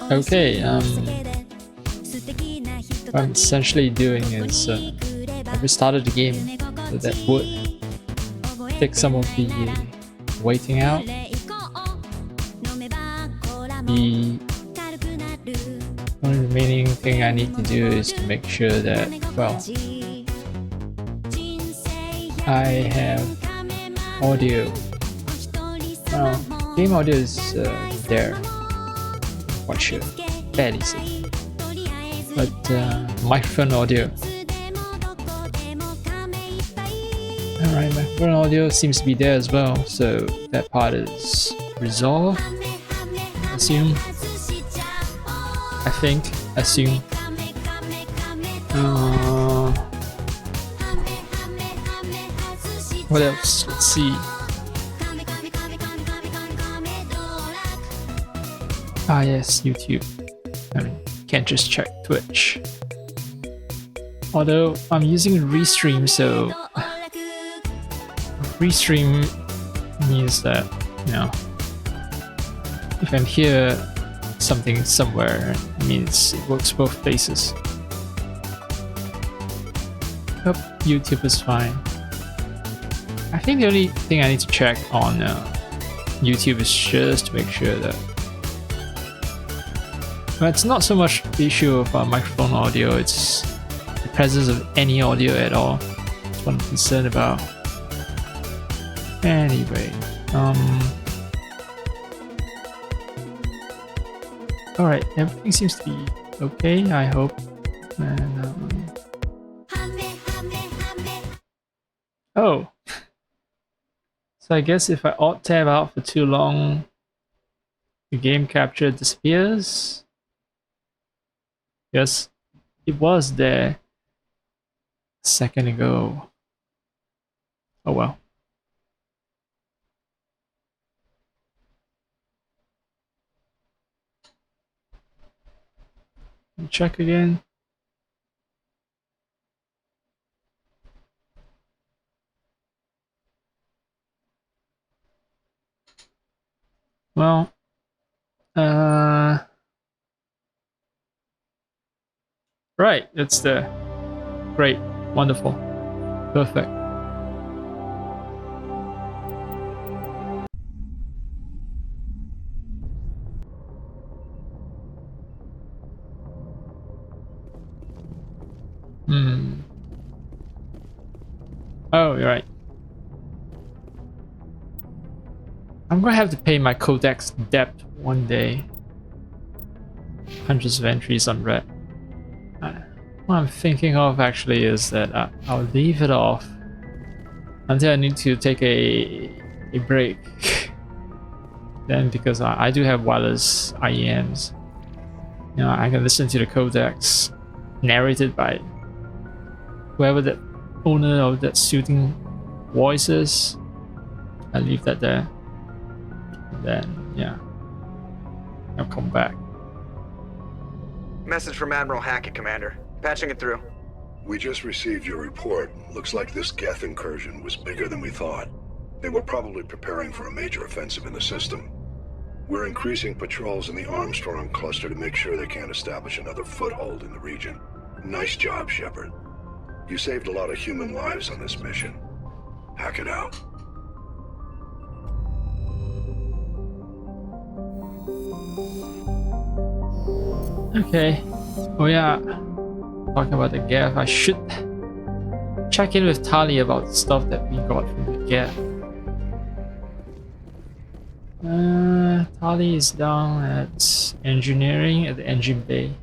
Okay, what I'm essentially doing is I restarted the game, so that would take some of the waiting out. The only remaining thing I need to do is to make sure that, well, I have audio. Well, game audio is there, quite sure, fairly safe. But microphone audio. Alright, microphone audio seems to be there as well, so that part is resolved. Assume. I think. Assume. What else? Let's see. Ah yes, YouTube. I mean, can't just check Twitch. Although I'm using Restream, so Restream means that, you know, if I'm here something somewhere, it means it works both places. Yep, YouTube is fine. I think the only thing I need to check on YouTube is just to make sure that, but it's not so much the issue of microphone audio, it's the presence of any audio at all. That's what I'm concerned about. Anyway, alright, everything seems to be okay, I hope. And, oh! So I guess if I alt-tab out for too long, the game capture disappears? Yes, it was there a second ago. Oh well. Check again. Well, right, it's there. Great, wonderful, perfect. Oh, you're right. I'm gonna have to pay my codex debt one day. Hundreds of entries unread. What I'm thinking of actually is that I'll leave it off until I need to take a break. Then, because I do have wireless IEMs, you know, I can listen to the codex narrated by whoever the owner of that soothing voice is. I leave that there. And then, yeah, I'll come back. Message from Admiral Hackett, Commander. Patching it through. We just received your report. Looks like this Geth incursion was bigger than we thought. They were probably preparing for a major offensive in the system. We're increasing patrols in the Armstrong cluster to make sure they can't establish another foothold in the region. Nice job, Shepard. You saved a lot of human lives on this mission. Hackett out. Okay. Oh yeah. Talking about the Geth, I should check in with Tali about stuff that we got from the Geth. Tali is down at engineering at the engine bay.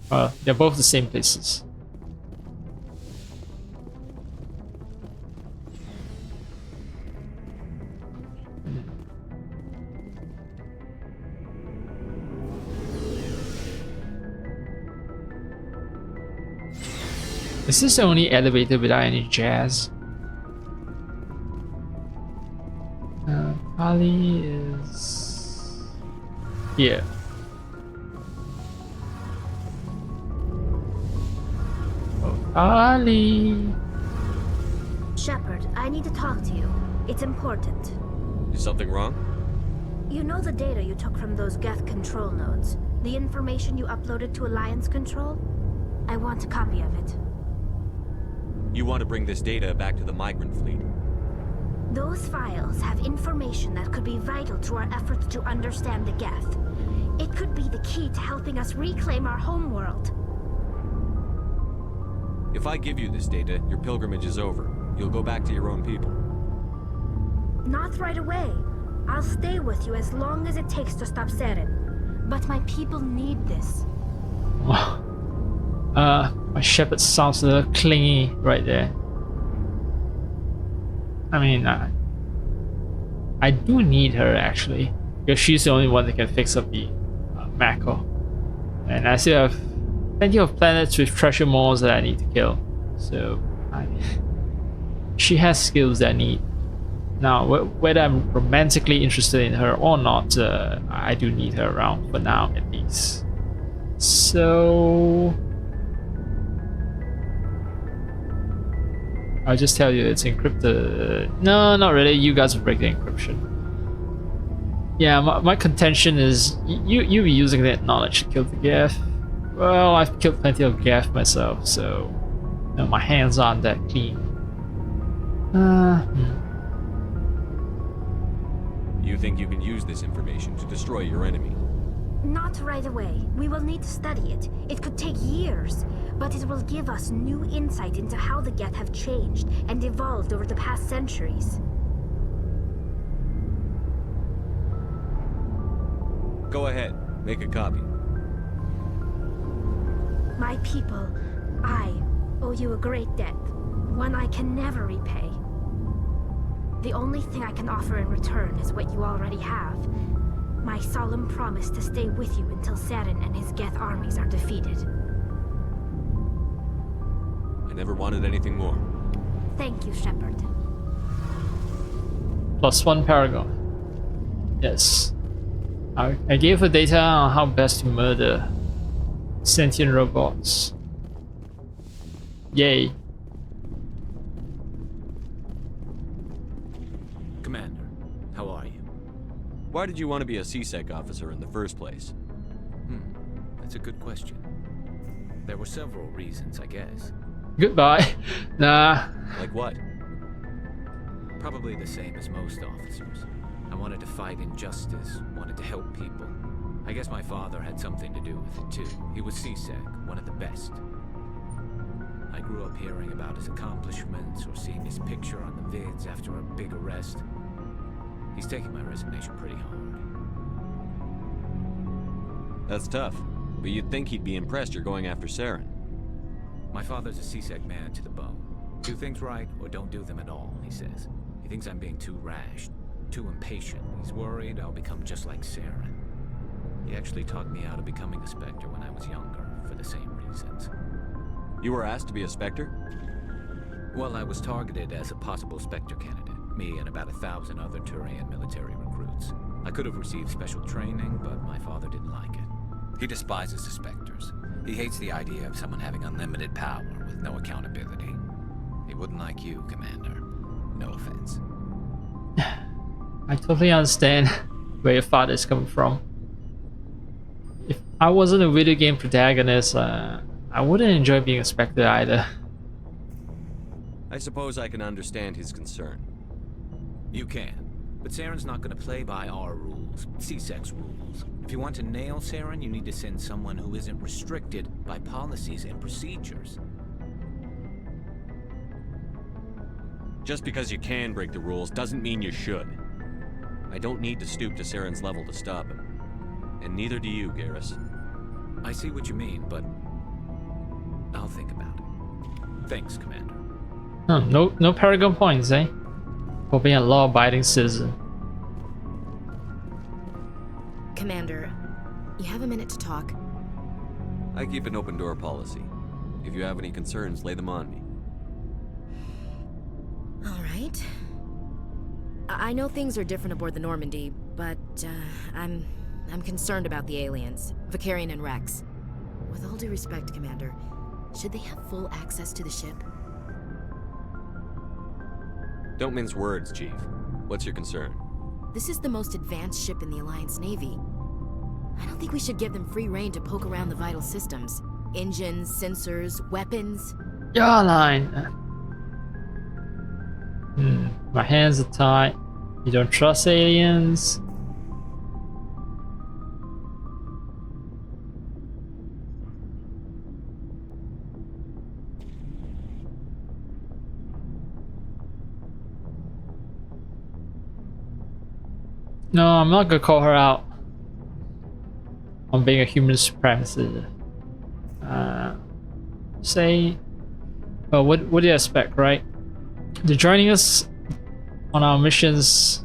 Well, they're both the same places. Is this the only elevator without any jazz? Tali is here. Oh, Tali. Shepard, I need to talk to you. It's important. Is something wrong? You know the data you took from those Geth control nodes? The information you uploaded to Alliance Control? I want a copy of it. You want to bring this data back to the migrant fleet? Those files have information that could be vital to our efforts to understand the Geth. It could be the key to helping us reclaim our homeworld. If I give you this data, your pilgrimage is over. You'll go back to your own people. Not right away. I'll stay with you as long as it takes to stop Seren. But my people need this. My shepherd sounds a little clingy right there. I mean, I do need her actually, because she's the only one that can fix up the Mako. And I still have plenty of planets with treasure mores that I need to kill. So, she has skills that I need. Now, whether I'm romantically interested in her or not, I do need her around for now at least. So I'll just tell you it's encrypted. No, not really. You guys will break the encryption. Yeah, my contention is you be using that knowledge to kill the Geth. Well, I've killed plenty of Geth myself, so you know, my hands aren't that clean. You think you can use this information to destroy your enemy? Not right away. We will need to study it. It could take years, but it will give us new insight into how the Geth have changed and evolved over the past centuries. Go ahead, make a copy. My people, I owe you a great debt, one I can never repay. The only thing I can offer in return is what you already have. My solemn promise to stay with you until Seren and his Geth armies are defeated. I never wanted anything more. Thank you, Shepard. +1 Paragon. Yes. I gave her data on how best to murder sentient robots. Yay. Commander, how are you? Why did you want to be a CSEC officer in the first place? That's a good question. There were several reasons, I guess. Goodbye. Nah. Like what? Probably the same as most officers. I wanted to fight injustice, wanted to help people. I guess my father had something to do with it too. He was CSEC, one of the best. I grew up hearing about his accomplishments or seeing his picture on the vids after a big arrest. He's taking my resignation pretty hard. That's tough, but you'd think he'd be impressed you're going after Saren. My father's a CSEC man to the bone. Do things right or don't do them at all, he says. He thinks I'm being too rash, too impatient. He's worried I'll become just like Saren. He actually talked me out of becoming a Spectre when I was younger, for the same reasons. You were asked to be a Spectre? Well, I was targeted as a possible Spectre candidate. Me and about 1,000 other Turian military recruits. I could have received special training, but my father didn't like it. He despises the Spectres. He hates the idea of someone having unlimited power with no accountability. He wouldn't like you, Commander. No offense. I totally understand where your father is coming from. If I wasn't a video game protagonist, I wouldn't enjoy being a Spectre either. I suppose I can understand his concern. You can. But Saren's not going to play by our rules, CSEC's rules. If you want to nail Saren, you need to send someone who isn't restricted by policies and procedures. Just because you can break the rules doesn't mean you should. I don't need to stoop to Saren's level to stop him. And neither do you, Garrus. I see what you mean, but I'll think about it. Thanks, Commander. No Paragon points, eh? For being a law-abiding citizen. Commander, you have a minute to talk? I keep an open door policy. If you have any concerns, lay them on me. All right. I know things are different aboard the Normandy, but I'm concerned about the aliens, Vakarian and Rex. With all due respect, Commander, should they have full access to the ship? Don't mince words, Chief. What's your concern? This is the most advanced ship in the Alliance Navy. I don't think we should give them free rein to poke around the vital systems. Engines, sensors, weapons. Jawline. My hands are tied. You don't trust aliens? No, I'm not gonna call her out on being a human supremacist. Say, well, what do you expect, right? They're joining us on our missions.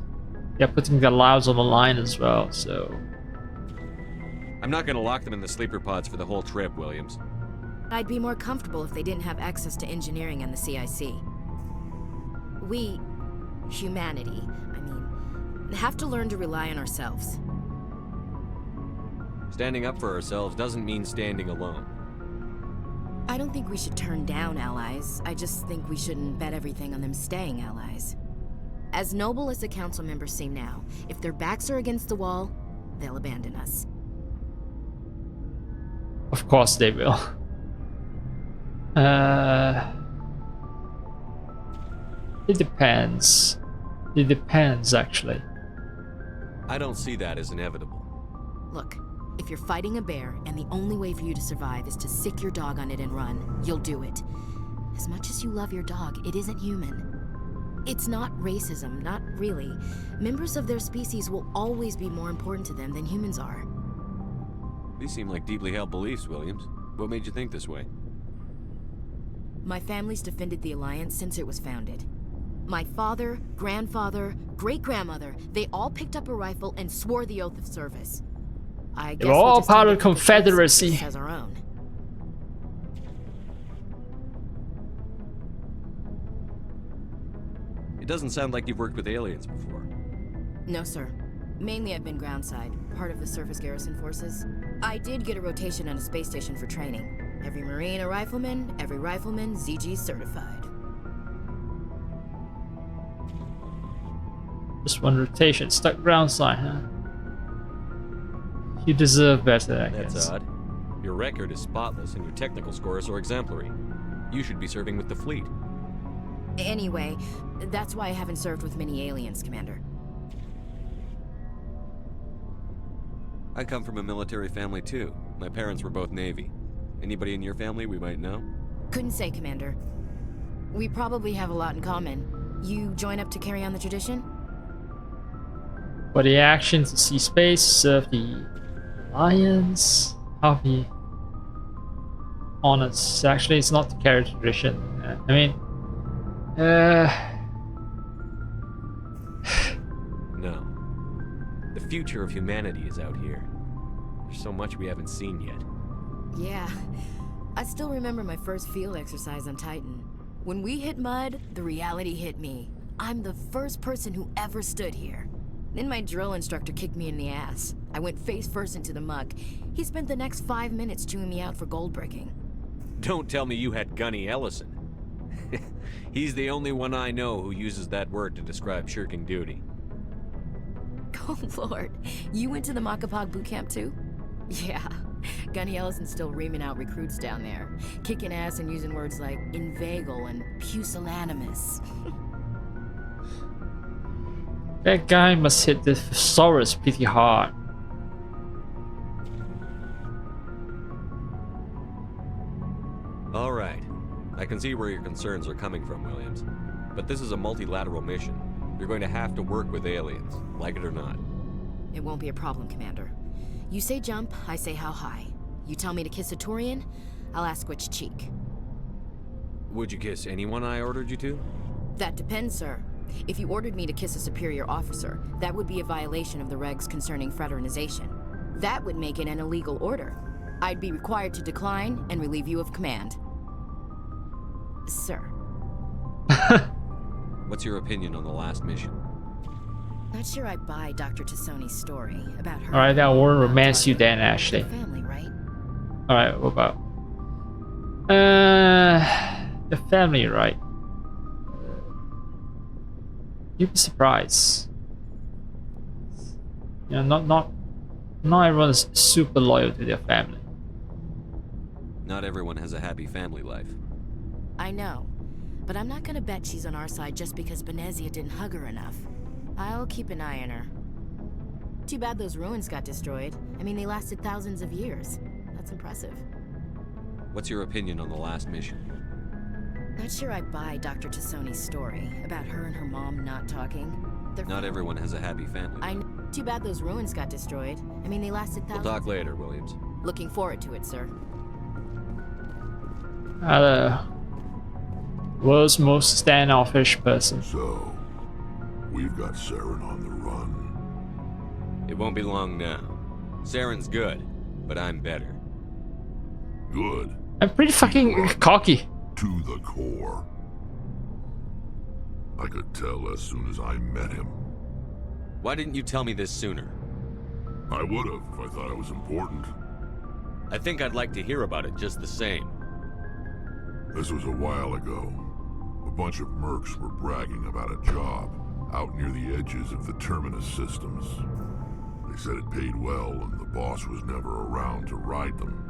They're putting their lives on the line as well, so... I'm not gonna lock them in the sleeper pods for the whole trip, Williams. I'd be more comfortable if they didn't have access to engineering and the CIC. We, humanity, have to learn to rely on ourselves. Standing up for ourselves doesn't mean standing alone. I don't think we should turn down allies. I just think we shouldn't bet everything on them staying allies. As noble as the council members seem now, if their backs are against the wall, they'll abandon us. Of course they will. It depends. It depends, actually. I don't see that as inevitable. Look, if you're fighting a bear and the only way for you to survive is to sick your dog on it and run, you'll do it. As much as you love your dog, it isn't human. It's not racism, not really. Members of their species will always be more important to them than humans are. These seem like deeply held beliefs, Williams. What made you think this way? My family's defended the Alliance since it was founded. My father, grandfather, great-grandmother, they all picked up a rifle and swore the oath of service. I guess They're all we just part tend of to think Confederacy. service as our own. It doesn't sound like you've worked with aliens before. No, sir. Mainly I've been groundside, part of the surface garrison forces. I did get a rotation on a space station for training. Every Marine a rifleman, every rifleman ZG certified. Just one rotation, stuck groundside, huh? You deserve better, I That's guess. odd. Your record is spotless and your technical scores are exemplary. You should be serving with the fleet. Anyway, that's why I haven't served with many aliens, Commander. I come from a military family too. My parents were both Navy. Anybody in your family we might know? Couldn't say, Commander. We probably have a lot in common. You join up to carry on the tradition? For the action to see space, serve the Alliance. I'll be honest. Actually, it's not the carry tradition. I mean, No. The future of humanity is out here. There's so much we haven't seen yet. Yeah. I still remember my first field exercise on Titan. When we hit mud, the reality hit me. I'm the first person who ever stood here. Then my drill instructor kicked me in the ass. I went face first into the muck. He spent the next 5 minutes chewing me out for gold breaking. Don't tell me you had Gunny Ellison. He's the only one I know who uses that word to describe shirking duty. Oh lord, you went to the Makapog boot camp too? Yeah, Gunny Ellison's still reaming out recruits down there. Kicking ass and using words like inveigle and pusillanimous. that guy must hit the thesaurus pretty hard. All right. I can see where your concerns are coming from, Williams. But this is a multilateral mission. You're going to have to work with aliens, like it or not. It won't be a problem, Commander. You say jump, I say how high. You tell me to kiss a Turian, I'll ask which cheek. Would you kiss anyone I ordered you to? That depends, sir. If you ordered me to kiss a superior officer, that would be a violation of the regs concerning fraternization. That would make it an illegal order. I'd be required to decline and relieve you of command. Sir. What's your opinion on the last mission? Not sure I buy Dr. Tassoni's story about her. Alright, that won't romance you then, Ashley. Family, right? Alright, what about? The family, right? You'd be surprised. You know, not everyone is super loyal to their family. Not everyone has a happy family life. I know, but I'm not gonna bet she's on our side just because Benezia didn't hug her enough. I'll keep an eye on her. Too bad those ruins got destroyed. I mean, they lasted thousands of years. That's impressive. What's your opinion on the last mission? Not sure I buy Dr. Tassoni's story about her and her mom not talking. Not everyone has a happy family life. Too bad those ruins got destroyed. I mean, they lasted We'll thousands. talk later, Williams. Looking forward to it, sir. World's most standoffish person. So, we've got Saren on the run. It won't be long now. Saren's good, but I'm better. Good. I'm pretty fucking cocky. To the core. I could tell as soon as I met him. Why didn't you tell me this sooner? I would have if I thought it was important. I think I'd like to hear about it just the same. This was a while ago. A bunch of mercs were bragging about a job out near the edges of the Terminus systems. They said it paid well and the boss was never around to ride them.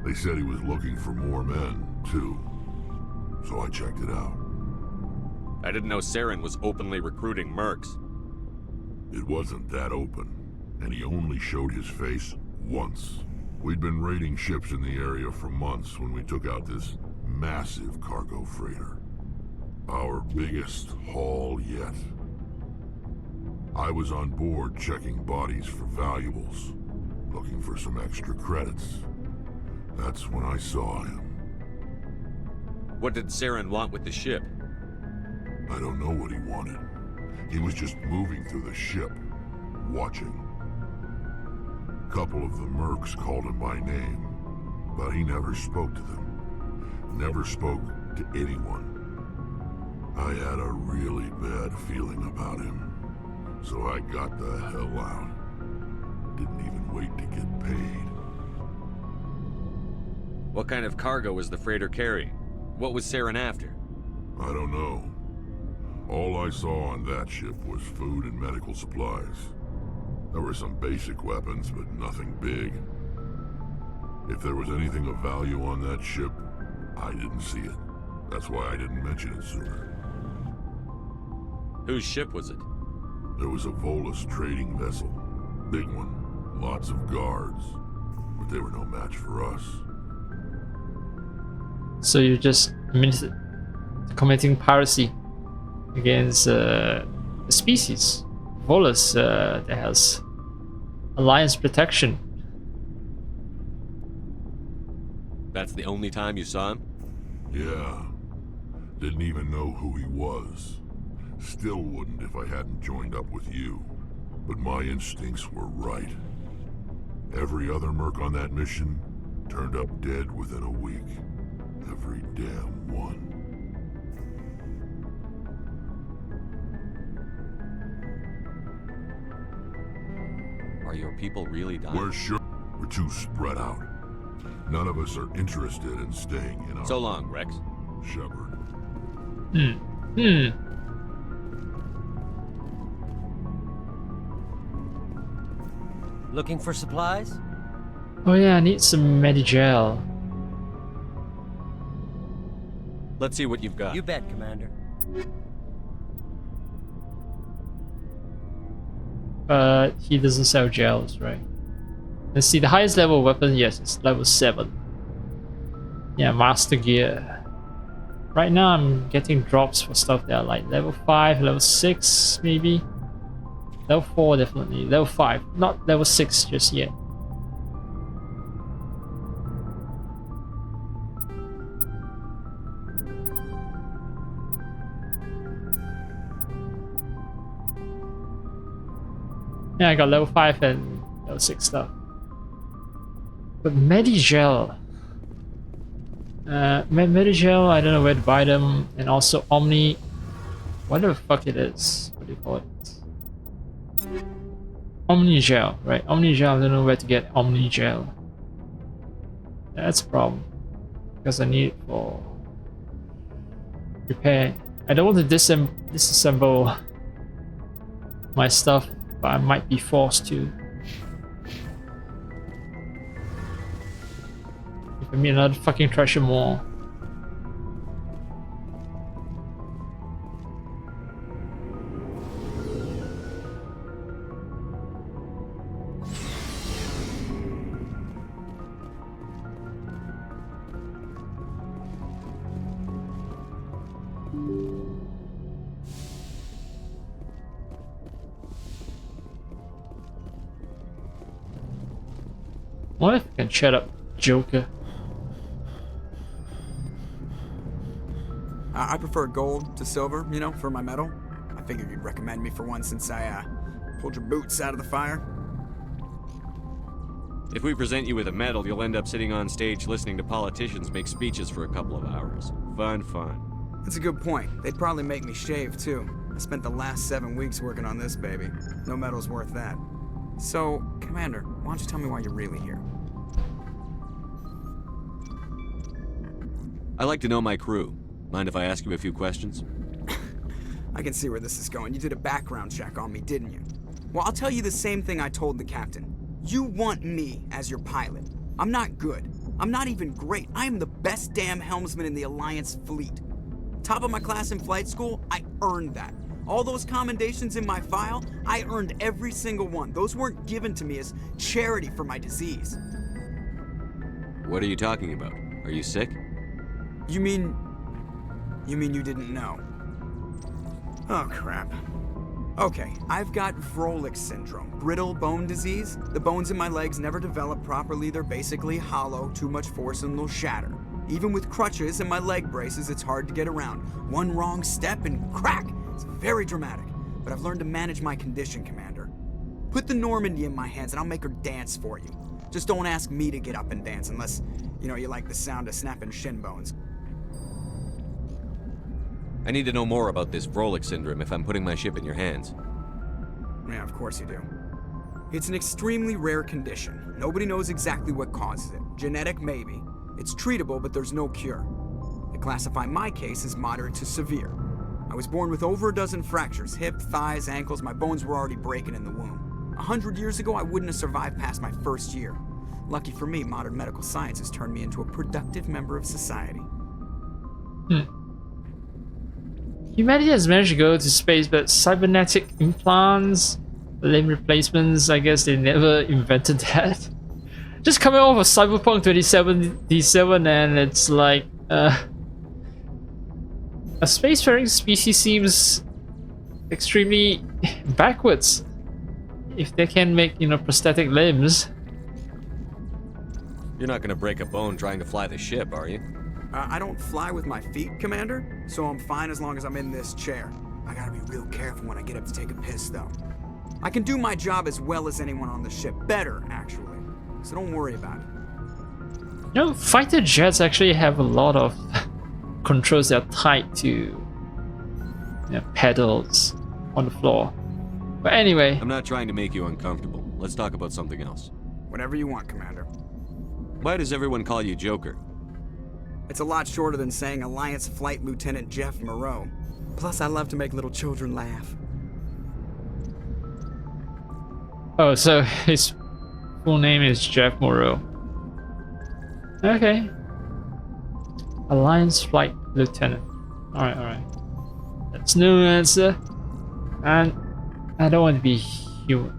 They said he was looking for more men, too. So I checked it out. I didn't know Saren was openly recruiting mercs. It wasn't that open, and he only showed his face once. We'd been raiding ships in the area for months when we took out this massive cargo freighter. Our biggest haul yet. I was on board checking bodies for valuables, looking for some extra credits. That's when I saw him. What did Saren want with the ship? I don't know what he wanted. He was just moving through the ship, watching. A couple of the mercs called him by name, but he never spoke to them. Never spoke to anyone. I had a really bad feeling about him, so I got the hell out. Didn't even wait to get paid. What kind of cargo was the freighter carrying? What was Saren after? I don't know. All I saw on that ship was food and medical supplies. There were some basic weapons, but nothing big. If there was anything of value on that ship, I didn't see it. That's why I didn't mention it sooner. Whose ship was it? There was a Volus trading vessel. Big one. Lots of guards. But they were no match for us. So you just committing piracy against a species, Volus, that has alliance protection. That's the only time you saw him? Yeah. Didn't even know who he was. Still wouldn't if I hadn't joined up with you. But my instincts were right. Every other merc on that mission turned up dead within a week. Every damn one. Are your people really dying? We're sure we're too spread out. None of us are interested in staying in our... So long, Rex. Shepard. Looking for supplies? Oh yeah, I need some Medigel. Let's see what you've got. You bet, Commander. But he doesn't sell gels, right? Let's see, the highest level weapon, yes, it's level 7. Yeah, Master Gear. Right now I'm getting drops for stuff that are like level 5, level 6 maybe. Level 4 definitely, level 5, not level 6 just yet. Yeah, I got level 5 and level 6 stuff. But Medigel. Medigel, I don't know where to buy them. And also Omni. What the fuck it is? What do you call it? Omnigel, right? Omnigel, I don't know where to get Omnigel. That's a problem. Because I need it for repair. I don't want to disassemble my stuff but I might be forced to. Give me another fucking treasure more. What if I can shut up, Joker? I prefer gold to silver, you know, for my medal. I figured you'd recommend me for one since I pulled your boots out of the fire. If we present you with a medal, you'll end up sitting on stage listening to politicians make speeches for a couple of hours. Fun, fun. That's a good point. They'd probably make me shave, too. I spent the last 7 weeks working on this baby. No medal's worth that. So, Commander, why don't you tell me why you're really here? I like to know my crew. Mind if I ask you a few questions? I can see where this is going. You did a background check on me, didn't you? Well, I'll tell you the same thing I told the captain. You want me as your pilot. I'm not good. I'm not even great. I am the best damn helmsman in the Alliance fleet. Top of my class in flight school, I earned that. All those commendations in my file, I earned every single one. Those weren't given to me as charity for my disease. What are you talking about? Are you sick? You mean you didn't know? Oh, crap. Okay, I've got Vrolik syndrome, brittle bone disease. The bones in my legs never develop properly. They're basically hollow, too much force and they'll shatter. Even with crutches and my leg braces, it's hard to get around. One wrong step and crack! It's very dramatic, but I've learned to manage my condition, Commander. Put the Normandy in my hands and I'll make her dance for you. Just don't ask me to get up and dance unless, you like the sound of snapping shin bones. I need to know more about this Vrolik syndrome if I'm putting my ship in your hands. Yeah, of course you do. It's an extremely rare condition. Nobody knows exactly what causes it. Genetic, maybe. It's treatable, but there's no cure. They classify my case as moderate to severe. I was born with over a dozen fractures, hip, thighs, ankles. My bones were already breaking in the womb. 100 years ago, I wouldn't have survived past my first year. Lucky for me, modern medical science has turned me into a productive member of society. Humanity has managed to go to space, but cybernetic implants, limb replacements, I guess they never invented that. Just coming off of Cyberpunk 2077 and it's like, a spacefaring species seems extremely backwards if they can make, prosthetic limbs. You're not gonna break a bone trying to fly the ship, are you? I don't fly with my feet, Commander, so I'm fine as long as I'm in this chair. I gotta be real careful when I get up to take a piss, though. I can do my job as well as anyone on the ship. Better, actually. So don't worry about it. Fighter jets actually have a lot of controls that are tied to pedals on the floor. But anyway. I'm not trying to make you uncomfortable. Let's talk about something else. Whatever you want, Commander. Why does everyone call you Joker? It's a lot shorter than saying Alliance Flight Lieutenant Jeff Moreau. Plus, I love to make little children laugh. Oh, so his full name is Jeff Moreau. Okay. Alliance Flight Lieutenant. Alright. That's no answer. And I don't want to be human.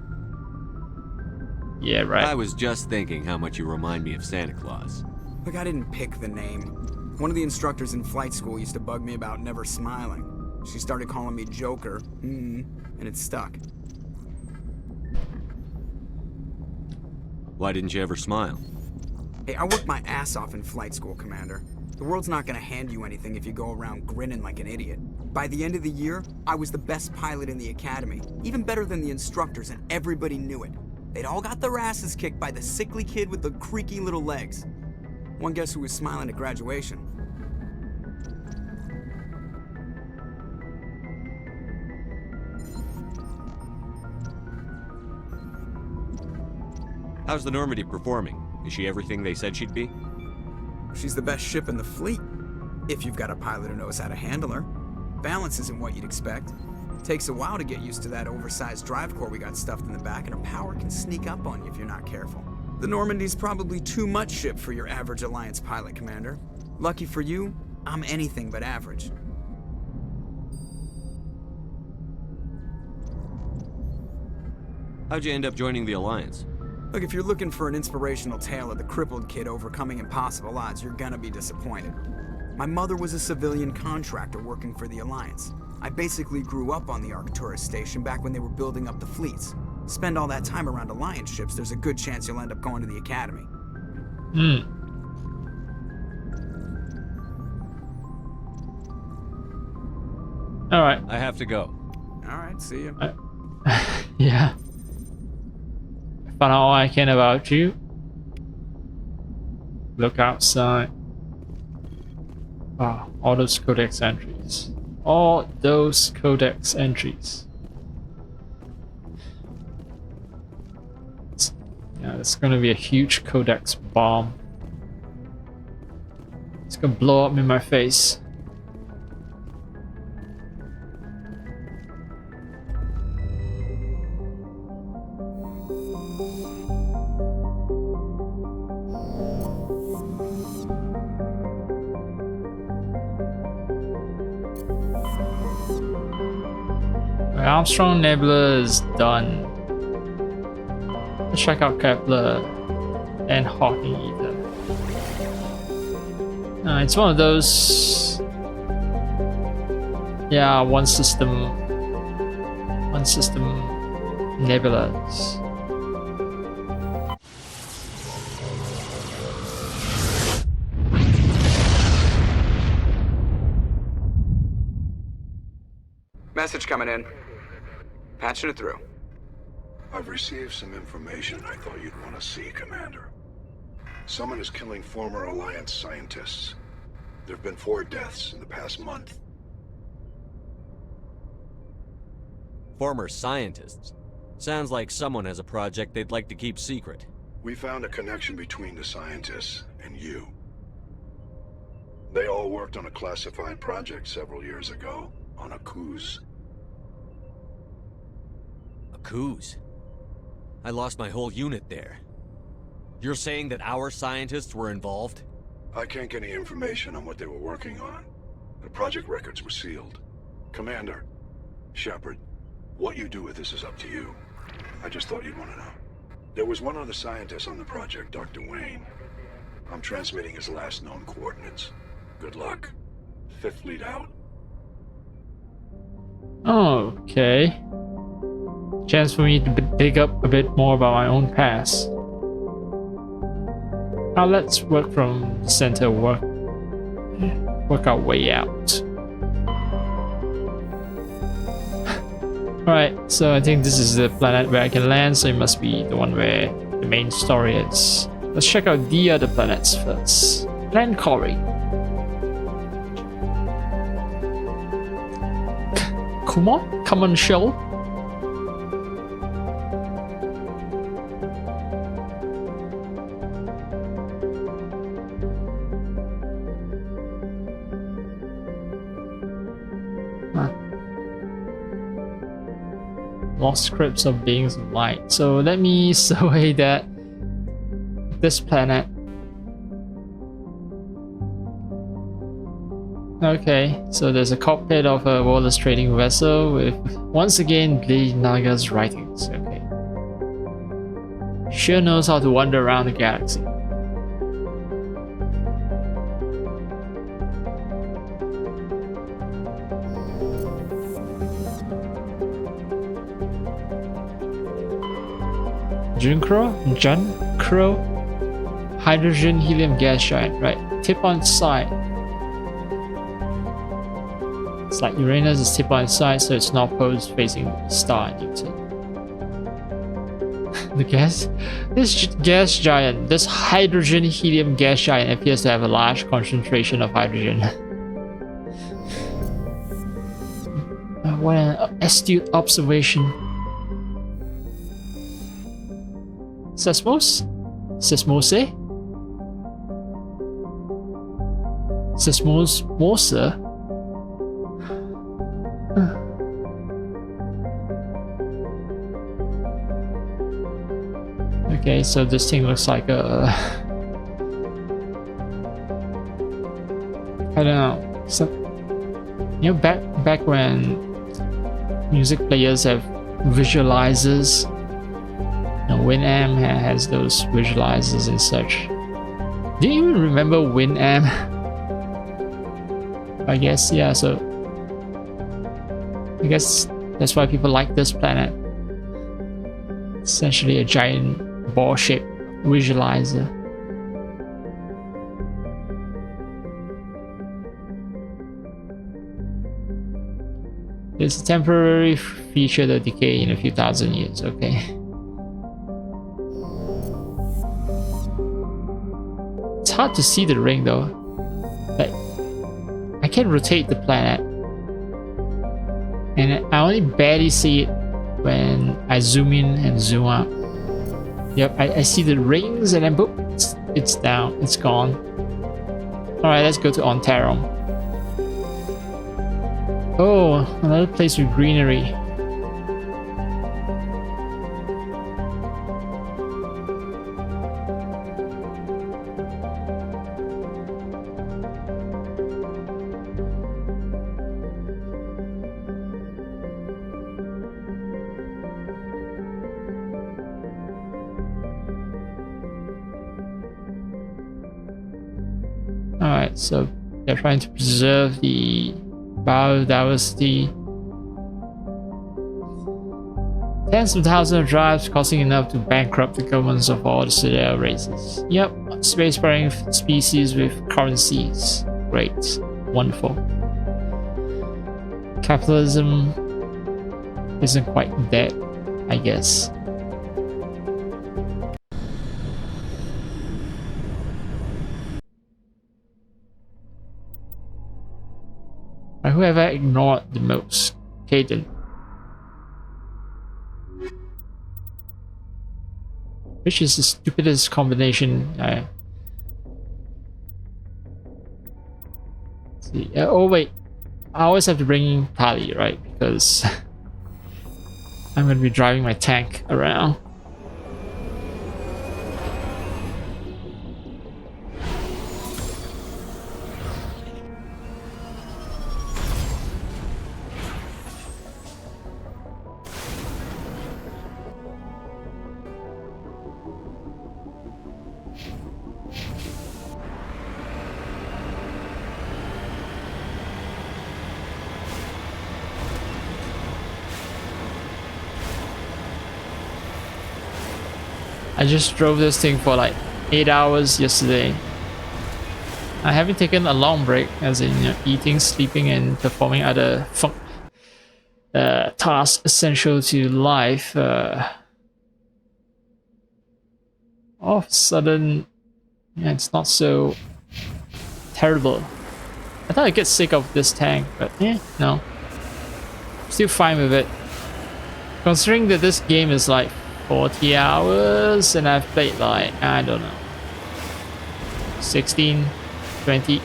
Yeah, right. I was just thinking how much you remind me of Santa Claus. Look, I didn't pick the name. One of the instructors in flight school used to bug me about never smiling. She started calling me Joker, and it stuck. Why didn't you ever smile? Hey, I worked my ass off in flight school, Commander. The world's not gonna hand you anything if you go around grinning like an idiot. By the end of the year, I was the best pilot in the academy, even better than the instructors, and everybody knew it. They'd all got their asses kicked by the sickly kid with the creaky little legs. One guess who was smiling at graduation? How's the Normandy performing? Is she everything they said she'd be? She's the best ship in the fleet, if you've got a pilot who knows how to handle her. Balance isn't what you'd expect. Takes a while to get used to that oversized drive core we got stuffed in the back, and her power can sneak up on you if you're not careful. The Normandy's probably too much ship for your average Alliance pilot, Commander. Lucky for you, I'm anything but average. How'd you end up joining the Alliance? Look, if you're looking for an inspirational tale of the crippled kid overcoming impossible odds, you're gonna be disappointed. My mother was a civilian contractor working for the Alliance. I basically grew up on the Arcturus station back when they were building up the fleets. Spend all that time around Alliance ships, there's a good chance you'll end up going to the Academy. Alright. I have to go. Alright, see you. Yeah. Found out all I can about you. Look outside. Wow, all those codex entries. All those codex entries. Yeah, it's gonna be a huge codex bomb. It's gonna blow up in my face. Armstrong Nebula is done. Let's check out Kepler and Hawking Ether. It's one of those, yeah, one system nebulas. Message coming in. Patching it through. I've received some information I thought you'd want to see, Commander. Someone is killing former Alliance scientists. There have been 4 deaths in the past month. Former scientists? Sounds like someone has a project they'd like to keep secret. We found a connection between the scientists and you. They all worked on a classified project several years ago, on Akuz. Akuz? I lost my whole unit there. You're saying that our scientists were involved? I can't get any information on what they were working on. The project records were sealed. Commander, Shepard, what you do with this is up to you. I just thought you'd want to know. There was one other scientist on the project, Dr. Wayne. I'm transmitting his last known coordinates. Good luck. 5th Fleet out. Okay. Chance for me to dig up a bit more about my own past. Now let's work from the center, work our way out. Alright, so I think this is the planet where I can land, so it must be the one where the main story is. Let's check out the other planets first. Planet Cori. Come on, show. Lost scripts of beings of light. So let me survey this planet. Okay, so there's a cockpit of a Wallace trading vessel with once again Lee Naga's writings. Okay. Sure knows how to wander around the galaxy. Junkro, hydrogen helium gas giant, right? Tip on side. It's like Uranus is tip on side, so it's not posed facing the star Newton. This gas giant, this hydrogen helium gas giant appears to have a large concentration of hydrogen. What an astute observation. Sesmos? Sesmose? Sesmos Mosa? Okay, so this thing looks like a... I don't know. So, you know, back when music players have visualizers, you know, Winamp has those visualizers and such. Do you even remember Winamp? I guess, yeah, so I guess that's why people like this planet. Essentially a giant ball-shaped visualizer. It's a temporary feature that decay in a few thousand years, okay. It's hard to see the ring though. Like, I can rotate the planet, and I only barely see it when I zoom in and zoom out. Yep, I see the rings and then boop, it's down, it's gone. Alright, let's go to Ontarum. Oh, another place with greenery. Alright, so they're trying to preserve the biodiversity. Tens of thousands of drives costing enough to bankrupt the governments of all the Citadel races. Yep, space-faring species with currencies. Great. Wonderful. Capitalism isn't quite dead, I guess. Who have I ignored the most? Caden. Which is the stupidest combination? See. Oh wait, I always have to bring in Tali, right? Because I'm going to be driving my tank around. I just drove this thing for like 8 hours yesterday. I haven't taken a long break, as in, you know, eating, sleeping, and performing other tasks essential to life. All of a sudden, yeah, it's not so terrible. I thought I'd get sick of this tank, but no. Still fine with it. Considering that this game is like 40 hours and I've played like, I don't know, 16, 20.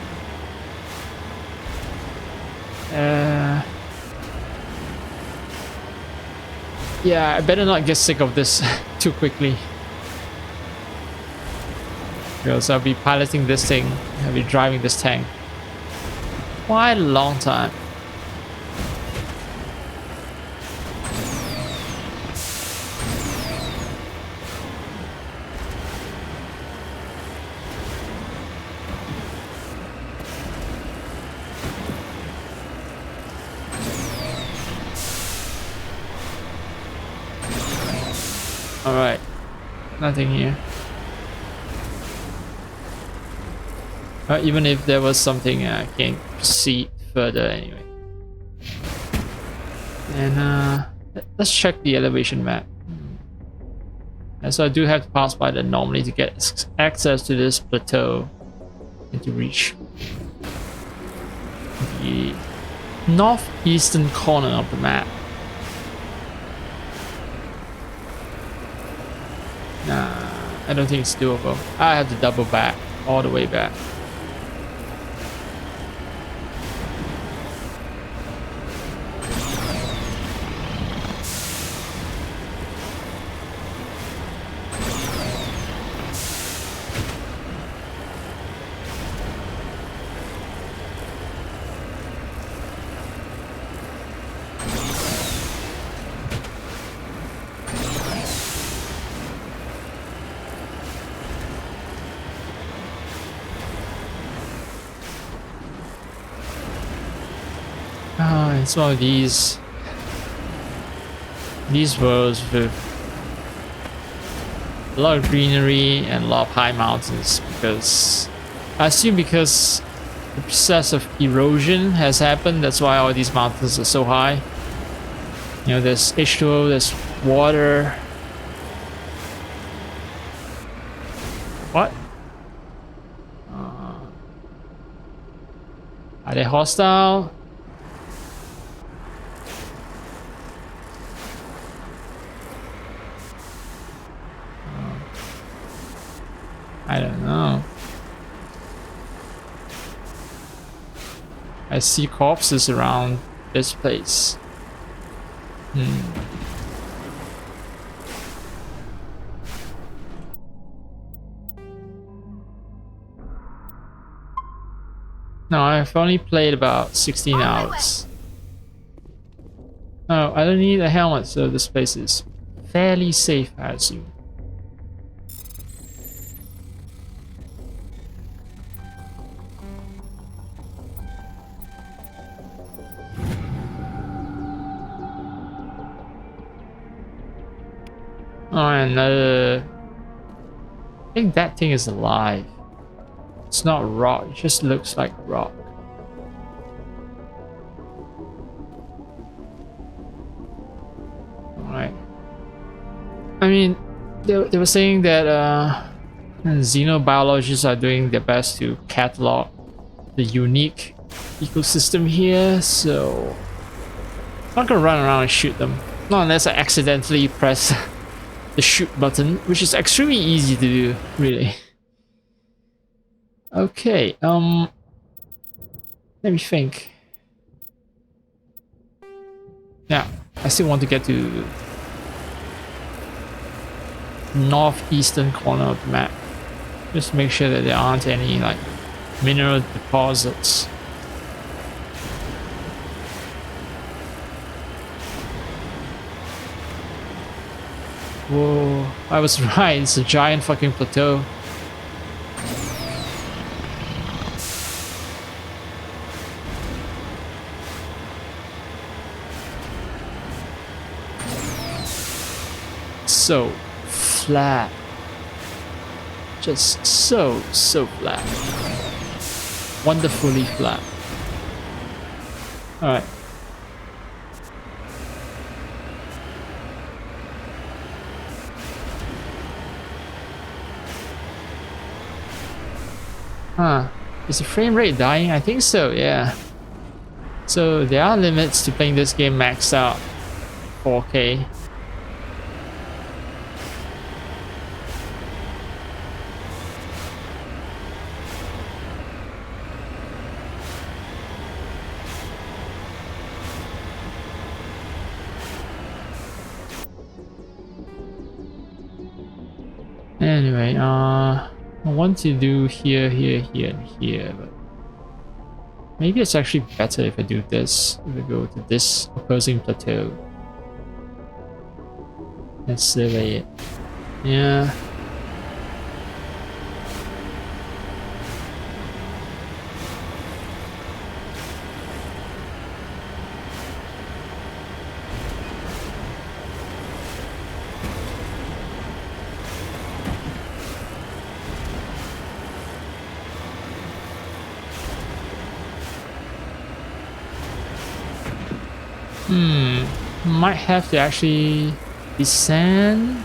Yeah, I better not get sick of this too quickly. Because I'll be piloting this thing, I'll be driving this tank quite a long time. Alright, nothing here. Even if there was something, I can't proceed further anyway. And let's check the elevation map. And so I do have to pass by the anomaly to get access to this plateau and to reach the northeastern corner of the map. Nah, I don't think it's doable. I have to double back all the way back. find some of these worlds with a lot of greenery and a lot of high mountains, because I assume because the process of erosion has happened, that's why all these mountains are so high. You know, there's H2O, there's water. What? Are they hostile? I don't know. I see corpses around this place. No, I've only played about 16 hours. Oh, I don't need a helmet, so this place is fairly safe, I assume. Oh, another... I think that thing is alive. It's not rock, it just looks like rock. Alright. I mean, they were saying that xenobiologists are doing their best to catalog the unique ecosystem here, so I'm not gonna run around and shoot them. Not unless I accidentally press the shoot button, which is extremely easy to do, really. Okay, let me think. Yeah, I still want to get to northeastern corner of the map. Just make sure that there aren't any like mineral deposits. Whoa, I was right, it's a giant fucking plateau. So flat. Just so flat. Wonderfully flat. Alright. Huh. Is the frame rate dying? I think so, yeah. So there are limits to playing this game maxed out 4K. Anyway, I want to do here, and here, but maybe it's actually better if I do this. If I go to this opposing plateau. Let's survey it. Yeah. Might have to actually descend.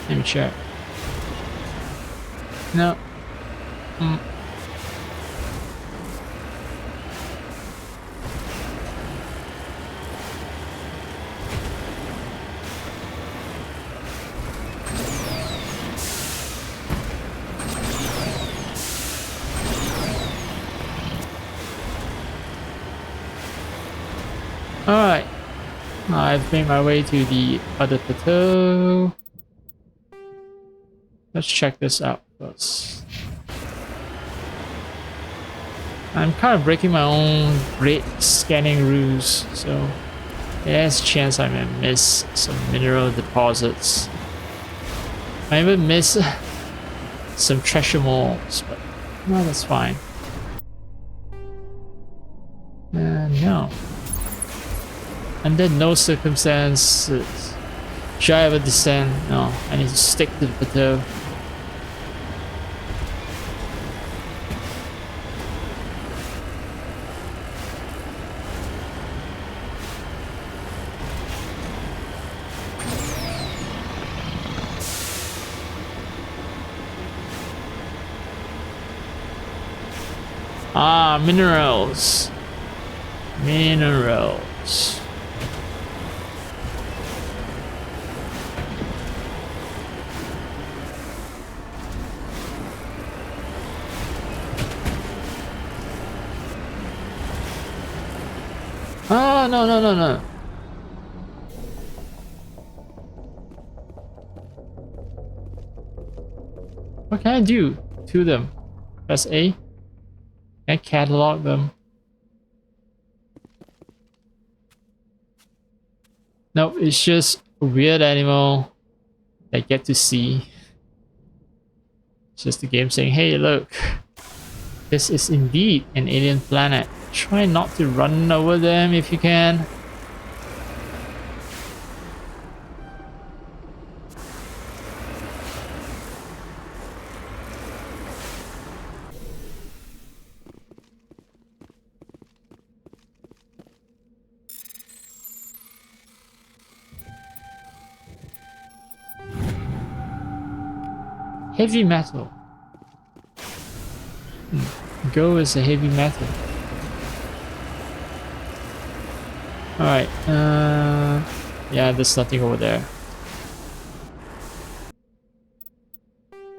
Let me check. No. Alright, I've made my way to the other plateau. Let's check this out first. I'm kind of breaking my own great scanning ruse, so there's a chance I may miss some mineral deposits. I even miss some treasure moles, but no, that's fine. No. Under no circumstances should I ever descend. No, I need to stick to the plateau. Ah, minerals. Minerals. Ah, no, no, no, no. What can I do to them? Press A. Can I catalog them? No, it's just a weird animal I get to see. It's just the game saying, hey, look, this is indeed an alien planet. Try not to run over them if you can. Heavy metal. Go is a heavy metal. Alright, yeah, there's nothing over there.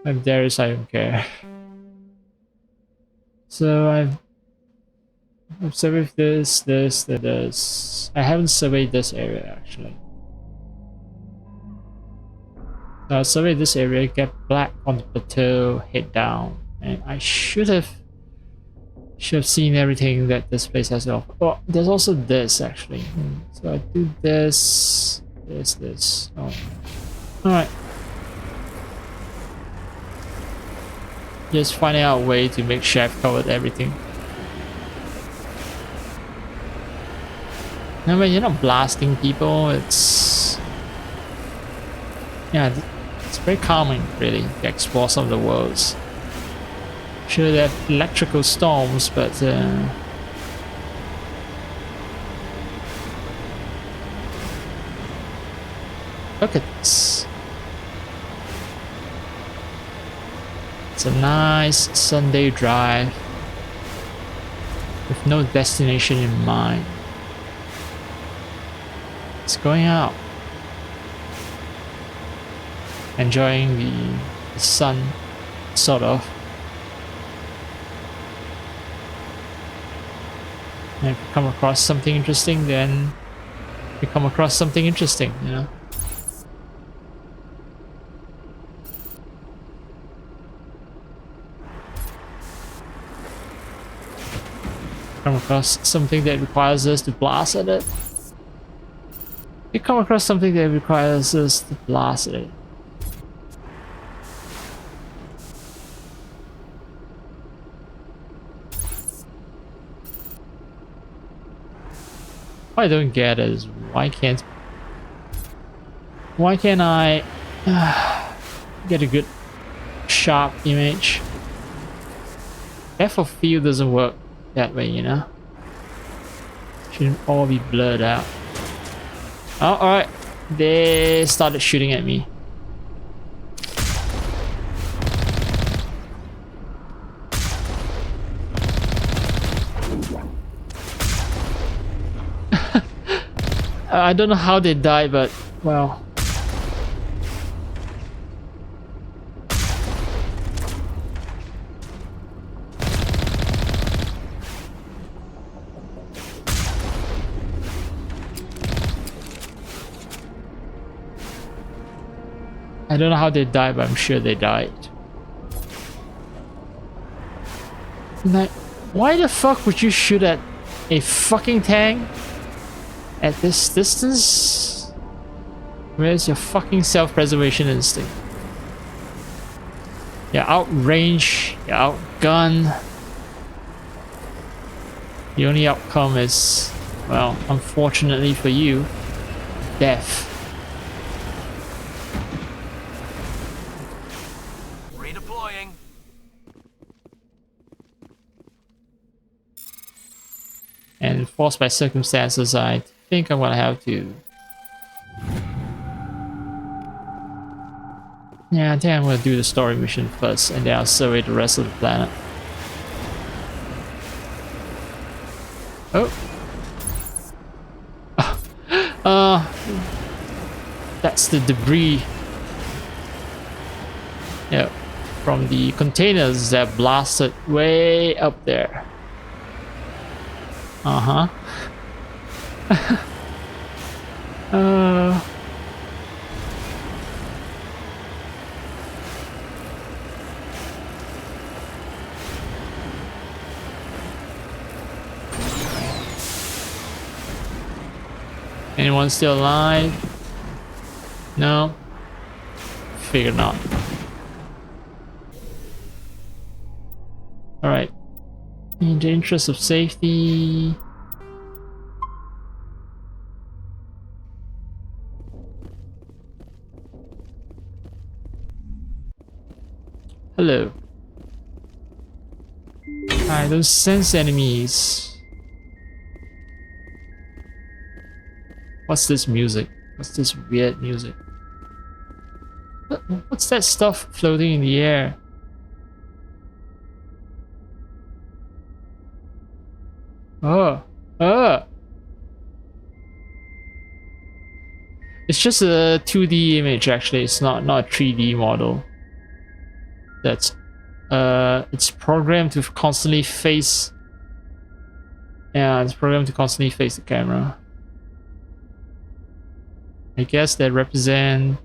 If there is, I don't care. So I've surveyed this. I haven't surveyed this area actually. So I'll survey this area, get black on the plateau, head down, and I should have seen everything that this place has to offer. Oh, there's also this actually. So I do this. Oh. Alright. Just finding out a way to make sure I've covered everything. Now when you're not blasting people, it's... yeah, it's very calming really to explore some of the worlds. Sure, they have electrical storms, but look at this. It's a nice Sunday drive with no destination in mind. It's going out, enjoying the sun, sort of. And if you come across something interesting, then you come across something interesting, you know? Come across something that requires us to blast at it. You come across something that requires us to blast at it. What I don't get is why can't I get a good sharp image? Depth of field doesn't work that way, you know. Shouldn't all be blurred out. Oh, alright. They started shooting at me. I don't know how they died, but well. I don't know how they died, but I'm sure they died. Like, why the fuck would you shoot at a fucking tank at this distance? Where's your fucking self-preservation instinct? You're outrange, you're outgunned. The only outcome is, well, unfortunately for you, death. Redeploying. And forced by circumstances, I think I'm gonna have to. Yeah, I think I'm gonna do the story mission first, and then I'll survey the rest of the planet. Oh. That's the debris. Yeah, from the containers that blasted way up there. Anyone still alive? No? Figure not. Alright. In the interest of safety... Hello. I don't sense enemies. What's this music? What's this weird music? What's that stuff floating in the air? Oh. It's just a 2D image actually, it's not a 3D model. That's it's programmed to constantly face. Yeah, it's programmed to constantly face the camera. I guess they represent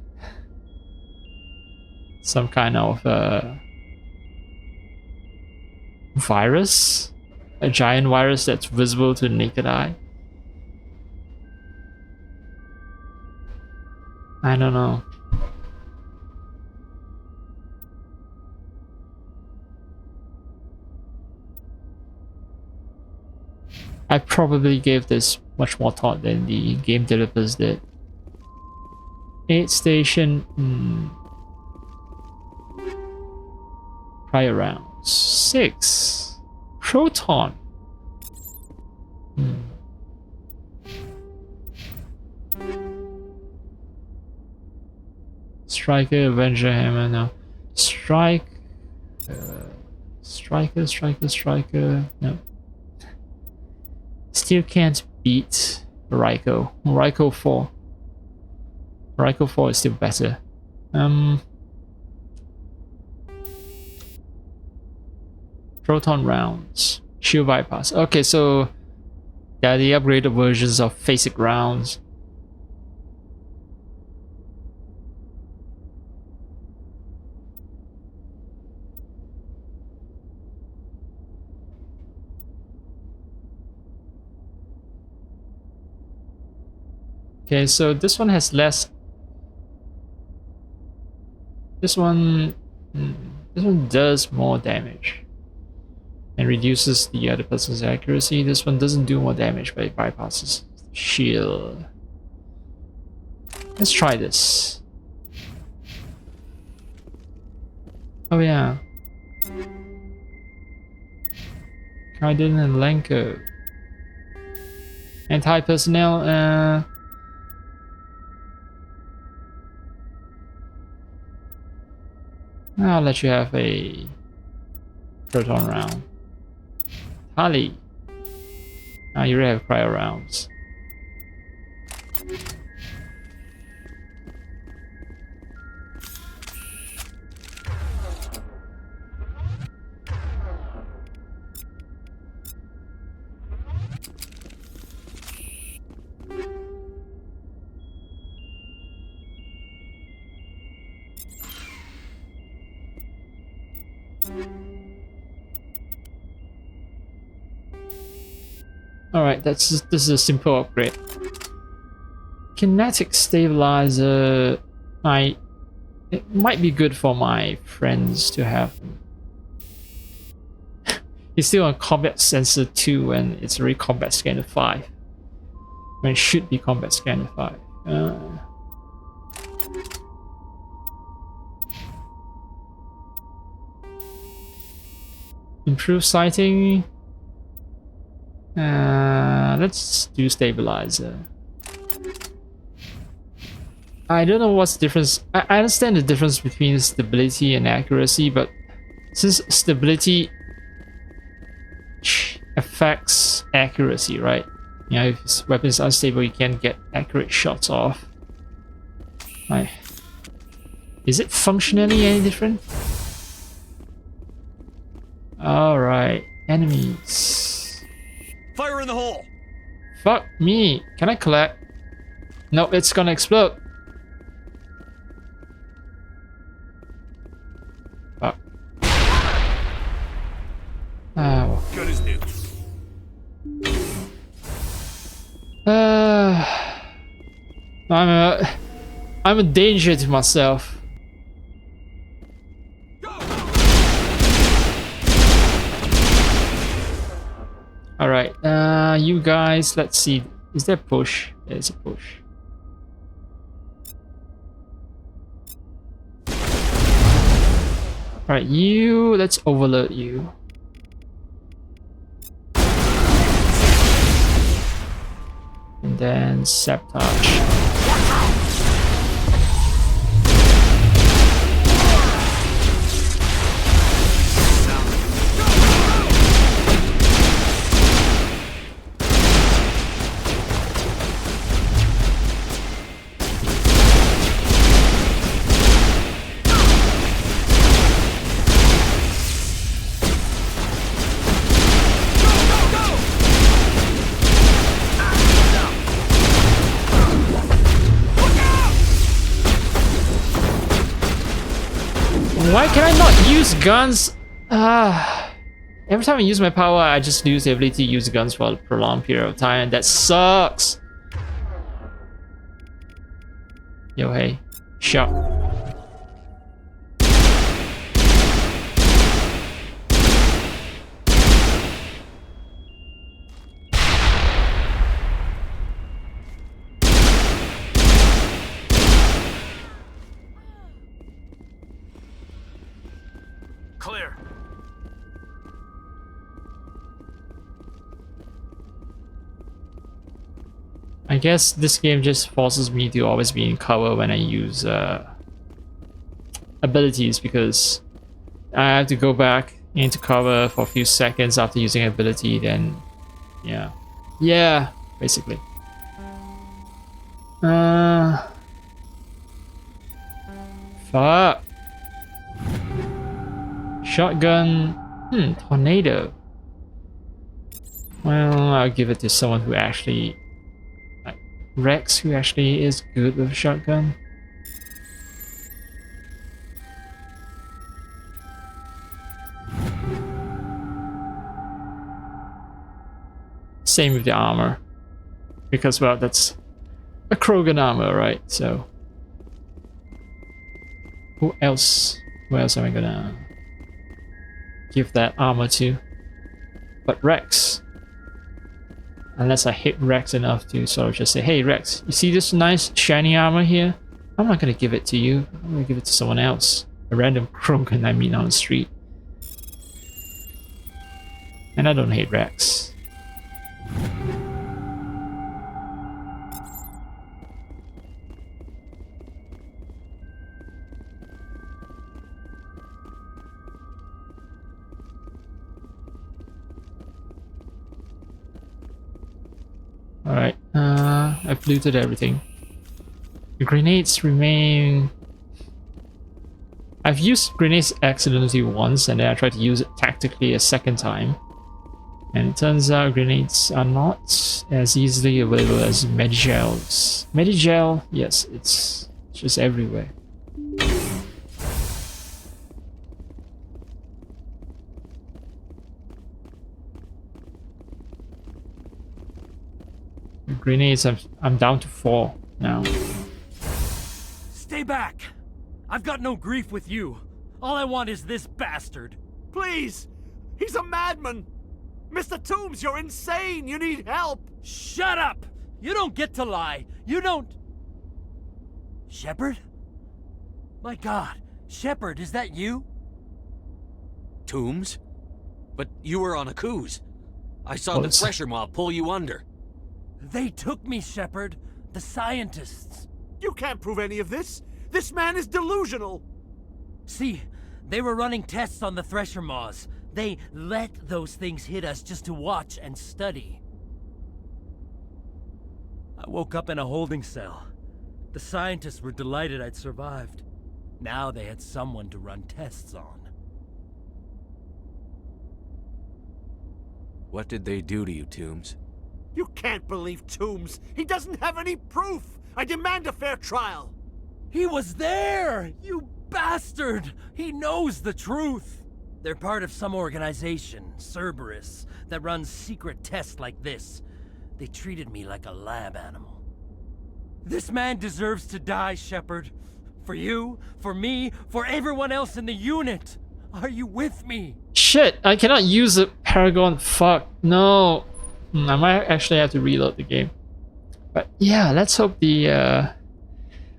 some kind of virus, a giant virus that's visible to the naked eye. I don't know. I probably gave this much more thought than the game developers did. 8 station. Prior rounds. 6. Proton. Striker, Avenger, Hammer. No. Striker. No. Still can't beat Raiko. Raiko 4. Raiko 4 is still better. Proton rounds. Shield bypass. Okay, so yeah, the upgraded versions of Phasic rounds. Okay, so this one has less. This one does more damage and reduces the other person's accuracy. This one doesn't do more damage, but it bypasses shield. Let's try this. Oh yeah, Kaiden and Lenko. Anti-personnel. I'll let you have a proton round. Tali. You already have prior rounds. Alright, this is a simple upgrade. Kinetic stabilizer. It might be good for my friends to have. He's still on combat sensor 2 and it's already combat scanner 5. When it should be combat scanner 5. Improve sighting. Let's do stabilizer. I don't know what's the difference. I understand the difference between stability and accuracy, but since stability affects accuracy, right? You know, if his weapon is unstable, you can't get accurate shots off. Right. Is it functionally any different? Alright, enemies. Fire in the hole! Fuck me. Can I collect? No, it's gonna explode. Fuck. Oh. Gun is new. I'm a danger to myself. Alright, you guys, let's see. Is there a push? There's a push. Alright, you, let's overload you. And then sabotage. Why can I not use guns? Every time I use my power, I just lose the ability to use guns for a prolonged period of time, and that sucks. Yo, hey, shot. Clear. I guess this game just forces me to always be in cover when I use abilities, because I have to go back into cover for a few seconds after using ability, then yeah, basically. Fuck. Shotgun. Tornado. Well, I'll give it to someone who actually, like Rex, who actually is good with a shotgun. Same with the armor, because well, that's a Krogan armor, right? So who else am I gonna give that armor to? But Rex. Unless I hit Rex enough to sort of just say, hey Rex, you see this nice shiny armor here? I'm not gonna give it to you. I'm gonna give it to someone else. A random Krogan I meet on the street. And I don't hate Rex. Alright, I've looted everything. The grenades remain... I've used grenades accidentally once, and then I tried to use it tactically a second time. And it turns out grenades are not as easily available as Medigels. Medigel, yes, it's just everywhere. Grenades, I'm down to 4 now. Stay back! I've got no grief with you. All I want is this bastard. Please! He's a madman! Mr. Toombs, you're insane! You need help! Shut up! You don't get to lie! You don't... Shepard? My God, Shepard, is that you? Toombs? But you were on Akuz. I saw the What? Thresher Mob pull you under. They took me, Shepard. The scientists. You can't prove any of this. This man is delusional. See, they were running tests on the Thresher Maws. They let those things hit us just to watch and study. I woke up in a holding cell. The scientists were delighted I'd survived. Now they had someone to run tests on. What did they do to you, Toombs? You can't believe Toombs. He doesn't have any proof. I demand a fair trial. He was there! You bastard! He knows the truth. They're part of some organization, Cerberus, that runs secret tests like this. They treated me like a lab animal. This man deserves to die, Shepard. For you, for me, for everyone else in the unit. Are you with me? Shit, I cannot use the Paragon. Fuck, no. I might actually have to reload the game. But yeah, let's hope the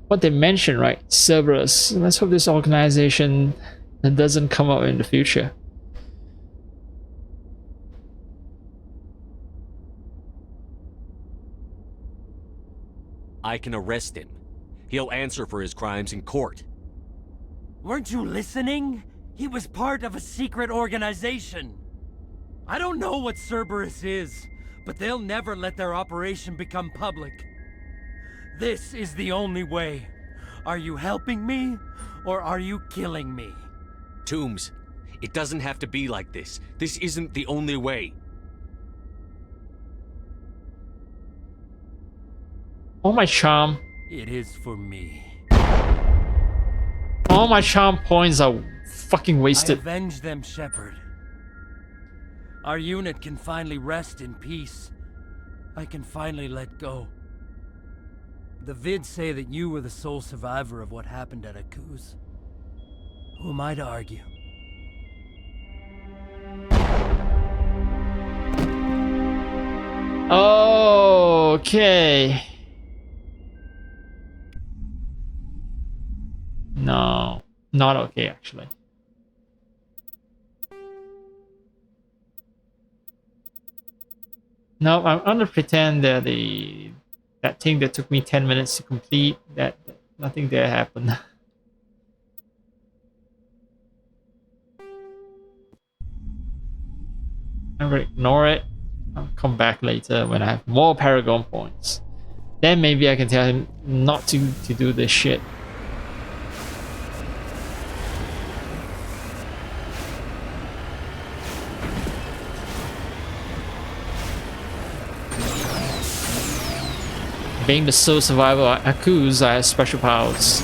what they mentioned, right? Cerberus. Let's hope this organization doesn't come up in the future. I can arrest him. He'll answer for his crimes in court. Weren't you listening? He was part of a secret organization. I don't know what Cerberus is, but they'll never let their operation become public. This is the only way. Are you helping me, or are you killing me? Toombs, it doesn't have to be like this. This isn't the only way. All my charm. It is for me. All my charm points are fucking I wasted. avenge them, Shepard. Our unit can finally rest in peace. I can finally let go. The vids say that you were the sole survivor of what happened at Akuz. Who am I to argue? Okay. No, not okay actually. No, I'm gonna pretend that that thing that took me 10 minutes to complete, that nothing there happened. I'm gonna ignore it. I'll come back later when I have more Paragon points. Then maybe I can tell him not to do this shit. Being the sole survivor of Akuz, I have special powers.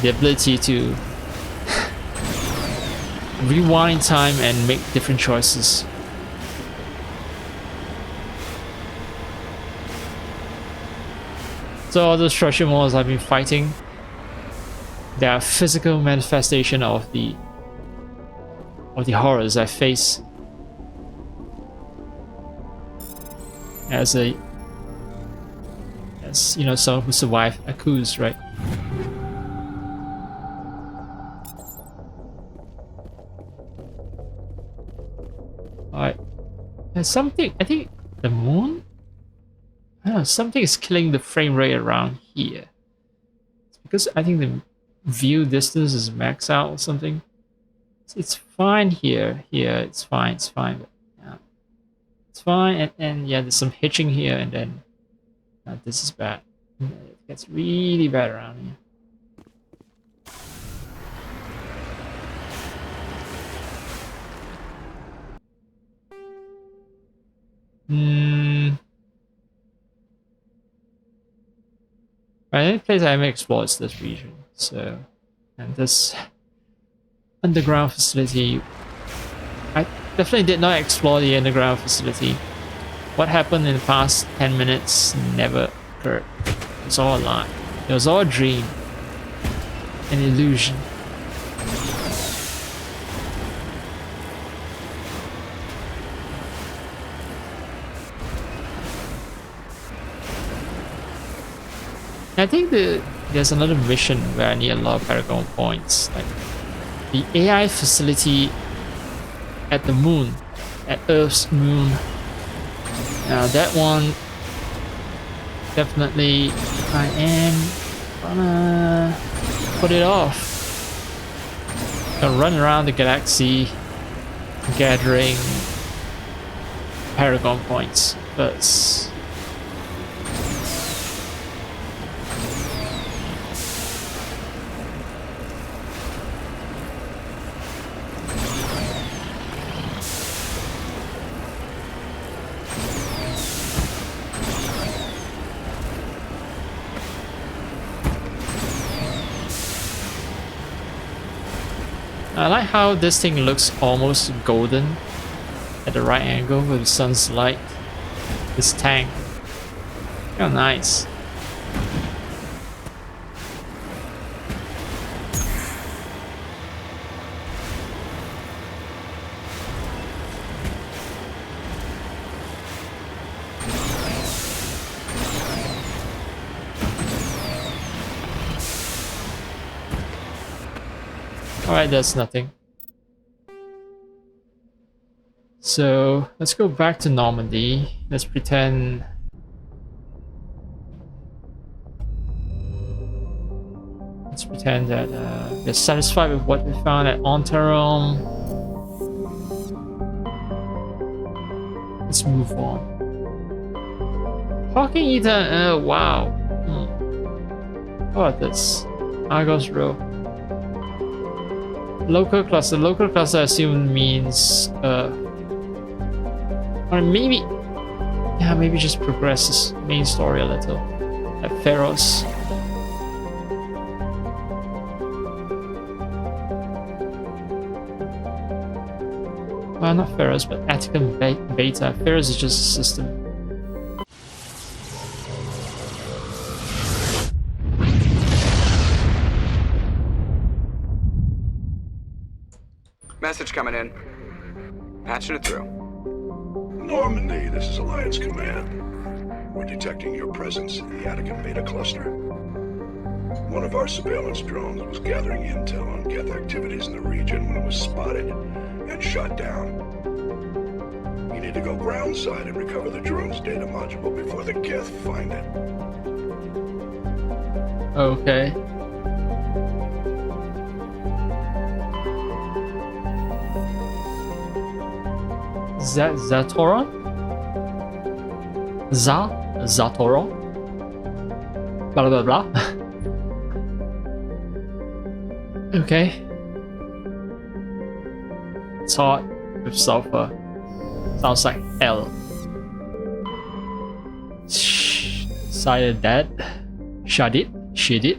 The ability to rewind time and make different choices. So all those Thresher Maws I've been fighting, they are physical manifestation of the horrors I face as you know, someone who survived Akuz, right? Alright. There's something, I think the moon? I don't know, something is killing the frame rate around here. It's because I think the view distance is maxed out or something. It's fine here, it's fine, but yeah. It's fine, and yeah, there's some hitching here, and then this is bad. It gets really bad around here. The only place I haven't explored is this region. So, and this underground facility, I definitely did not explore the underground facility. What happened in the past 10 minutes never occurred. It was all a lie. It was all a dream. An illusion. I think there's another mission where I need a lot of Paragon points, like the AI facility at the moon, at Earth's moon. Now that one, definitely I am gonna put it off. Gonna run around the galaxy gathering Paragon points first. I like how this thing looks almost golden at the right angle with the sun's light. This tank. Oh, nice. Alright, that's nothing. So let's go back to Normandy. Let's pretend that we're satisfied with what we found at Ontarom. Let's move on. Hawking Ethan, wow. How about this? Argos Row. Local cluster. Local cluster I assume means or maybe, yeah, maybe just progress this main story a little. At Pharos. Well, not Pharos, but Atticum Beta. Pharos is just a system. Message coming in. Patching it through. Normandy, this is Alliance Command. We're detecting your presence in the Atticum Beta cluster. One of our surveillance drones was gathering intel on Geth activities in the region when it was spotted and shot down. You need to go groundside and recover the drone's data module before the Geth find it. Okay. Zatoron? Zatoron? Blah blah blah. Okay. Taught with sulfur. Sounds like hell. Sire dead. Shot it. Shit it.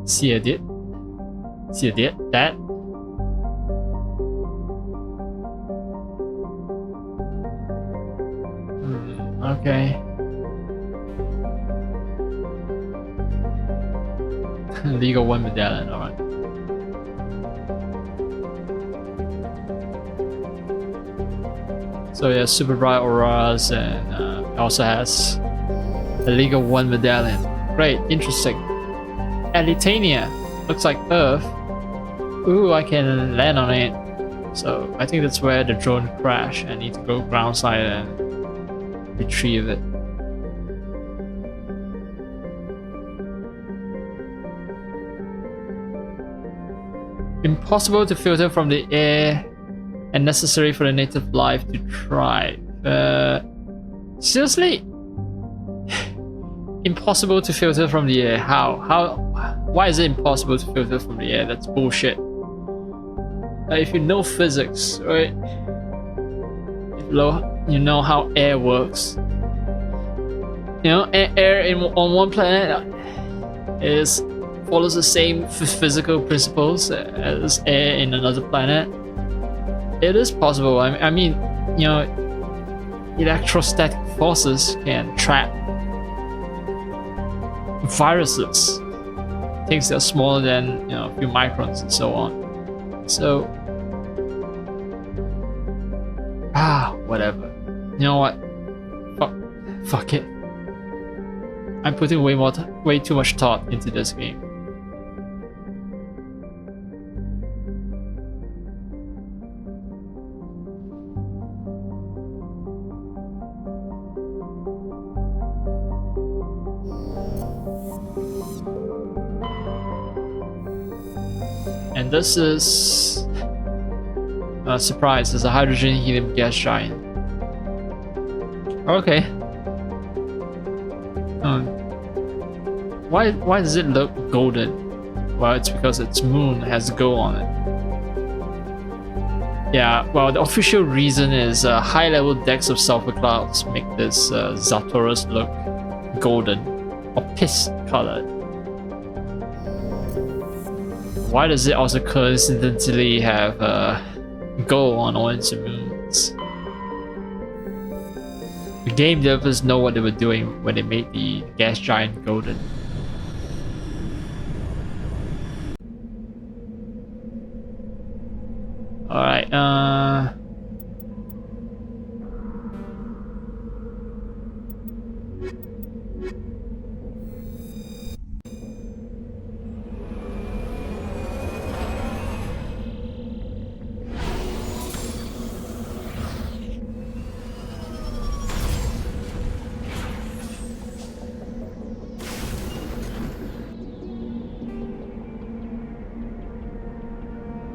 Seared it. Seared it. That. Okay. Legal 1 medallion, alright. So yeah, super bright auroras, and also has a Legal 1 medallion. Great, interesting. Elitania, looks like Earth. Ooh, I can land on it. So I think that's where the drone crashed. I need to go groundside and retrieve it. Impossible to filter from the air and necessary for the native life to thrive. Seriously? Impossible to filter from the air. How? Why is it impossible to filter from the air? That's bullshit. If you know physics, right? You know how air works. You know, air on one planet follows the same physical principles as air in another planet. It is possible. I mean, you know, electrostatic forces can trap viruses, things that are smaller than, you know, a few microns and so on. So, whatever. You know what? Fuck it. I'm putting way too much thought into this game. And this is a surprise. It's a hydrogen helium gas giant. Okay. Why does it look golden? Well, it's because its moon has gold on it. Yeah, well, the official reason is high-level decks of sulfur clouds make this Zartoros look golden or piss-colored. Why does it also coincidentally have gold on all its moons? The game developers know what they were doing when they made the gas giant golden. Alright,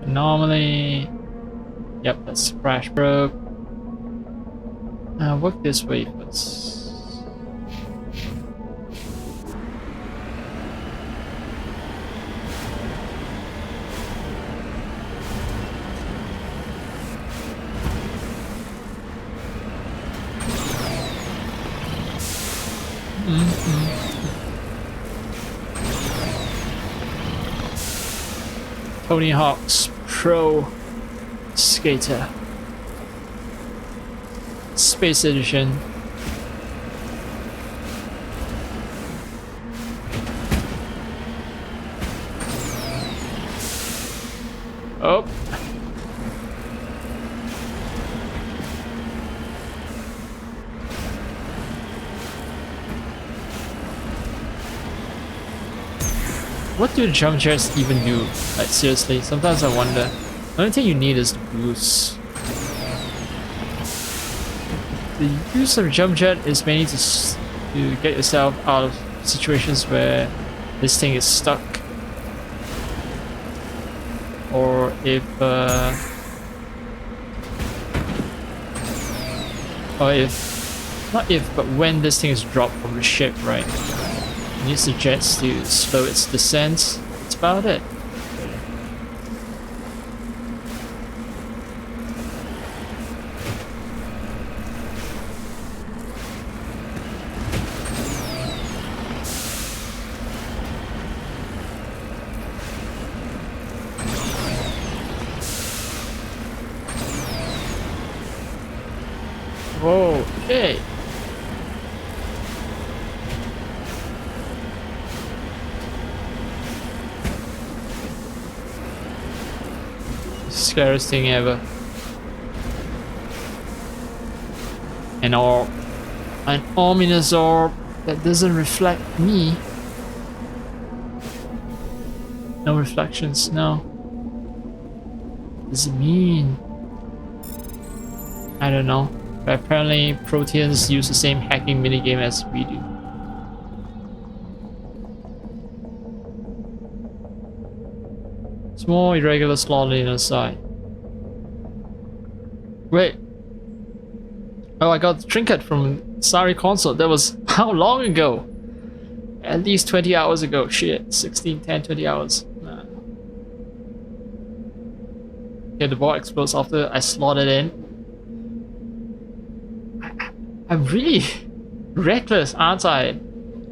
anomaly. Yep, that's crash probe. Work this way first. Tony Hawk's Pro Skater Space Edition. Oh. What do jump jets even do? Like seriously, sometimes I wonder. The only thing you need is the boost. The use of jump jet is mainly to get yourself out of situations where this thing is stuck. Or if not if, but when this thing is dropped from the ship, right? It needs the jets to slow its descent. That's about it. Whoa, okay. Scariest thing ever. An orb. An ominous orb that doesn't reflect me. No reflections, no. What does it mean? I don't know. But apparently Proteans use the same hacking minigame as we do. Small irregular slot on the side. Wait. Oh, I got the trinket from Sari console. That was how long ago? At least 20 hours ago. Shit. 16, 10, 20 hours. Nah. Okay, the ball explodes after I slot it in. I'm really reckless, aren't I?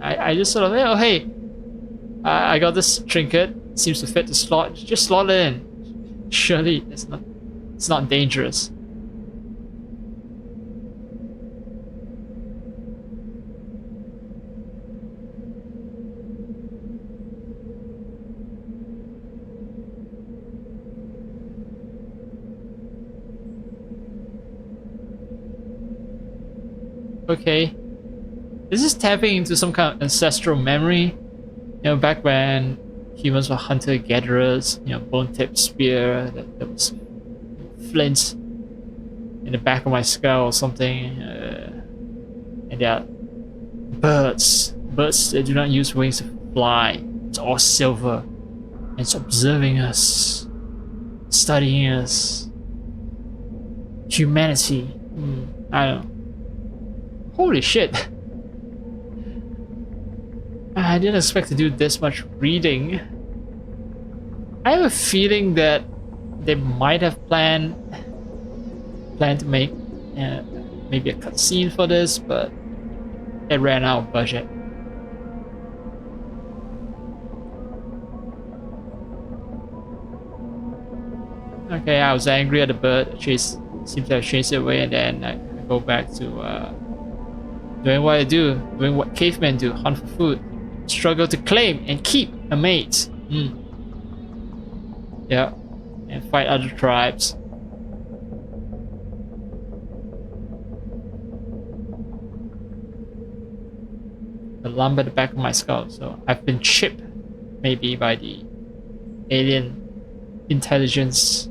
I just sort of, oh hey, I got this trinket, seems to fit the slot, just slot it in. Surely it's not dangerous. Okay. This is tapping into some kind of ancestral memory. You know, back when humans were hunter-gatherers, you know, bone-tipped spear, that was flint in the back of my skull or something. And there are birds. Birds that do not use wings to fly. It's all silver. And it's observing us. Studying us. Humanity. I don't know. Holy shit. I didn't expect to do this much reading. I have a feeling that they might have planned to make maybe a cutscene for this, but it ran out of budget. Okay, I was angry at the bird. Seems to have chased it away, and then I go back to doing what I do, doing what cavemen do: hunt for food, struggle to claim and keep a mate. Yeah, and fight other tribes. The lump at the back of my skull. So I've been chipped, maybe, by the alien intelligence.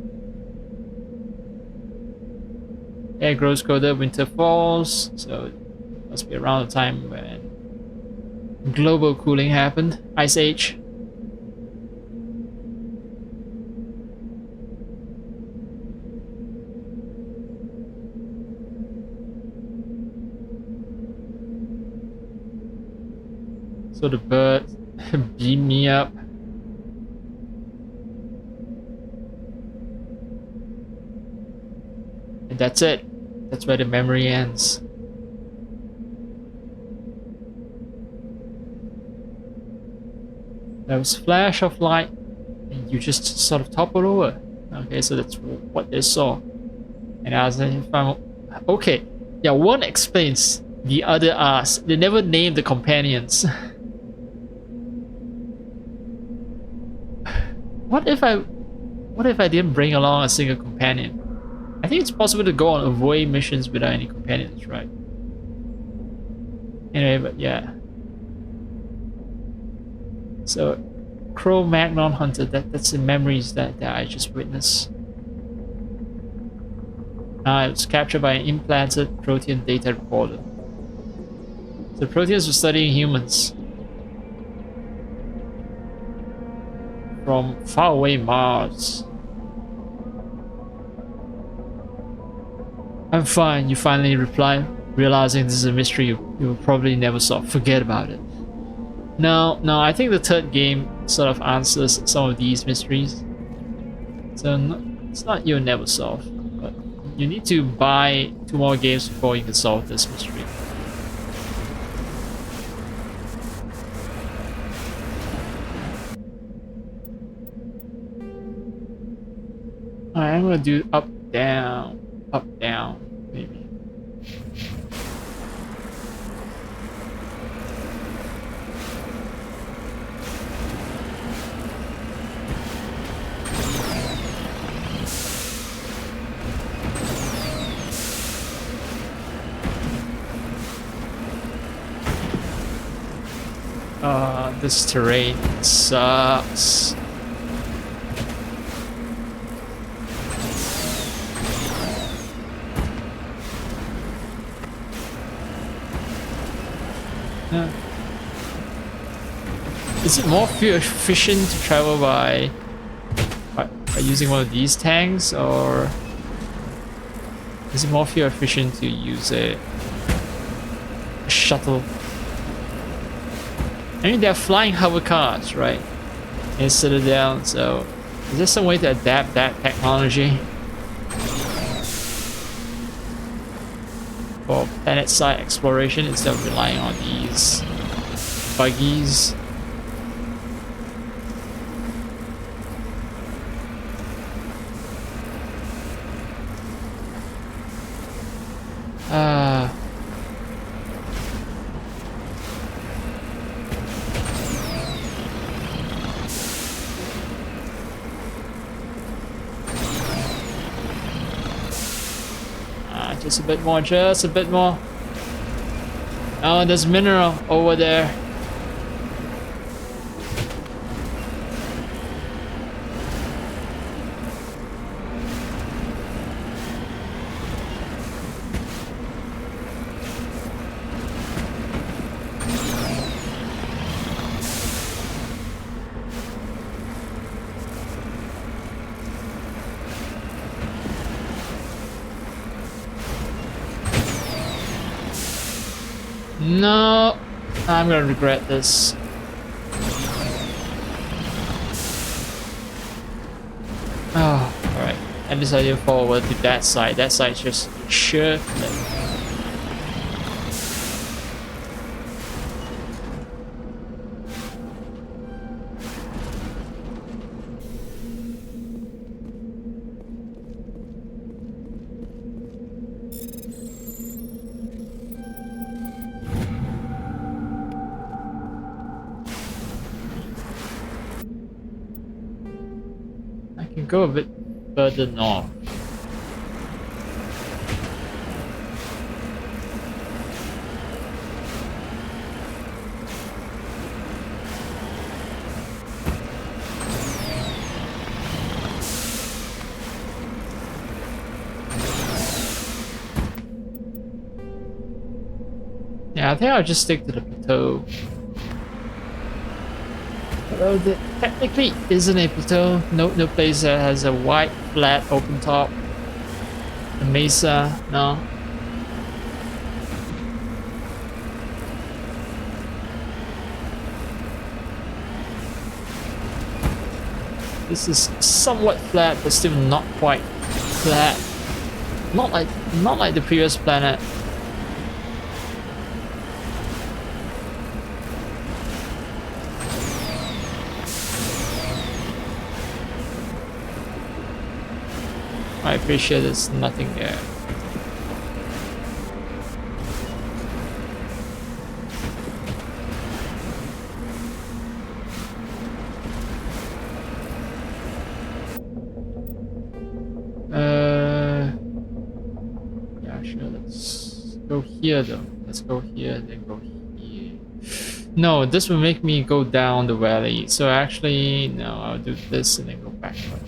Air grows colder, winter falls, so it must be around the time when global cooling happened. Ice Age. So the bird beamed me up. And that's it. That's where the memory ends. There was a flash of light and you just sort of toppled over. Okay, so that's what they saw. And I was like, okay, yeah, one explains, the other asks. They never named the companions. What if I didn't bring along a single companion? I think it's possible to go on avoid missions without any companions, right? Anyway, but yeah. So, Cro-Magnon Hunter, that's the memories that I just witnessed. It was captured by an implanted Protean data recorder. The Proteans were studying humans from faraway Mars. I'm fine, you finally reply, realizing this is a mystery you will probably never solve. Forget about it. No, I think the third game sort of answers some of these mysteries. So it's not you'll never solve, but you need to buy 2 more games before you can solve this mystery. Alright, I'm gonna do up, down, maybe. This terrain sucks. Is it more fuel efficient to travel by using one of these tanks, or is it more fuel efficient to use a shuttle? I mean, they're flying hover cars, right? In Citadel, so is there some way to adapt that technology for planet-side exploration instead of relying on these buggies? Just a bit more, just a bit more. Oh, there's mineral over there. No, I'm gonna regret this. Oh, alright. At least I didn't fall over to that side. That side's just sure. I can go a bit further north. Yeah, I think I'll just stick to the plateau. Although there technically isn't a plateau. No place that has a wide, flat, open top. The mesa, no. This is somewhat flat, but still not quite flat. Not like the previous planet. I appreciate there's nothing there. Yeah, sure, let's go here though. Let's go here, then go here. No, this will make me go down the valley. So actually, no, I'll do this and then go backward.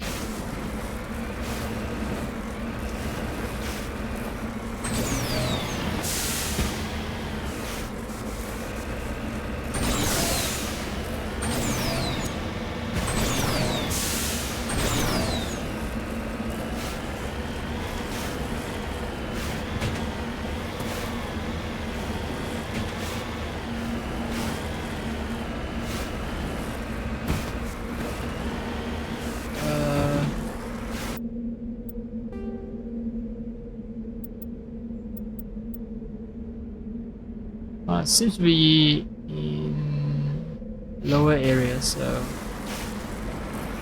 It seems to be in lower areas, so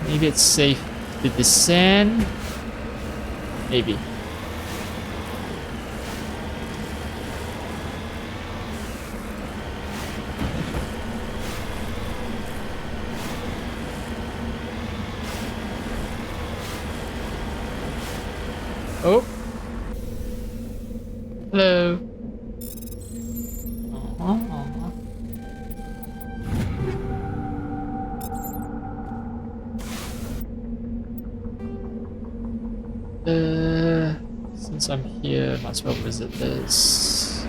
maybe it's safe to descend. Maybe. Oh. Hello. Since I'm here, might as well visit this.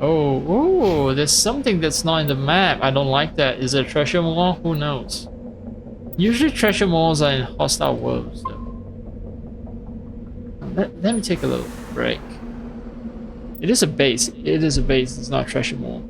Oh, there's something that's not in the map. I don't like that. Is it a treasure mall? Who knows? Usually treasure malls are in hostile worlds though. Let me take a little break. It is a base. It is a base. It's not a treasure mall.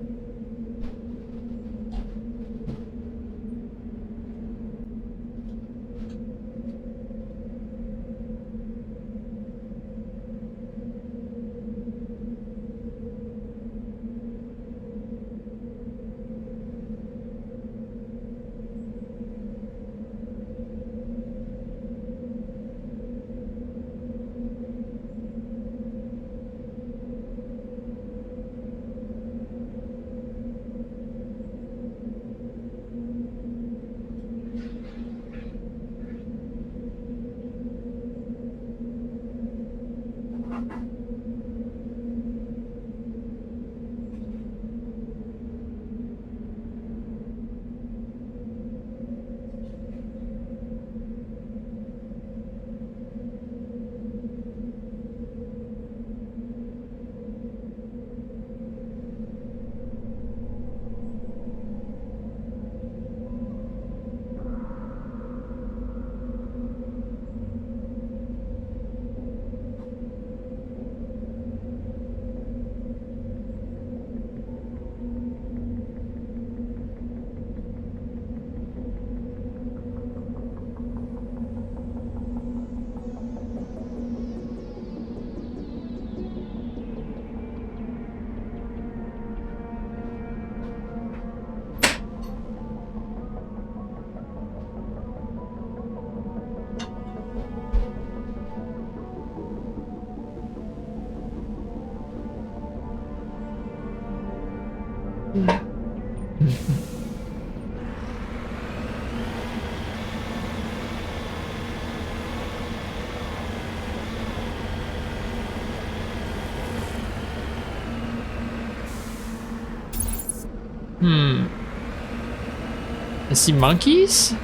I see monkeys?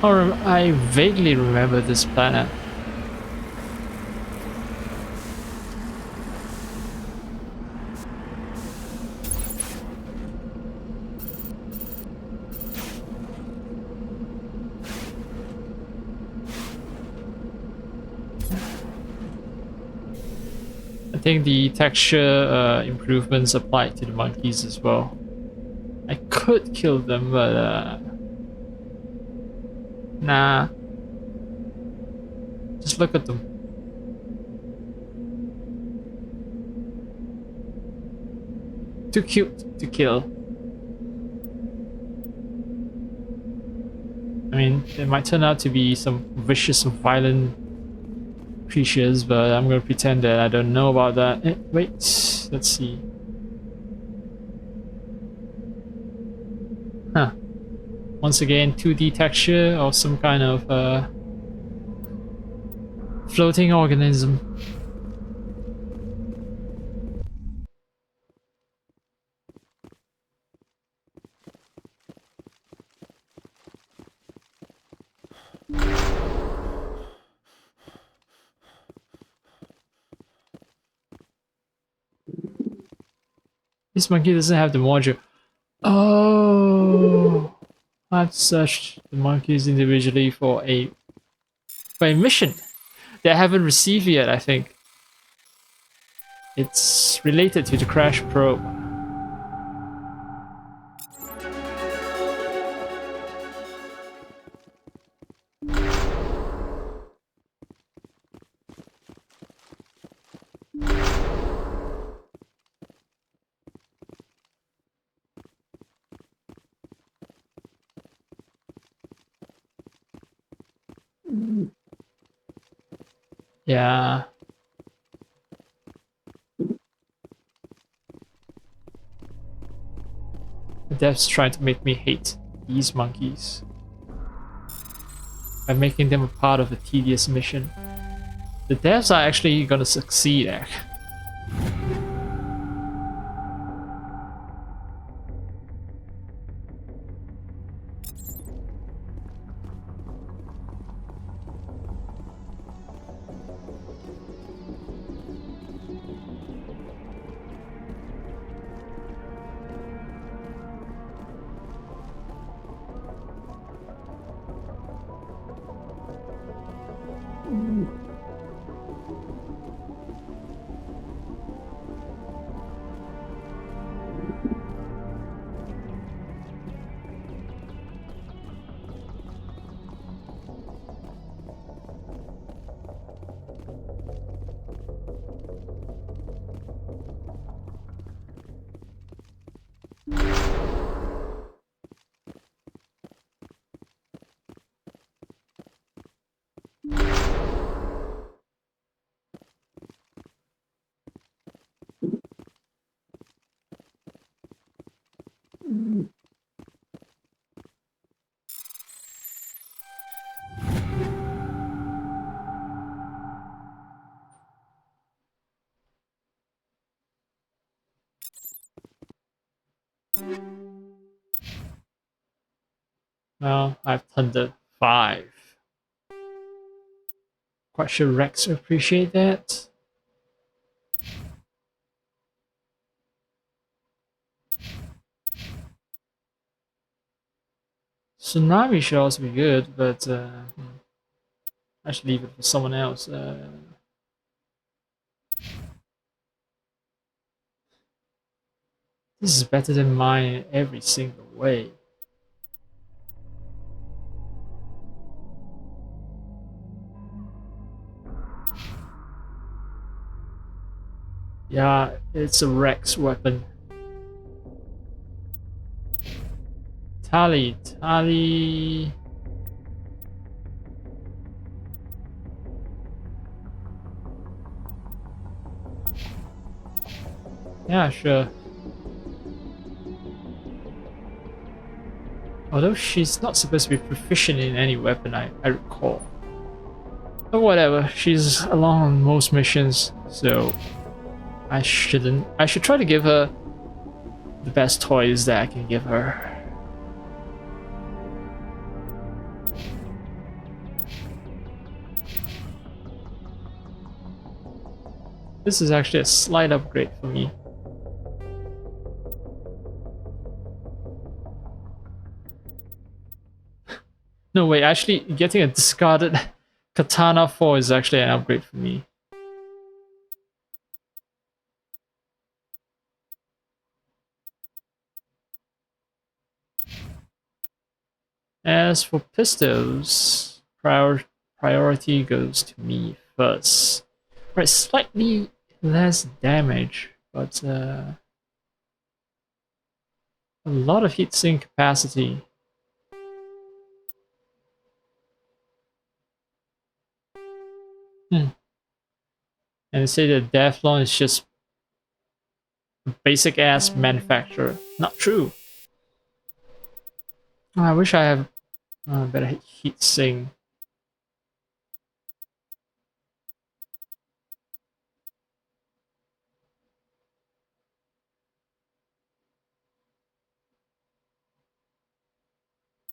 Or I vaguely remember this planet. I think the texture improvements applied to the monkeys as well. I could kill them, but nah. Just look at them. Too cute to kill. I mean, it might turn out to be some vicious and violent creatures, but I'm gonna pretend that I don't know about that. Wait, let's see. Huh. Once again, 2D texture or some kind of floating organism. This monkey doesn't have the module. Oh, I've searched the monkeys individually for a mission that I haven't received yet, I think. It's related to the crash probe. Yeah. The devs trying to make me hate these monkeys by making them a part of a tedious mission. The devs are actually gonna succeed there. Well, I've Thunder 5. Quite sure Rex will appreciate that. Tsunami should also be good, but I should leave it for someone else. This is better than mine in every single way. Yeah, it's a Rex weapon. Tally. Yeah, sure. Although she's not supposed to be proficient in any weapon, I recall. But whatever, she's along on most missions, so I should try to give her the best toys that I can give her. This is actually a slight upgrade for me. No wait, actually getting a discarded Katana 4 is actually an upgrade for me. As for pistols, priority goes to me first. Right, slightly less damage, but a lot of heatsink capacity. And they say that Devlon is just a basic ass manufacturer. Not true. Oh, I wish I have better heatsink.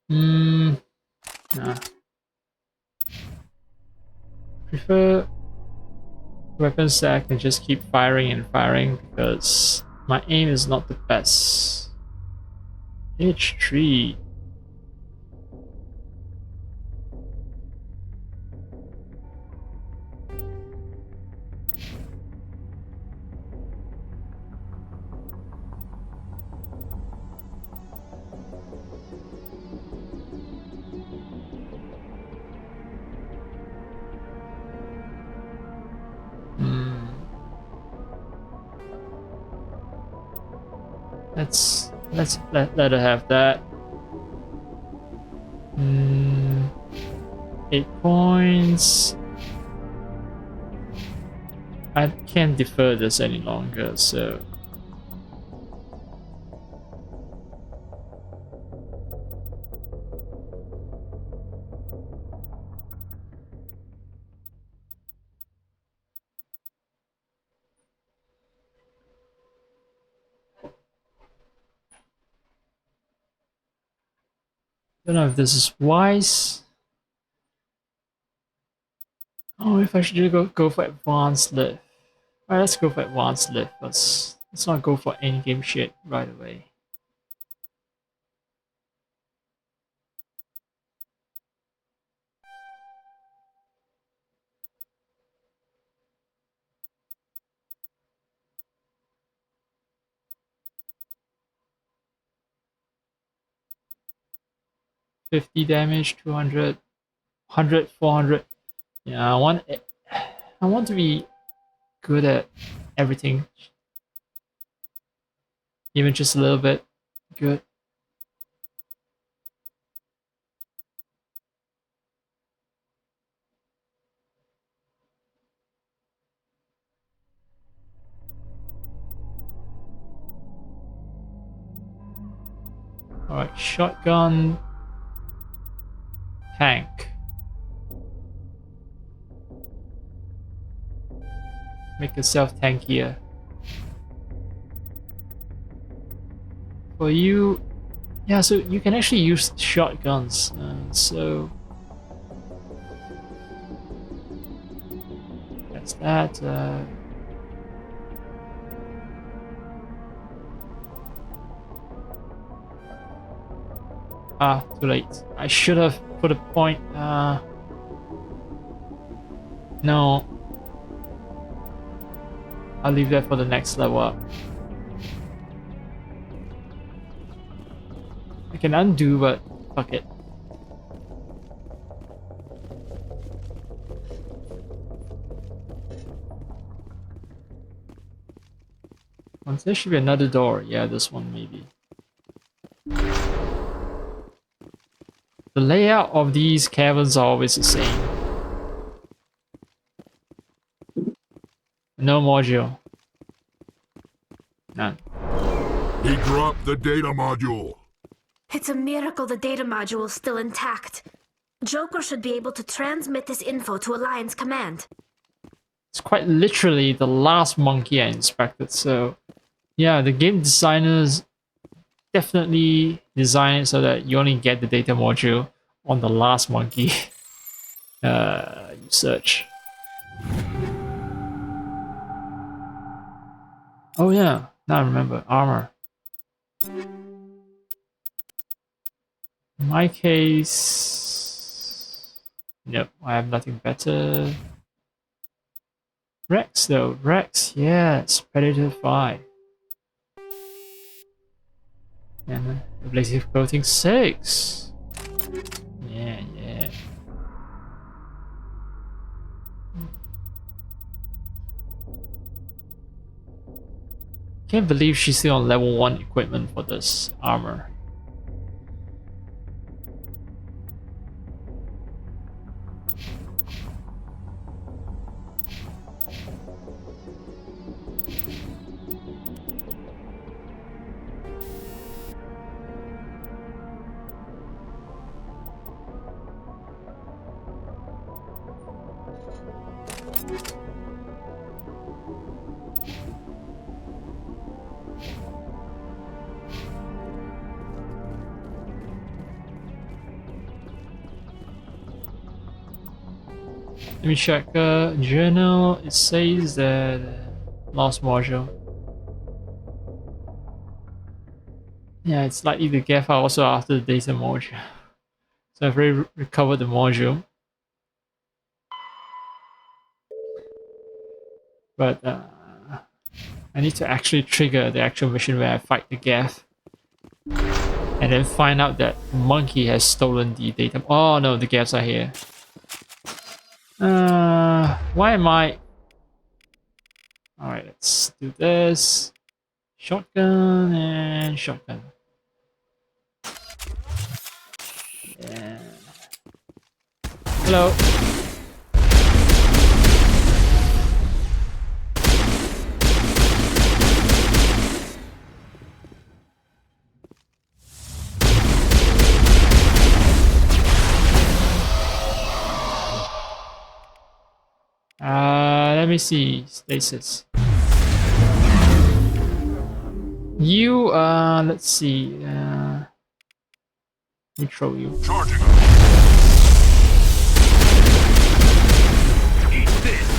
Nah. Prefer weapons that I can just keep firing and firing because my aim is not the best. H3. Let's let her have that. 8 points. I can't defer this any longer, so don't know if this is wise. Oh, if I should go for advanced lift. Alright, let's go for advanced lift. Let's not go for any game shit right away. $50 damage, 200, 100, 400. Yeah, I want to be good at everything. Even just a little bit good. Alright, shotgun, tank. Make yourself tankier. For you, yeah, so you can actually use shotguns, so that's that. Too late. I should have put a point. No. I'll leave that for the next level up. I can undo, but fuck it. There should be another door. Yeah, this one maybe. The layout of these caverns are always the same. No module. None. He dropped the data module. It's a miracle the data module is still intact. Joker should be able to transmit this info to Alliance Command. It's quite literally the last monkey I inspected, so yeah, the game designers definitely design it so that you only get the data module on the last monkey you search. Oh yeah, now I remember. Armor. In my case... Nope, I have nothing better. Rex though, Rex, yes, Predator 5. And Abrasive Coating 6. Yeah. Can't believe she's still on level 1 equipment for this armor. Let me check journal. It says that lost module. Yeah, it's likely the gap file also after the data module. So I've already recovered the module. But I need to actually trigger the actual mission where I fight the Gaff. And then find out that Monkey has stolen the data. Oh no, the Gaffs are here. Why am I... Alright, let's do this. Shotgun and shotgun. Yeah. Hello. Let me see, stasis. You, let's see, let me throw you. Charging. Eat this.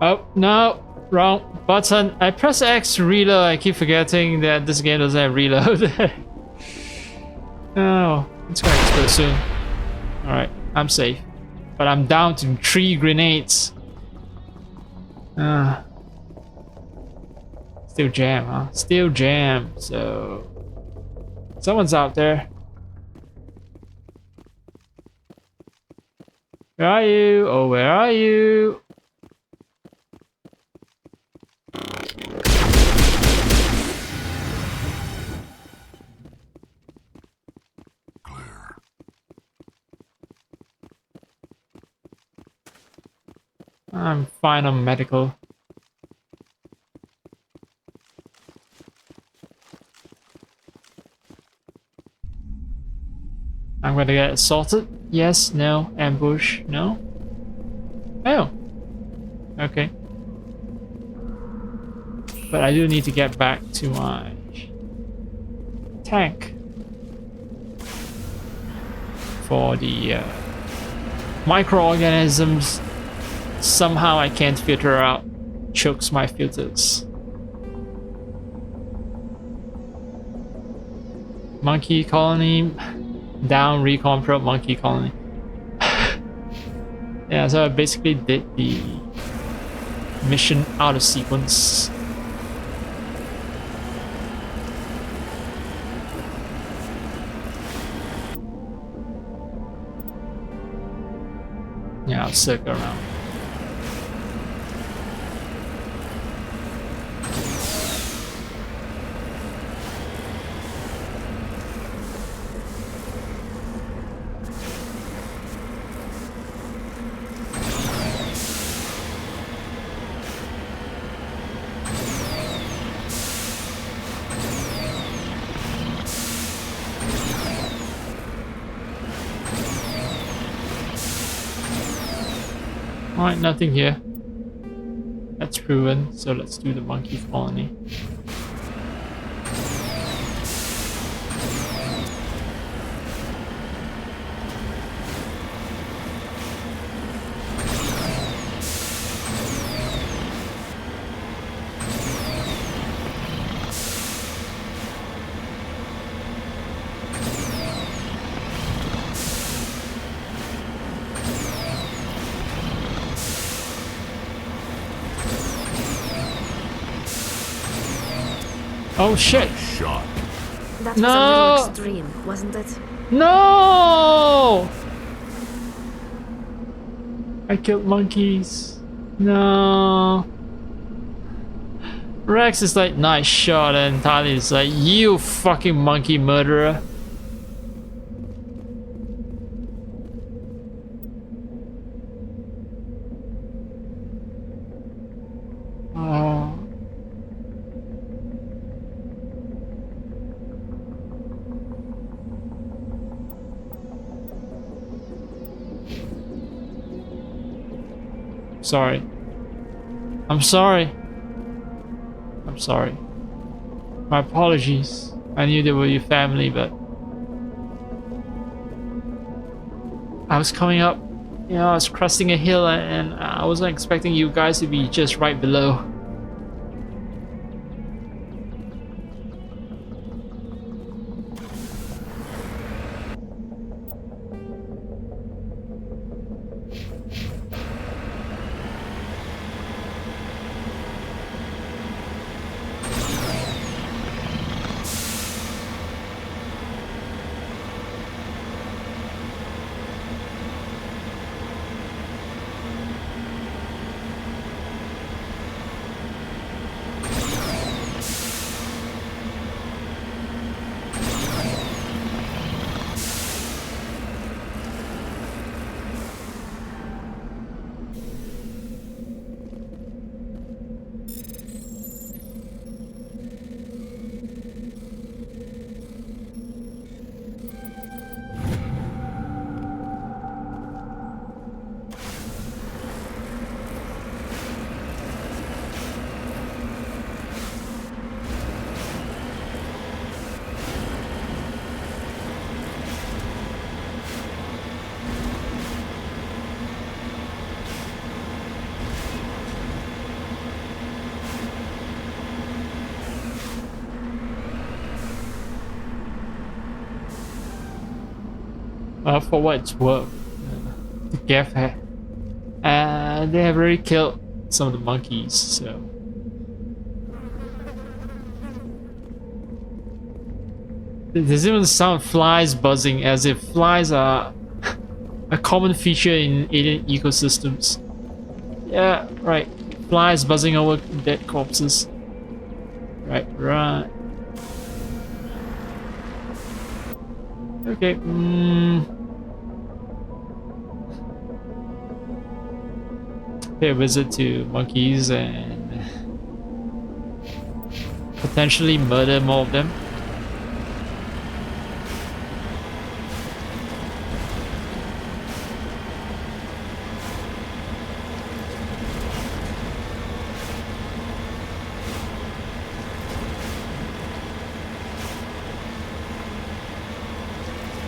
Oh, no, wrong button. I press X to reload. I keep forgetting that this game doesn't have reload. Oh, it's gonna explode soon. Alright, I'm safe. But I'm down to 3 grenades. Still jam, huh? Still jam, so... Someone's out there. Where are you? Oh, where are you? Clear. I'm fine on medical. I'm gonna get assaulted. Yes, no, ambush, no. Oh, okay. But I do need to get back to my tank for the microorganisms. Somehow I can't filter out. Chokes my filters. Monkey colony. Down, recon probe, monkey colony. Yeah, so I basically did the mission out of sequence. I'll circle around. Alright, nothing here. That's proven, so let's do the monkey colony. Oh shit! Shot. That was a No! little extreme, wasn't it? No! I killed monkeys. No. Rex is like, nice shot, and Tali is like, you fucking monkey murderer. Oh. Sorry. I'm sorry. I'm sorry. My apologies. I knew they were your family, but I was coming up, you know, I was crossing a hill and I wasn't expecting you guys to be just right below. For what it's worth, the Geth they have already killed some of the monkeys, so there's even sound flies buzzing, as if flies are a common feature in alien ecosystems. Yeah, right. Flies buzzing over dead corpses. Right. Okay. Pay a visit to monkeys and potentially murder more of them.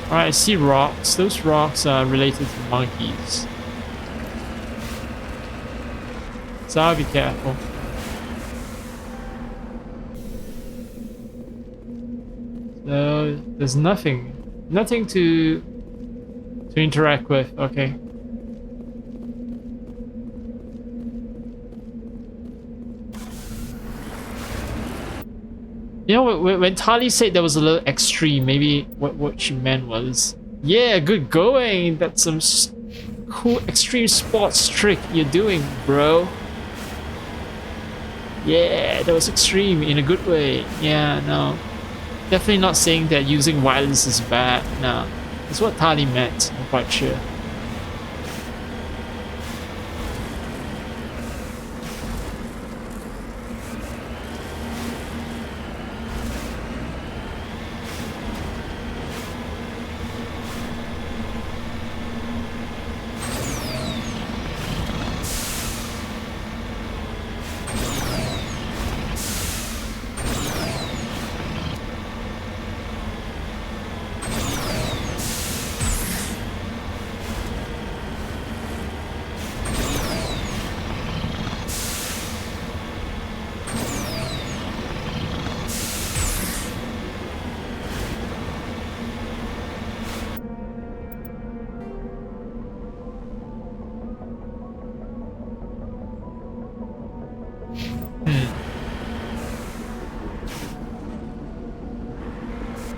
Alright, I see rocks. Those rocks are related to monkeys. So I'll be careful. So there's nothing to interact with. Okay. You know, when Tali said there was a little extreme, maybe what she meant was, yeah, good going. That's some cool extreme sports trick you're doing, bro. Yeah, that was extreme in a good way. Yeah, no. Definitely not saying that using violence is bad. No. That's what Tali meant, I'm quite sure.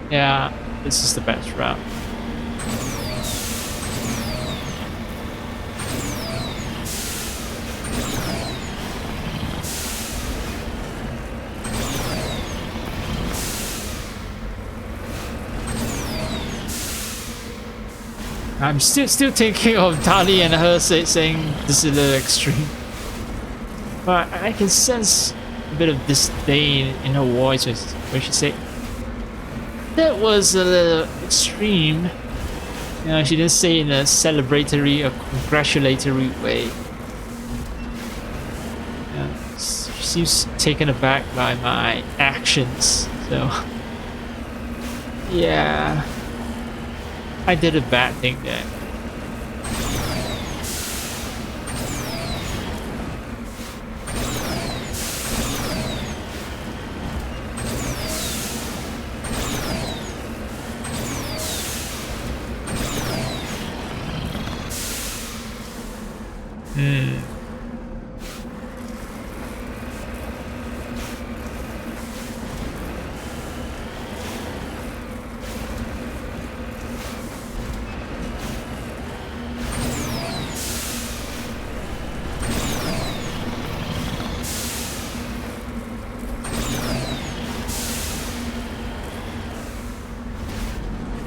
Yeah, this is the best route. I'm still thinking of Tali and her saying this is a little extreme. But I can sense a bit of disdain in her voice when she said that was a little extreme. You know, she didn't say in a celebratory or congratulatory way. Yeah, she seems taken aback by my actions, so yeah, I did a bad thing there.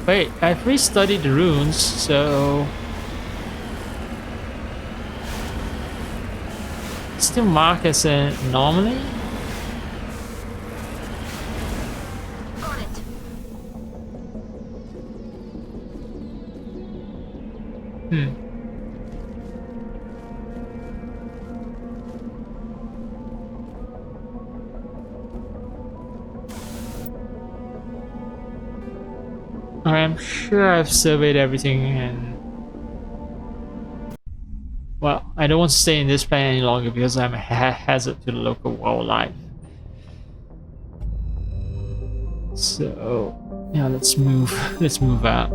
Wait, I've restudied the runes, so it's still marked as an anomaly? Got it. I'm sure I've surveyed everything and... Well, I don't want to stay in this planet any longer because I'm a hazard to the local wildlife. So, yeah, let's move out.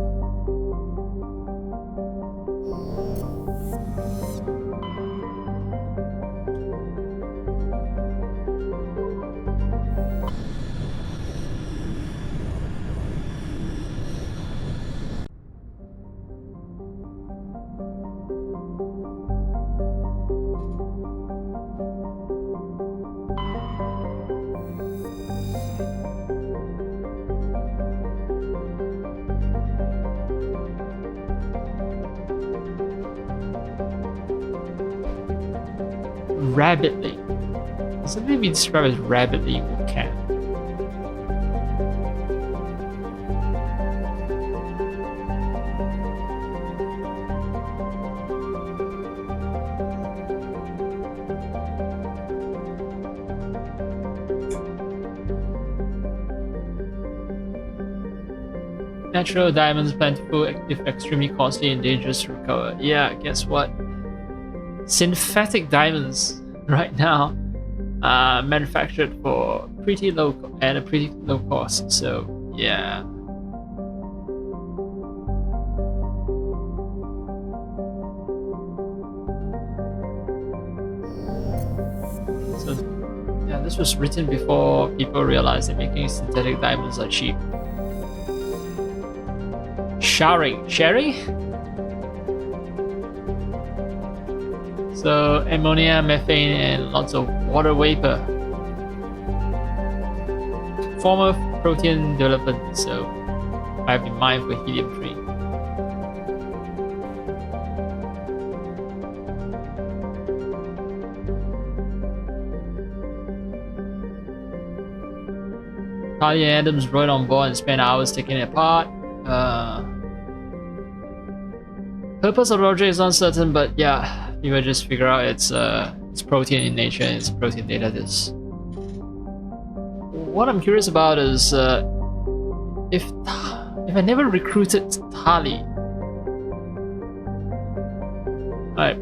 Rapidly. So maybe described as rapidly cat. Natural diamonds plentiful, if extremely costly and dangerous to recover. Yeah, guess what? Synthetic diamonds right now manufactured for pretty low at a pretty low cost, so yeah. So yeah, this was written before people realized that making synthetic diamonds are cheap. Sharing? So ammonia, methane, and lots of water vapor. Former protein development, so I have in mind for helium-3. Tali and Adams rode on board and spent hours taking it apart. Purpose of the project is uncertain, but yeah, you will just figure out it's protein in nature and it's protein data disk. What I'm curious about is if I never recruited Tali, alright,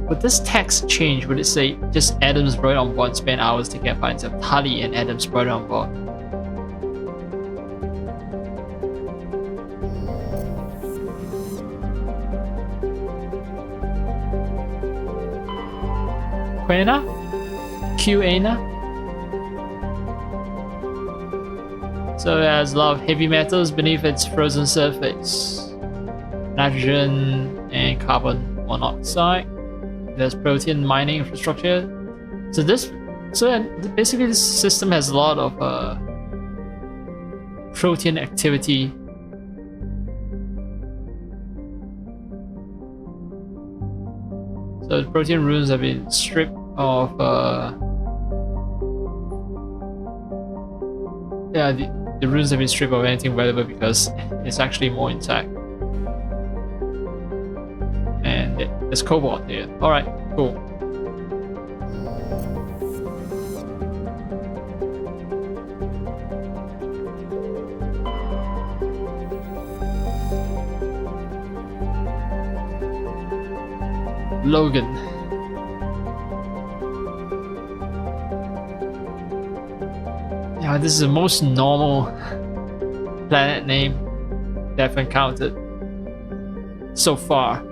would this text change? Would it say just Adams brought on board and spent hours taking apart instead of Tali and Adams brought on board? Quena? Qana? So it has a lot of heavy metals beneath its frozen surface. Nitrogen and carbon monoxide. There's protein mining infrastructure. So basically this system has a lot of protein activity. So the protein runes have been stripped of the runes have been stripped of anything valuable because it's actually more intact. And there's cobalt here. Alright, cool. Logan. Yeah, this is the most normal planet name that I've encountered so far.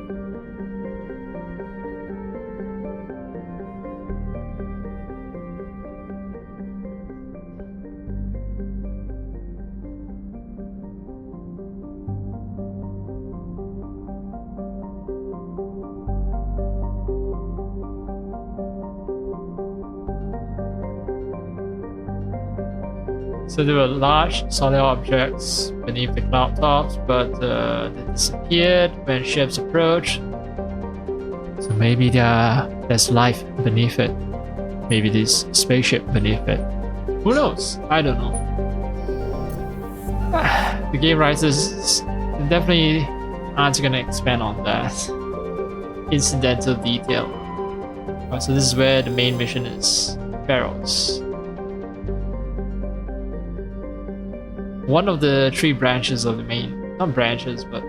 So there were large solid objects beneath the cloud tops, but they disappeared when ships approached. So maybe there's life beneath it. Maybe there's a spaceship beneath it. Who knows? I don't know. The game writers definitely aren't going to expand on that incidental detail. So this is where the main mission is. Pharaohs. One of the three branches of the main, not branches, but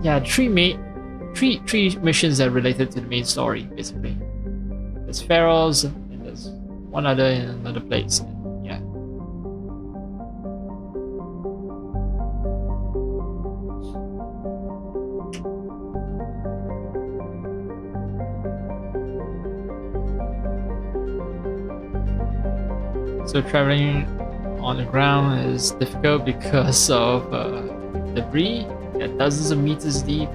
yeah, three missions that are related to the main story, basically. There's Pharaohs, and there's one other in another place. And yeah. So traveling on the ground is difficult because of debris at dozens of meters deep.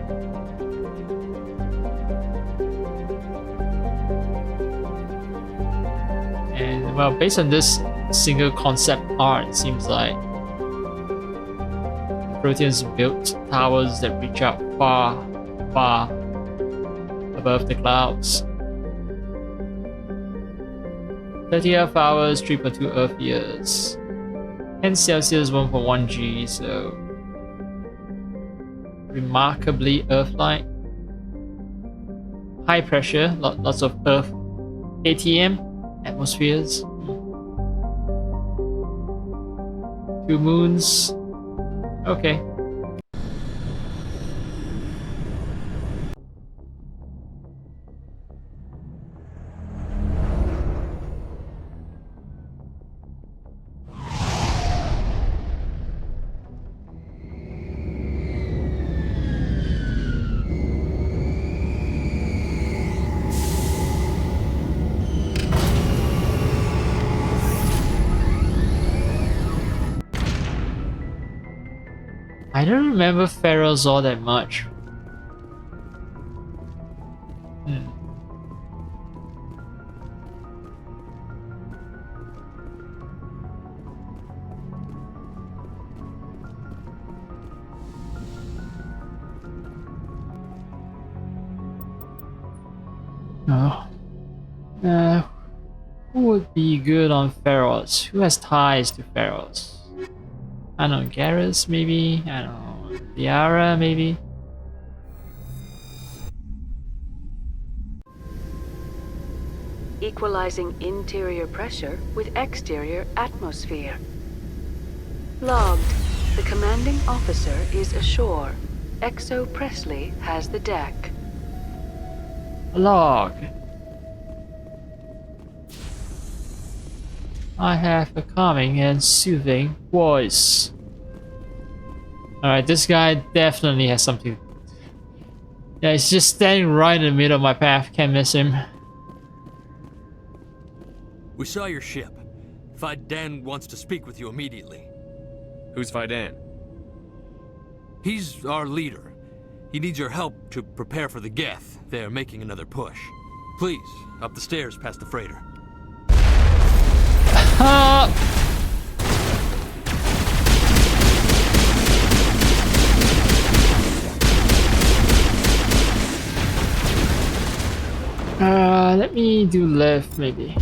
And well, based on this single concept art, it seems like Proteans built towers that reach out far, far above the clouds. 30 Earth hours, 3.2 Earth years. 10 Celsius, 1.1 G, so remarkably Earth-like. High pressure, lots of Earth ATM atmospheres. 2 moons. Okay. I don't remember Pharaohs all that much. Oh. Who would be good on Pharos? Who has ties to Pharos? I don't know, Garrus maybe? I don't know, Liara maybe? Equalizing interior pressure with exterior atmosphere. Logged. The commanding officer is ashore. Exo Presley has the deck. Log. I have a calming and soothing voice. Alright, this guy definitely has something. Yeah, he's just standing right in the middle of my path. Can't miss him. We saw your ship. Faidan wants to speak with you immediately. Who's Faidan? He's our leader. He needs your help to prepare for the Geth. They're making another push. Please, up the stairs past the freighter. Let me do left maybe.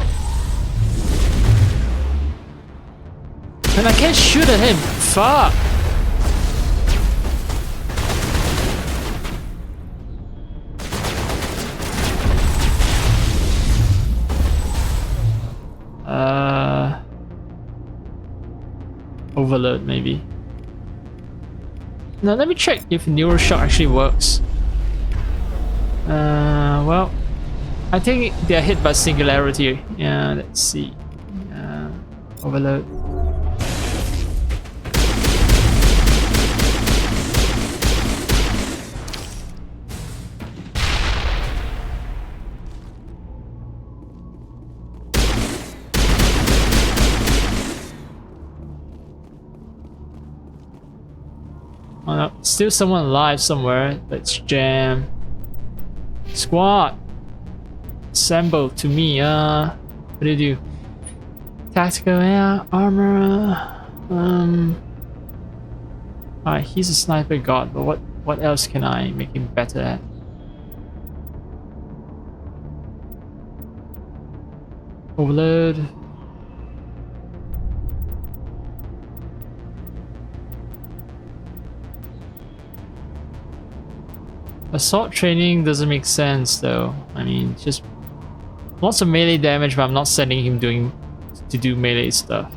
And I can't shoot at him. Fuck. Overload maybe. Now let me check if Neuroshock actually works. Well, I think they're hit by Singularity. Yeah, let's see. Overload. Oh no, still someone alive somewhere. Let's jam. Squad! Assemble to me. What do you do? Tactical air, armor. Alright, he's a sniper god, but what else can I make him better at? Overload. Assault training doesn't make sense though. I mean, just lots of melee damage, but I'm not sending him to do melee stuff.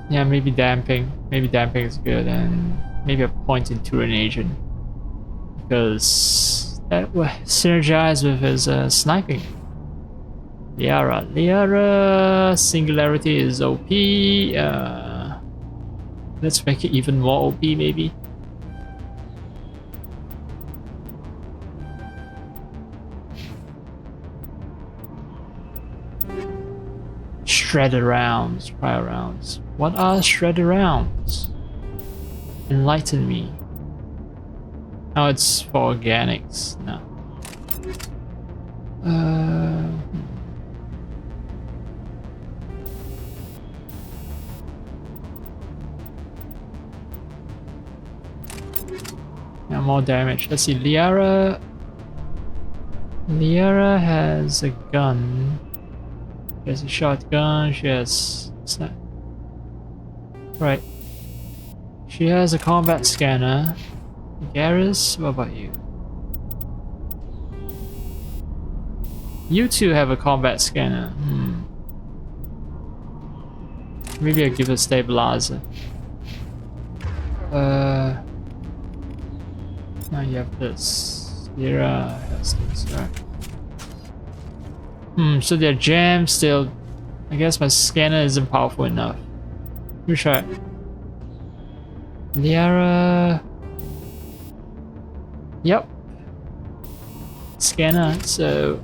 Yeah, maybe damping. Maybe damping is good, and maybe a point in Turan agent, because that will synergize with his sniping. Liara Singularity is OP. Let's make it even more OP maybe. Shredder rounds, prior rounds. What are shredder rounds? Enlighten me. Oh, it's for organics. No. Yeah, more damage. Let's see. Liara has a gun. She has a shotgun. She has right. She has a combat scanner. Garrus, what about you? You two have a combat scanner. Maybe I'll give a stabilizer. Now you have this. Lyra has this, right? So they're jammed still. I guess my scanner isn't powerful enough. Let me try. Liara. Yep. Scanner, so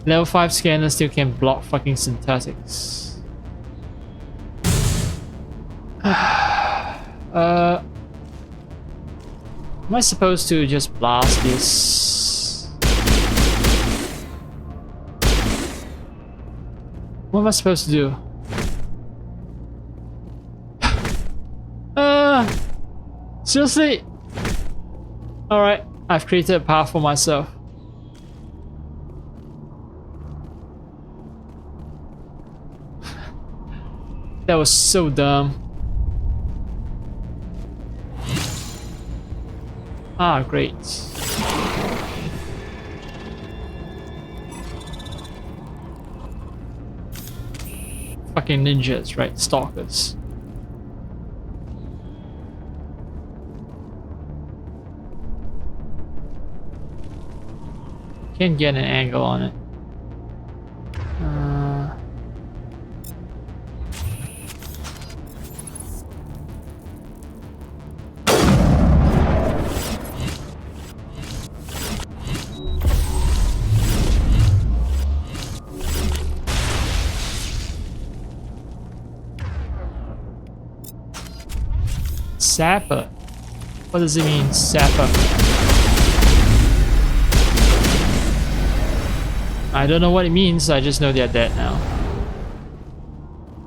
level 5 scanner still can block fucking synthetics. Am I supposed to just blast this? What am I supposed to do? Seriously? Alright, I've created a path for myself. That was so dumb. Ah, great. Fucking ninjas, right? Stalkers. Can't get an angle on it. Sapper? What does it mean, sapper? I don't know what it means, I just know they're dead now.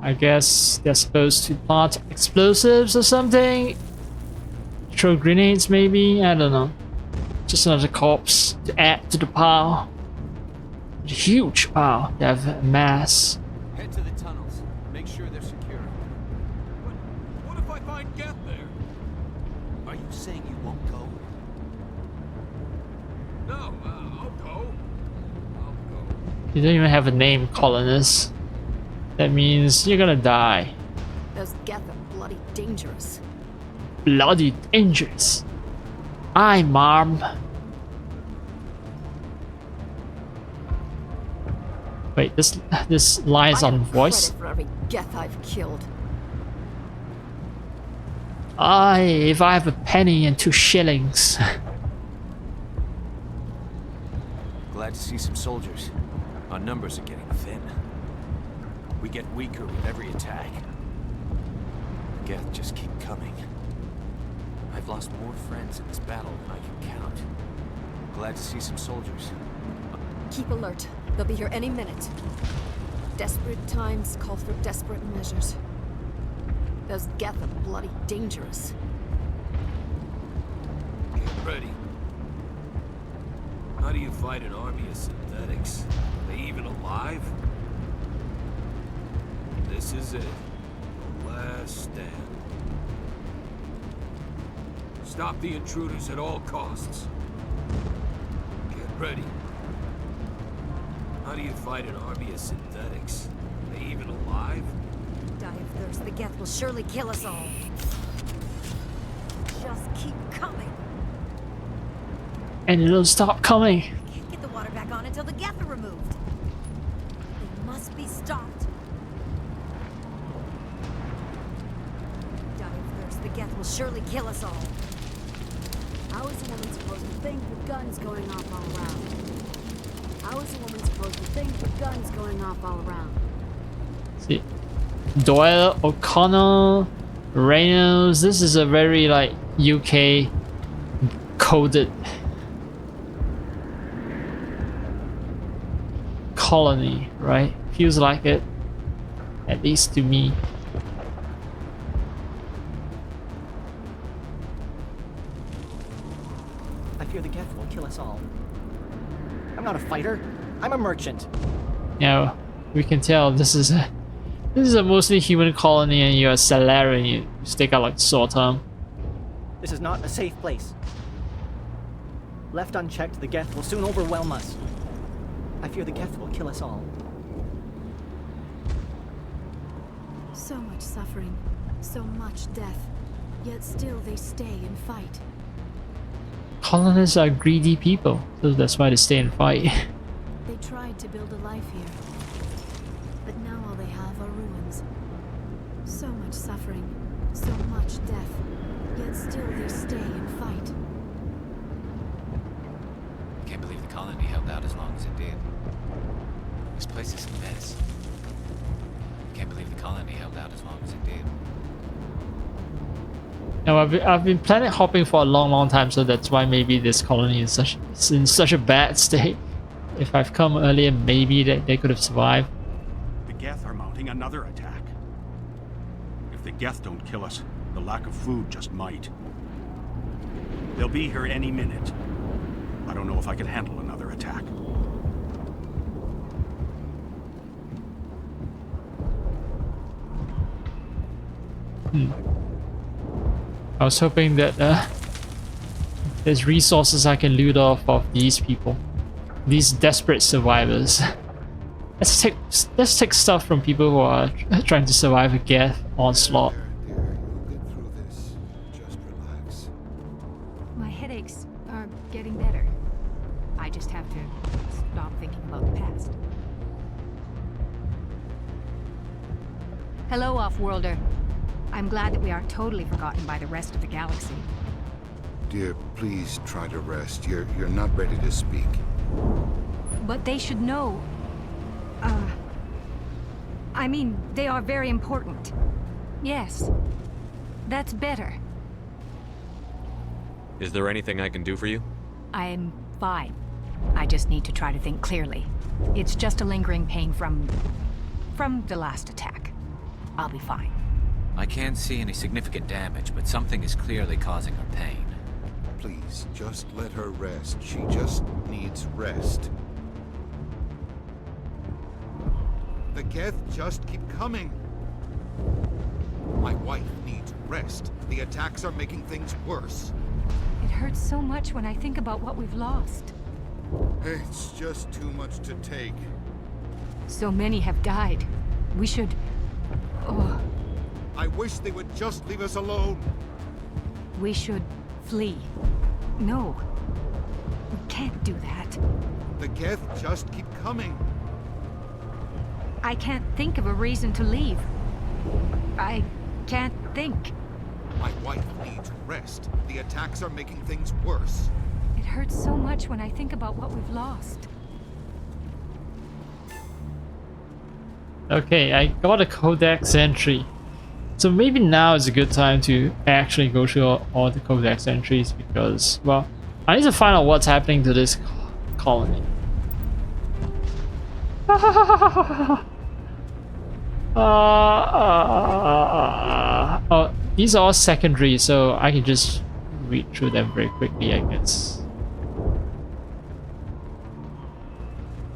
I guess they're supposed to plant explosives or something? Throw grenades maybe? I don't know. Just another corpse to add to the pile. A huge pile they have amassed. Head to the tunnels. Make sure they're secure. What if I find Geth there? Are you saying you won't go? No, I'll go. You don't even have a name, colonist. That means you're gonna die. Those Geth are bloody dangerous. Bloody dangerous. Aye, Mom. Wait, this lies on voice. For every Geth I've killed. Aye, if I have a penny and 2 shillings. Glad to see some soldiers. Our numbers are getting thin. We get weaker with every attack. Geth just keep coming. I've lost more friends in this battle than I can count. Glad to see some soldiers. Keep alert. They'll be here any minute. Desperate times call for desperate measures. Those Geth are bloody dangerous. Get ready. How do you fight an army of synthetics? Are they even alive? This is it. The last stand. Stop the intruders at all costs. Get ready. How do you fight an army of synthetics? Are they even alive? Die of thirst. The Geth will surely kill us all. Just keep coming. And it'll stop coming. Can't get the water back on until the Geth are removed. They must be stopped. Die of thirst. The Geth will surely kill us all. How is a woman supposed to think with guns going off all around? How is a woman supposed to think with guns going off all around? See, Doyle, O'Connell, Reynolds. This is a very like UK coded colony, right? Feels like it, at least to me. I fear the Geth will kill us all. I'm not a fighter. I'm a merchant. Now we can tell this is a mostly human colony, and you're a Salarian. You stick out like sore thumb. This is not a safe place. Left unchecked, the Geth will soon overwhelm us. I fear the Geth will kill us all. So much suffering, so much death, yet still they stay and fight. Colonists are greedy people, so that's why they stay and fight. They tried to build a life here, but now all they have are ruins. So much suffering, so much death, yet still they stay and fight. Can't believe the colony held out as long as it did. This place is a mess. Can't believe the colony held out as long as it did. Now I've been planet hopping for a long time, so that's why maybe this colony is in such a bad state. If I've come earlier, maybe they could have survived. The Geth are mounting another attack. If the Geth don't kill us, the lack of food just might. They'll be here any minute. I don't know if I can handle another attack. I was hoping that there's resources I can loot off of these people, these desperate survivors. Let's take stuff from people who are trying to survive a Geth onslaught. My headaches are getting better. I just have to stop thinking about the past. Hello, Off-Worlder. I'm glad that we aren't totally forgotten by the rest of the galaxy. Dear, please try to rest. You're not ready to speak. But they should know. I mean, they are very important. Yes. That's better. Is there anything I can do for you? I'm fine. I just need to try to think clearly. It's just a lingering pain from the last attack. I'll be fine. I can't see any significant damage, but something is clearly causing her pain. Please, just let her rest. She just needs rest. The Geth just keep coming. My wife needs rest. The attacks are making things worse. It hurts so much when I think about what we've lost. It's just too much to take. So many have died. We should... Oh. I wish they would just leave us alone. We should flee. No. We can't do that. The Geth just keep coming. I can't think of a reason to leave. I can't think. My wife needs rest. The attacks are making things worse. It hurts so much when I think about what we've lost. Okay, I got a codex entry. So maybe now is a good time to actually go through all the codex entries because, well, I need to find out what's happening to this colony. Oh, these are all secondary, so I can just read through them very quickly, I guess.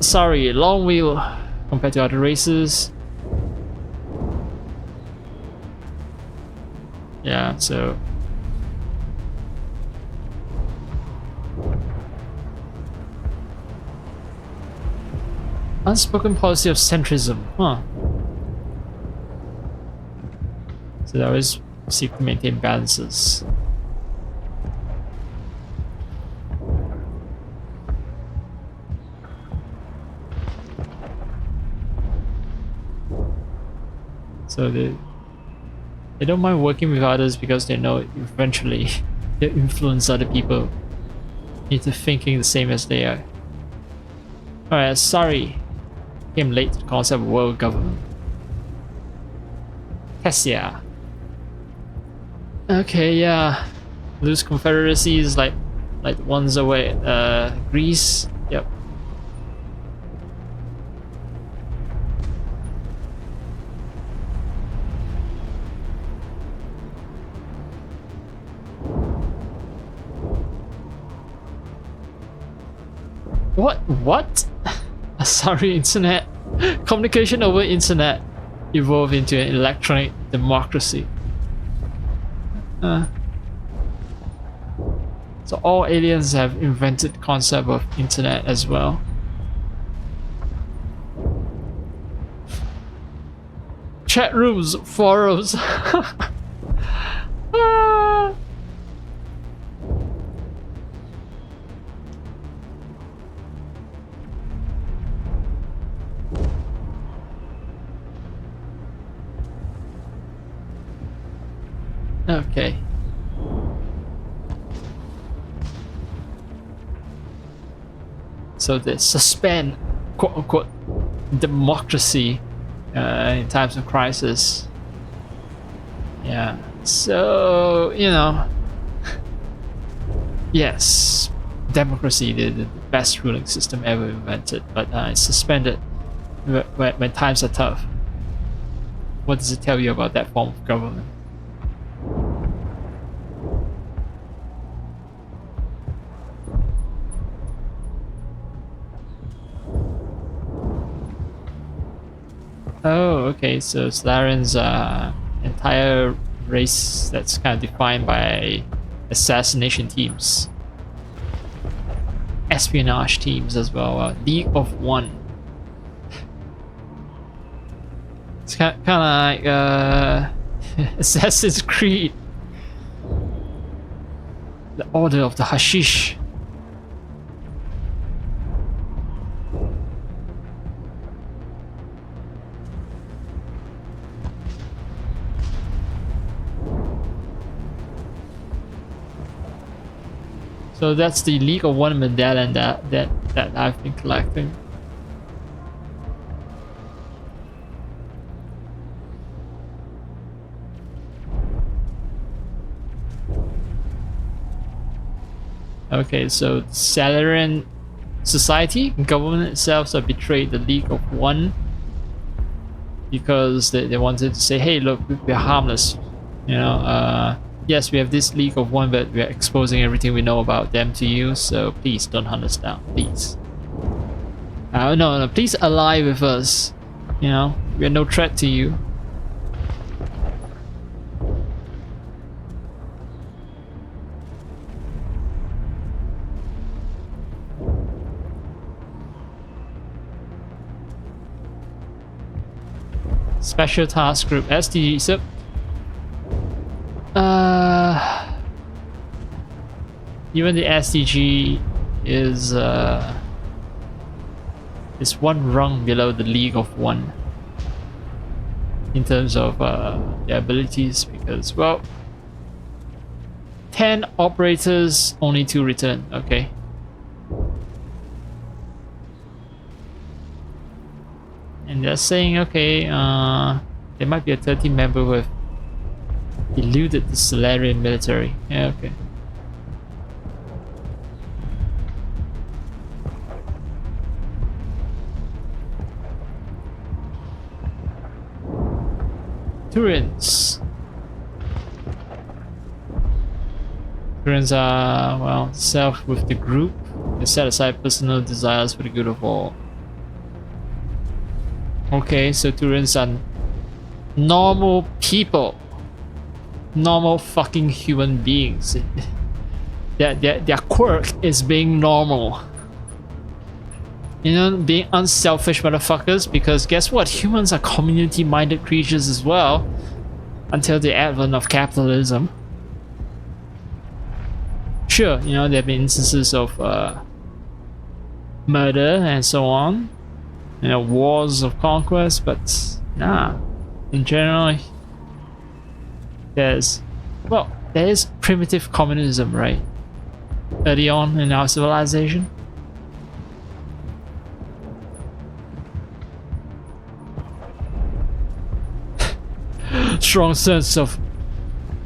Sorry, long wheel compared to other races. Yeah, so unspoken policy of centrism, huh? So they always seek to maintain balances. So they don't mind working with others because they know eventually they'll influence other people into thinking the same as they are. Alright, sorry. Came late to the concept of world government. Tessia. Okay, yeah. Loose confederacies like the ones away. Greece. Yep. What? Sorry, internet. Communication over internet evolved into an electronic democracy. So all aliens have invented the concept of internet as well. Chat rooms, forums. Okay. So they suspend, quote unquote, democracy in times of crisis. Yeah. So, you know, yes, democracy, the best ruling system ever invented, but it's suspended when times are tough. What does it tell you about that form of government? Oh, okay. So Salarian's entire race that's kind of defined by assassination teams, espionage teams as well. League of One. It's kind of like Assassin's Creed. The Order of the Hashish. So that's the League of One medallion that I've been collecting. Okay, so Salarian society, government itself, so betrayed the League of One because they wanted to say, hey, look, we're harmless, you know. Yes, we have this League of One, but we're exposing everything we know about them to you, so please don't hunt us down, please. No, please ally with us. You know, we're no threat to you. Special Task Group, SDG, so even the SDG is one rung below the League of One in terms of their abilities, because, well, 10 operators, only 2 return. Okay. And they're saying, okay, there might be a 13 member who have eluded the Salarian military. Yeah, okay. Turins. Turins are, well, self with the group. They set aside personal desires for the good of all. Okay, so Turins are normal people. Normal fucking human beings. Their quirk is being normal. You know, being unselfish motherfuckers, because guess what? Humans are community-minded creatures as well, until the advent of capitalism. Sure, you know, there have been instances of murder and so on, you know, wars of conquest, but nah, in general, there is primitive communism, right? Early on in our civilization. Strong sense of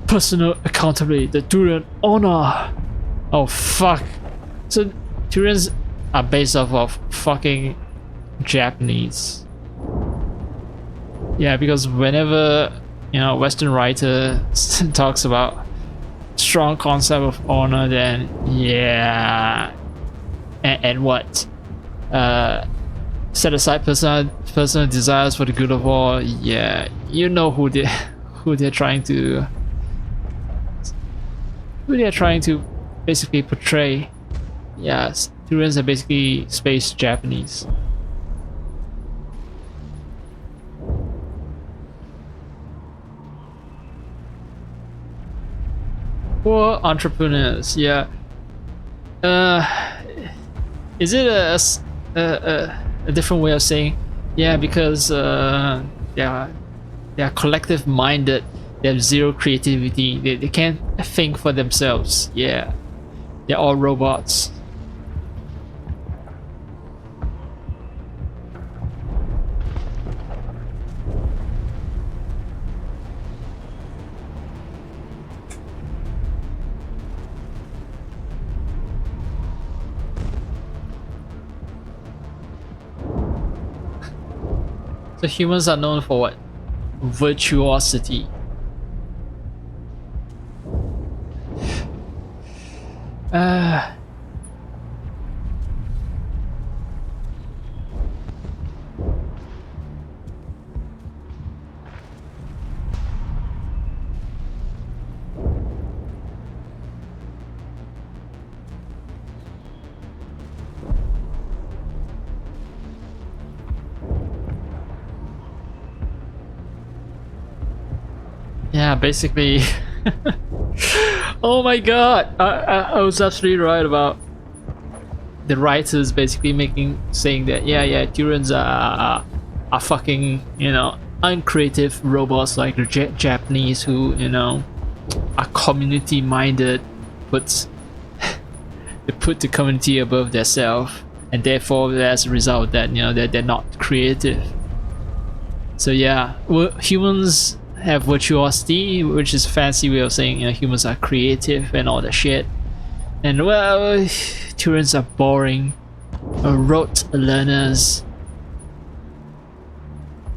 personal accountability, the Turian honor. Oh fuck. So Turians are based off of fucking Japanese. Yeah, because whenever, you know, Western writer talks about strong concept of honor, then yeah, and what? Set aside personal desires for the good of all. Yeah, you know who they're trying to basically portray. Yes, Turians are basically space Japanese. Poor entrepreneurs, yeah. Is it a different way of saying, yeah, because they are collective minded, they have zero creativity, they can't think for themselves. Yeah, they're all robots. So humans are known for what? Virtuosity. yeah, basically. Oh my god, I was absolutely right about the writers basically saying that yeah, Turians are fucking, you know, uncreative robots like the Japanese who, you know, are community minded, they put the community above themselves, and therefore as a result of that, you know, they're not creative. So yeah, humans have virtuosity, which is a fancy way of saying, you know, humans are creative and all that shit. And well, Turians are boring, rote learners.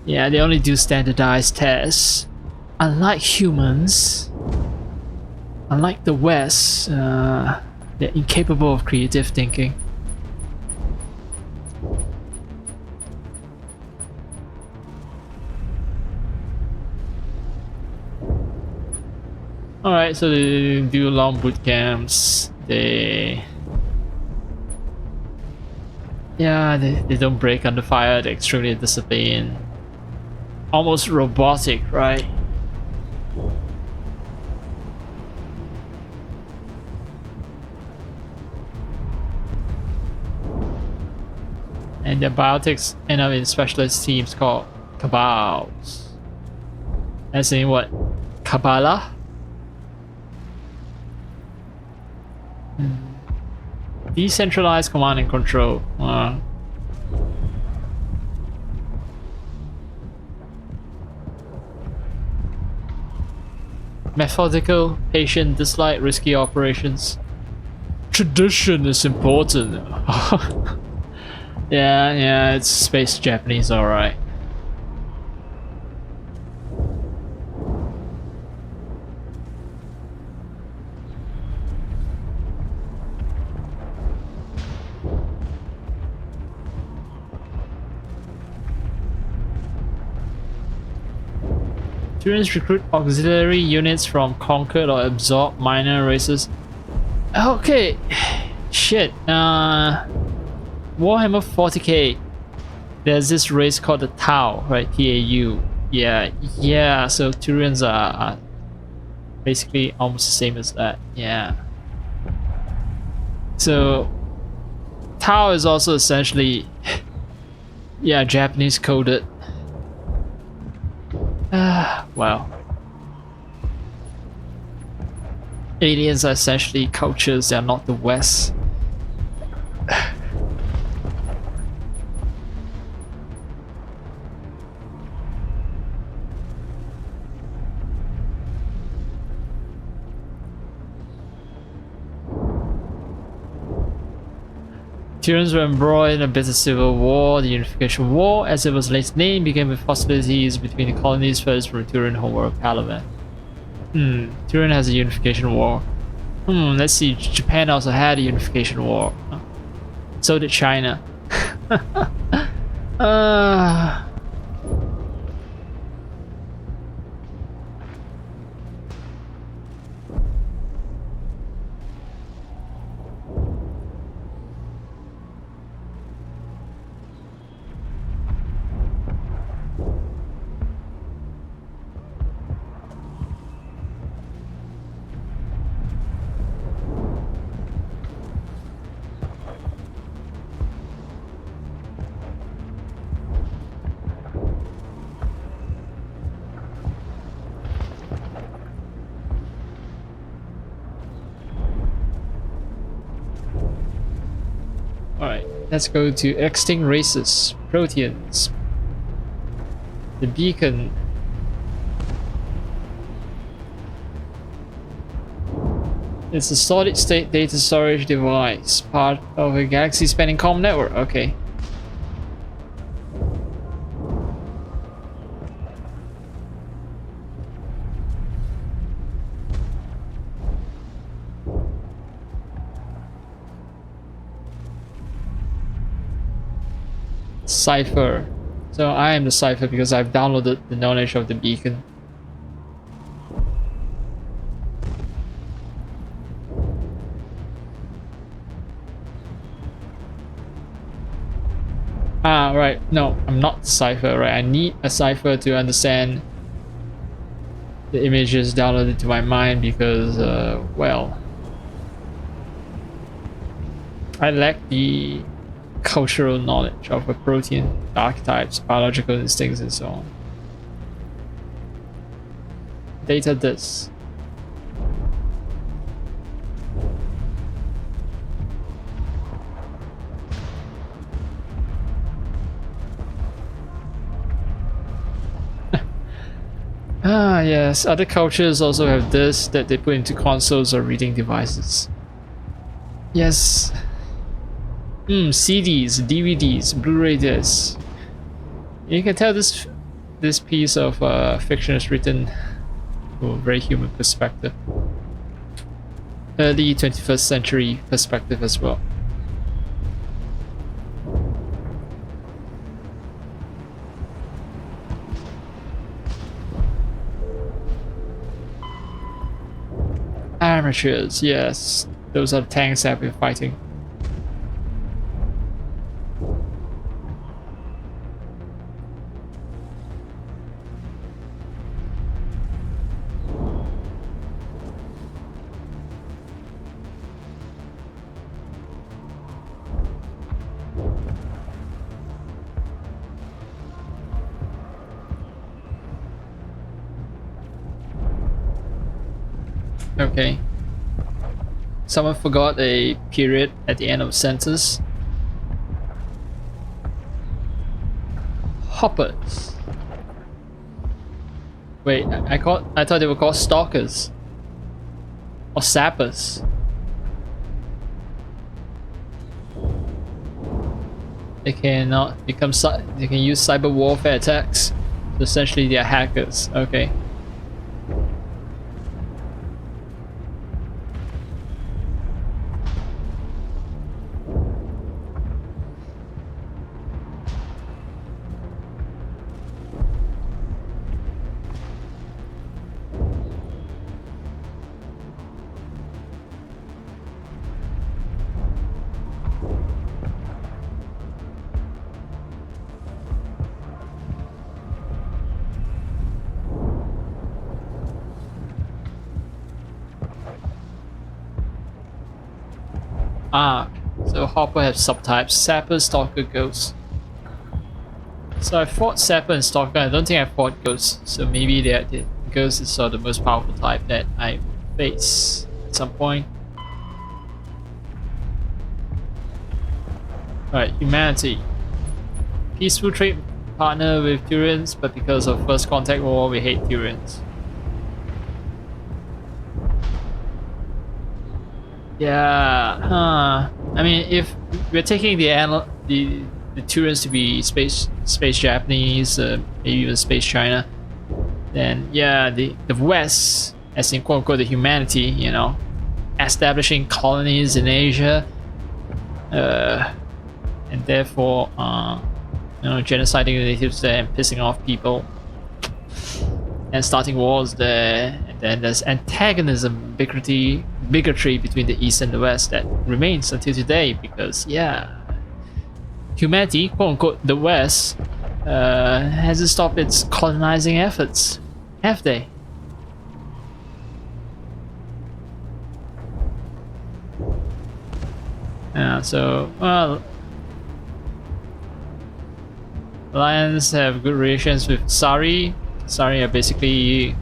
Yeah, they only do standardized tests. Unlike humans, unlike the West, they're incapable of creative thinking. Alright, so they do long boot camps. They don't break under fire. They're extremely disciplined. Almost robotic, right? And their biotics end up in specialist teams called Cabals. That's in what? Kabbalah? Decentralized command and control. Methodical, patient, dislike risky operations. Tradition is important. Yeah, it's space Japanese, alright. Turians recruit auxiliary units from conquered or absorbed minor races. Okay, shit. Warhammer 40k. There's this race called the Tau, right? T-A-U. Yeah. So Turians are basically almost the same as that. Yeah. So Tau is also essentially, yeah, Japanese coded. Well, aliens are essentially cultures, they are not the West. Turians were embroiled in a bitter civil war. The Unification War, as it was later named, began with hostilities between the colonies first from Turian homeworld Palaven. Turian has a Unification War. Let's see, Japan also had a Unification War. So did China. Alright, let's go to extinct races. Proteans. The beacon. It's a solid state data storage device, part of a galaxy spanning comm network. Okay. Cipher. So I am the Cipher because I've downloaded the knowledge of the beacon. Ah, right. No, I'm not the Cipher, right? I need a Cipher to understand the images downloaded to my mind because, well, I lack the cultural knowledge of a protein, archetypes, biological instincts, and so on. Data this. Ah, yes, other cultures also have this that they put into consoles or reading devices. Yes. CDs, DVDs, Blu-ray discs. You can tell this piece of fiction is written from a very human perspective. Early 21st century perspective as well. Amateurs, yes. Those are the tanks I've been fighting. Okay. Someone forgot a period at the end of sentence. Hoppers. Wait, I thought they were called stalkers. Or sappers. They cannot become they can use cyber warfare attacks. So essentially they are hackers. Okay. Ah, so Hopper have subtypes: Sapper, Stalker, Ghost. So I fought Sapper and Stalker. I don't think I fought Ghost. So maybe the Ghost is sort of the most powerful type that I face at some point. Alright, humanity. Peaceful trade partner with Turians, but because of First Contact War, we hate Turians. Yeah, I mean, if we're taking the Turians to be space Japanese, maybe even space China, then yeah, the West, as in quote unquote the humanity, you know, establishing colonies in Asia, and therefore, you know, genociding the natives there and pissing off people, and starting wars there. And then there's antagonism, bigotry between the East and the West that remains until today, because yeah, humanity, quote unquote, the West, hasn't stopped its colonizing efforts, have they? So, well, Alliance have good relations with Sari. Sari are basically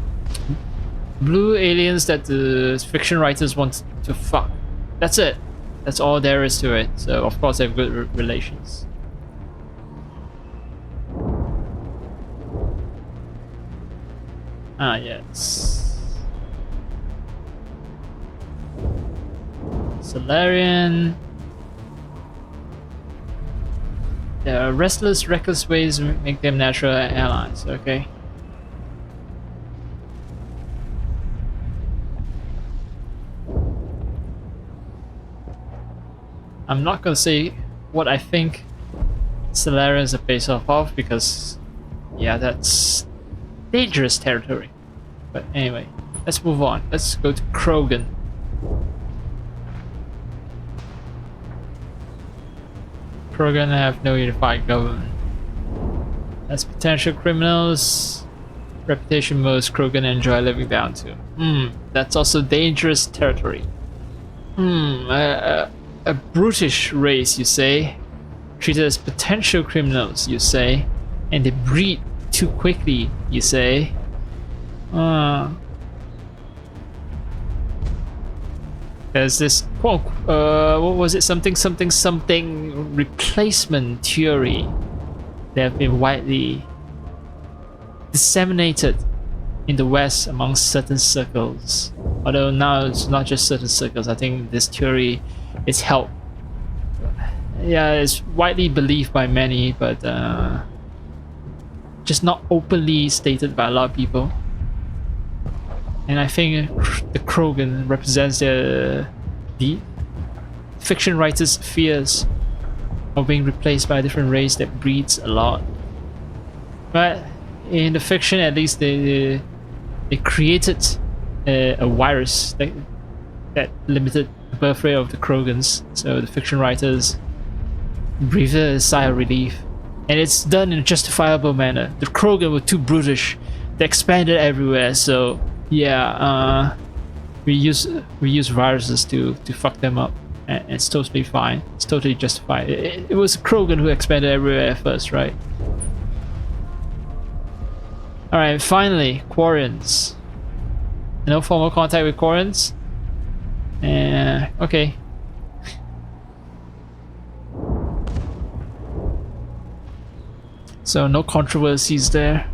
blue aliens that the fiction writers want to fuck. That's it. That's all there is to it. So of course they have good relations. Ah, yes. Solarian. Their restless, reckless ways make them natural allies. Okay. I'm not gonna say what I think Solarians are based off of, because yeah, that's dangerous territory. But anyway, let's move on. Let's go to Krogan. Krogan have no unified government. As potential criminals, reputation most Krogan enjoy living down to. That's also dangerous territory. A brutish race, you say? Treated as potential criminals, you say? And they breed too quickly, you say? There's this quote, what was it? Something replacement theory that have been widely disseminated in the West among certain circles. Although now it's not just certain circles, I think this theory is held. Yeah, it's widely believed by many, but just not openly stated by a lot of people. And I think the Krogan represents the fiction writers' fears of being replaced by a different race that breeds a lot. But in the fiction, at least, they created a virus that limited the birth rate of the Krogans. So the fiction writers breathed a sigh of relief, and it's done in a justifiable manner. The Krogan were too brutish; they expanded everywhere. So yeah, we use viruses to fuck them up, and it's totally fine. It's totally justified. It was Krogan who expanded everywhere first, right? All right, finally, Quarians. No formal contact with Quarians. Okay. So no controversies there.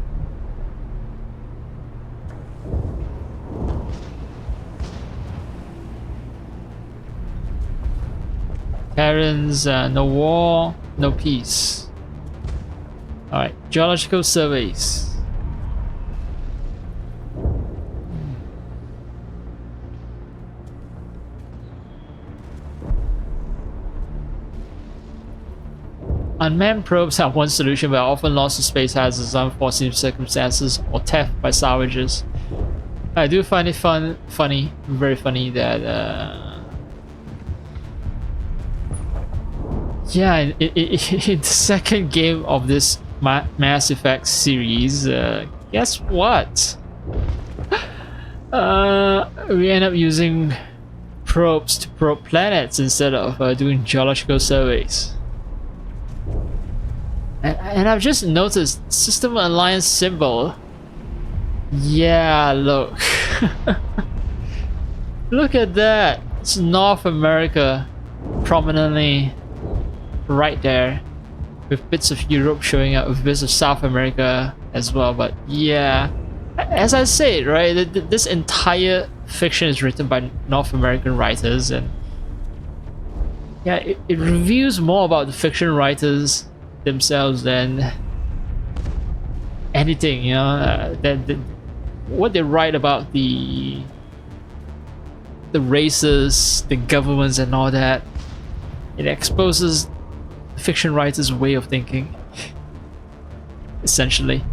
Terrans, no war, no peace. Alright, geological surveys. Unmanned probes have one solution, but are often lost to space hazards, unforeseen circumstances, or theft by salvagers. I do find it funny, very funny that yeah, in the second game of this Mass Effect series, guess what? We end up using probes to probe planets instead of doing geological surveys. And I've just noticed System Alliance symbol. Yeah, look. Look at that. It's North America prominently right there, with bits of Europe showing up, with bits of South America as well. But yeah, as I said, right, this entire fiction is written by North American writers, and yeah, it reveals more about the fiction writers themselves than anything, you know. What they write about the races, the governments, and all that, it exposes fiction writers' way of thinking, essentially.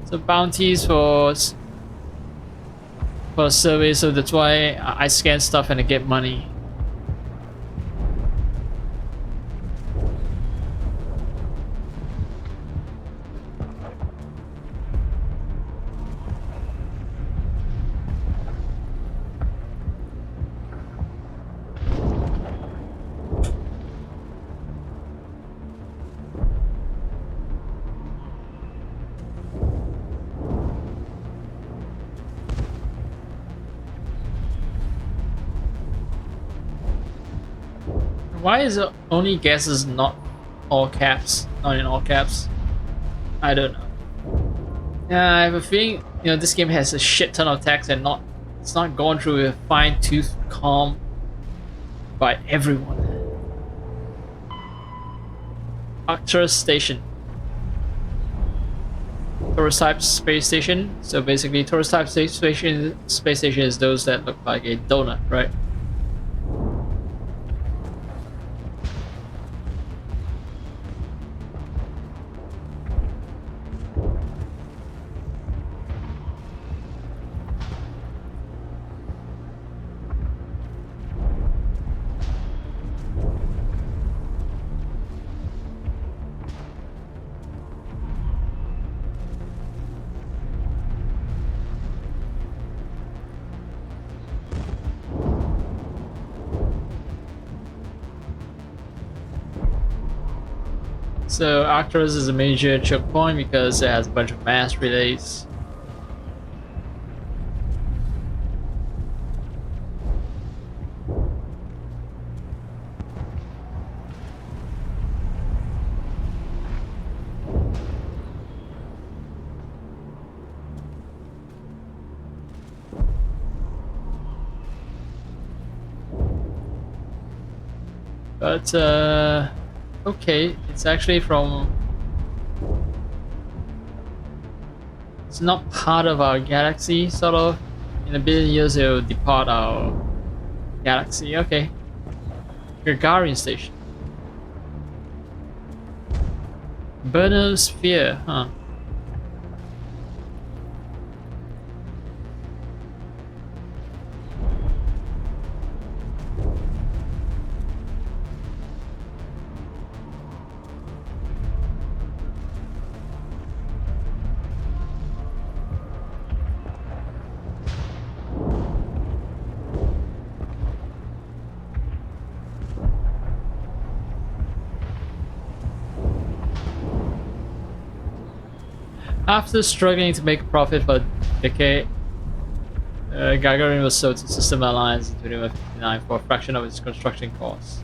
So bounties for surveys, so that's why I scan stuff and I get money. Why is it only guesses, not all caps? Not in all caps? I don't know. I have a feeling, you know, this game has a shit ton of text and it's not gone through a fine-tooth comb by everyone. Arcturus Station. Taurus type space station. So basically, Taurus type space station is those that look like a donut, right? So Arcturus is a major choke point because it has a bunch of mass relays. But okay, it's actually from. It's not part of our galaxy, sort of. In a billion years, it will depart our galaxy. Okay. Gagarin Station. Burnosphere, huh? After struggling to make a profit for a decade, Gagarin was sold to System Alliance in 2159 for a fraction of its construction costs.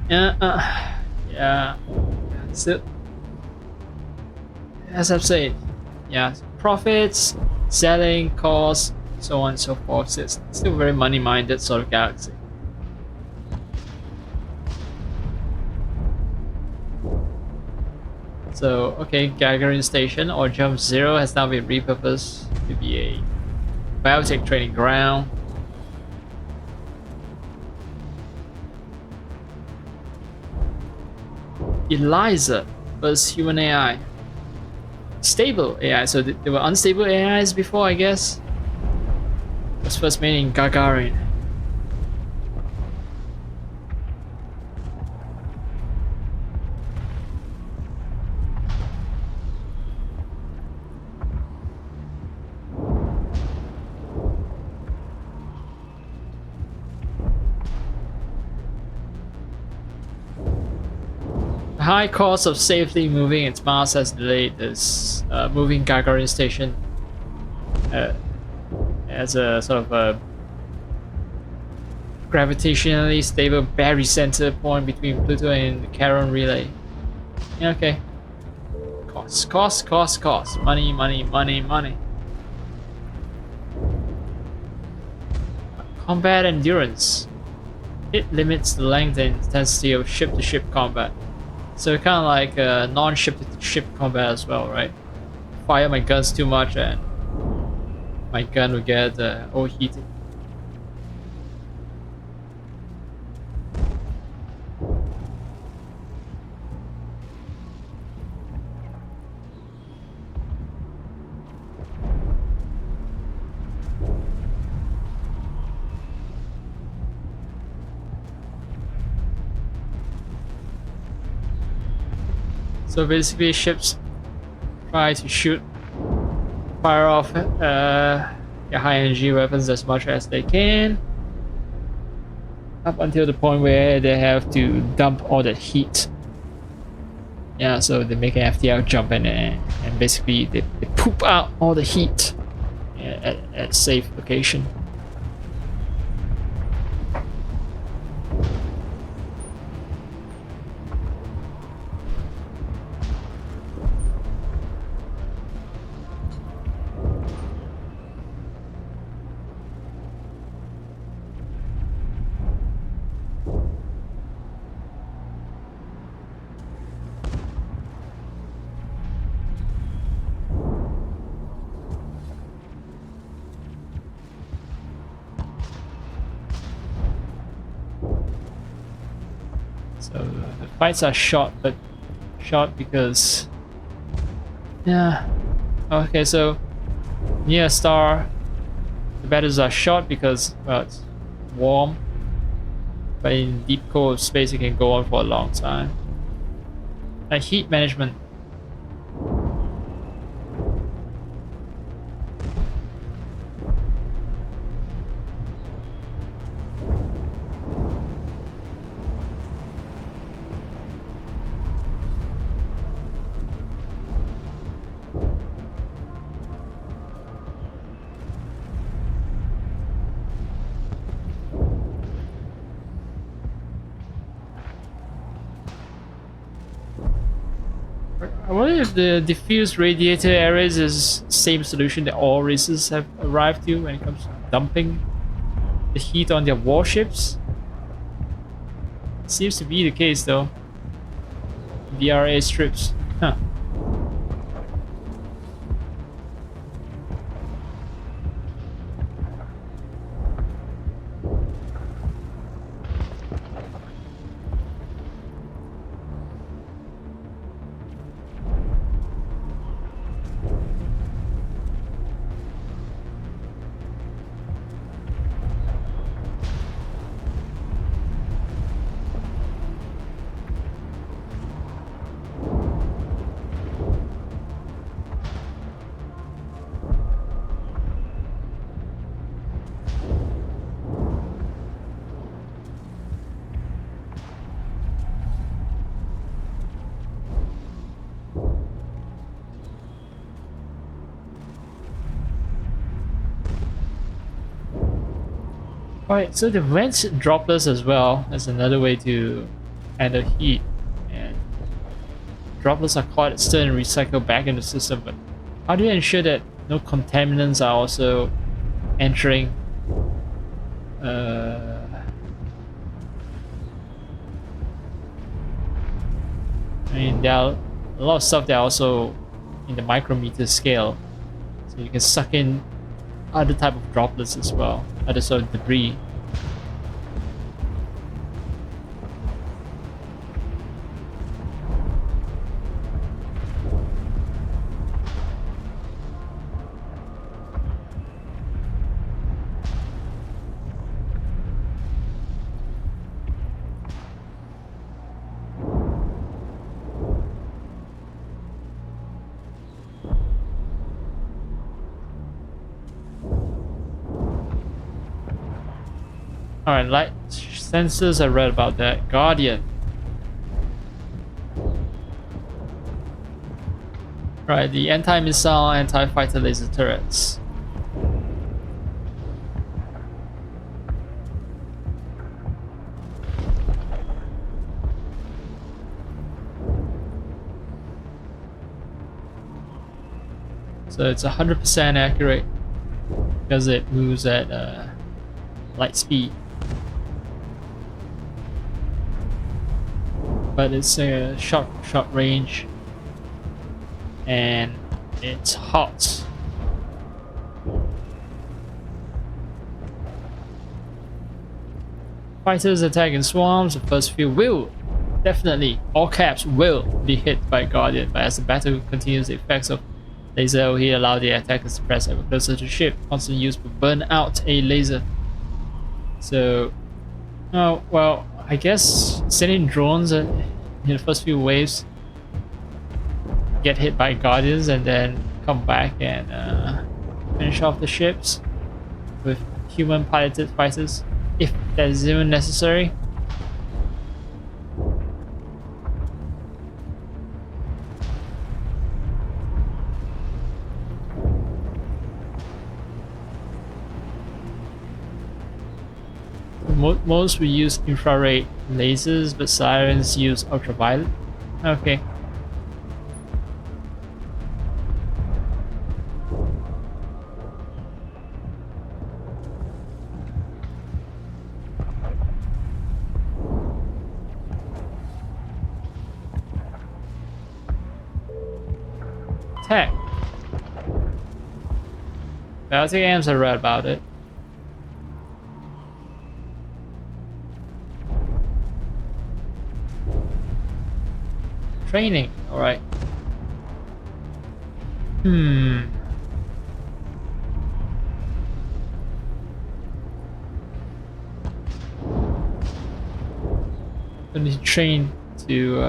Yeah. So, as I've said, yeah, profits, selling costs, so on and so forth. So it's still very money-minded sort of galaxy. So, okay, Gagarin Station or Jump Zero has now been repurposed to be a biotech training ground. Eliza versus human AI. Stable AI, so there were unstable AIs before, I guess. It was first made in Gagarin. The high cost of safely moving its mass has delayed this moving Gagarin Station as a sort of a gravitationally stable barycenter point between Pluto and the Charon relay. Yeah, okay. Cost. Money. Combat endurance. It limits the length and intensity of ship-to-ship combat. So kind of like non-ship-to-ship combat as well, right? Fire my guns too much and my gun will get overheated. So basically ships try to fire off high energy weapons as much as they can, up until the point where they have to dump all the heat. Yeah, so they make an FTL jump and basically they poop out all the heat at safe location. So the fights are short because yeah. Okay, so near a star the battles are short because well it's warm, but in deep cold space it can go on for a long time. Heat management. I wonder if the diffuse radiator areas is same solution that all races have arrived to when it comes to dumping the heat on their warships. Seems to be the case though. VRA strips. Huh. Alright, so the vents droplets as well as another way to handle heat. And droplets are caught, stirred, and recycled back in the system, but how do you ensure that no contaminants are also entering? I mean, there are a lot of stuff that are also in the micrometer scale, so you can suck in other type of droplets as well, other sort of debris. Alright, light sensors, I read about that. Guardian. Right, the anti-missile, anti-fighter laser turrets. So it's 100% accurate because it moves at light speed. But it's a short range and it's hot. Fighters attack in swarms. The first few will definitely, all caps, will be hit by Guardian, but as the battle continues, the effects of laser will here allow the attackers to press ever closer to ship. Constant use will burn out a laser. So, oh well, I guess sending drones in the first few waves get hit by Guardians and then come back and finish off the ships with human piloted fighters, if that is even necessary. Most we use infrared lasers, but sirens use ultraviolet. Okay. Tech. Baltic AMs, I read about it. Training, alright. I need to train to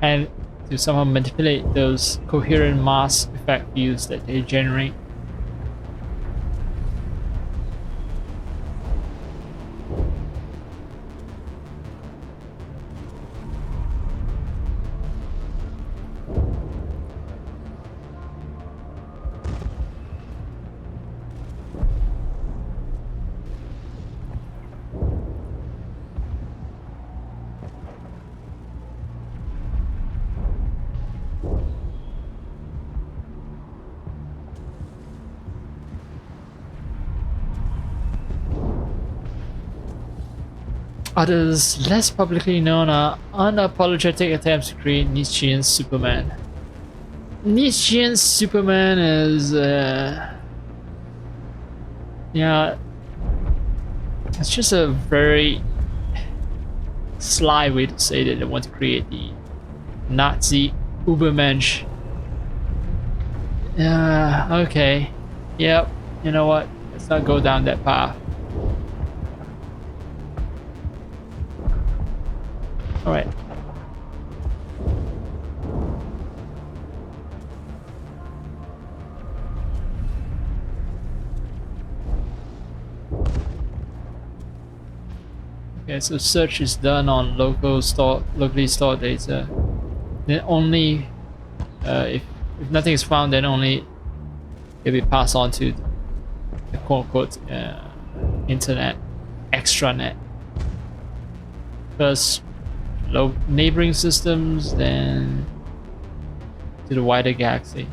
and to somehow manipulate those coherent mass effect views that they generate. Others, less publicly known, are unapologetic attempts to create Nietzschean Superman. Nietzschean Superman is, yeah, it's just a very sly way to say that they want to create the Nazi Ubermensch. Okay, yep, you know what, let's not go down that path. Alright. Okay, so search is done on locally stored data. Then only if nothing is found, then only it'll be passed on to the quote-unquote internet, extranet. First neighboring systems, then to the wider galaxy.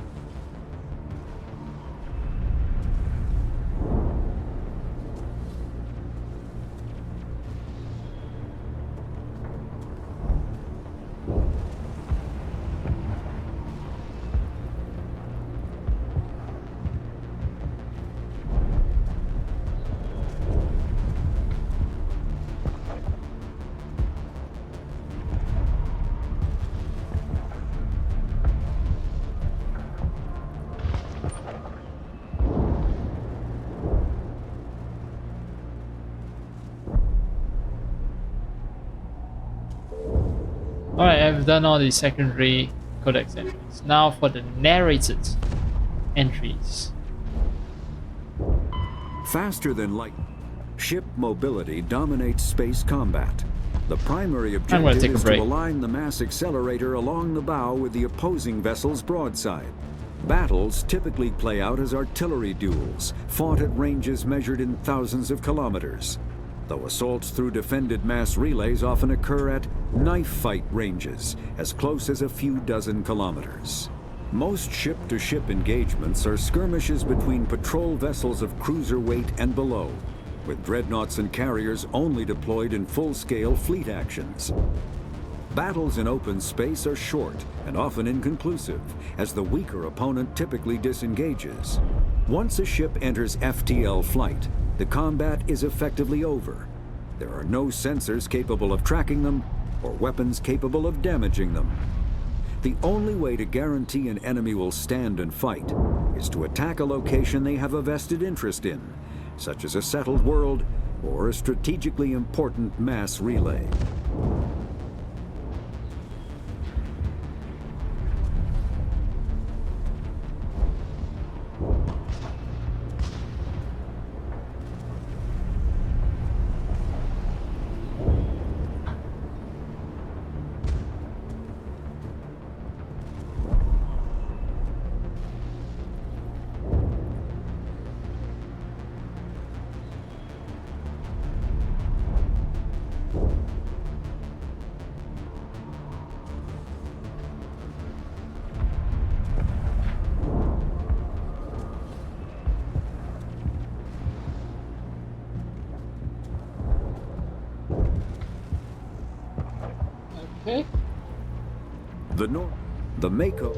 Alright, I've done all the secondary codex entries. Now for the narrated entries. Faster than light, ship mobility dominates space combat. The primary objective is to align the mass accelerator along the bow with the opposing vessel's broadside. Battles typically play out as artillery duels, fought at ranges measured in thousands of kilometers, though assaults through defended mass relays often occur at knife fight ranges, as close as a few dozen kilometers. Most ship-to-ship engagements are skirmishes between patrol vessels of cruiser weight and below, with dreadnoughts and carriers only deployed in full-scale fleet actions. Battles in open space are short and often inconclusive, as the weaker opponent typically disengages. Once a ship enters FTL flight, the combat is effectively over. There are no sensors capable of tracking them, or weapons capable of damaging them. The only way to guarantee an enemy will stand and fight is to attack a location they have a vested interest in, such as a settled world or a strategically important mass relay. Okay. The Mako.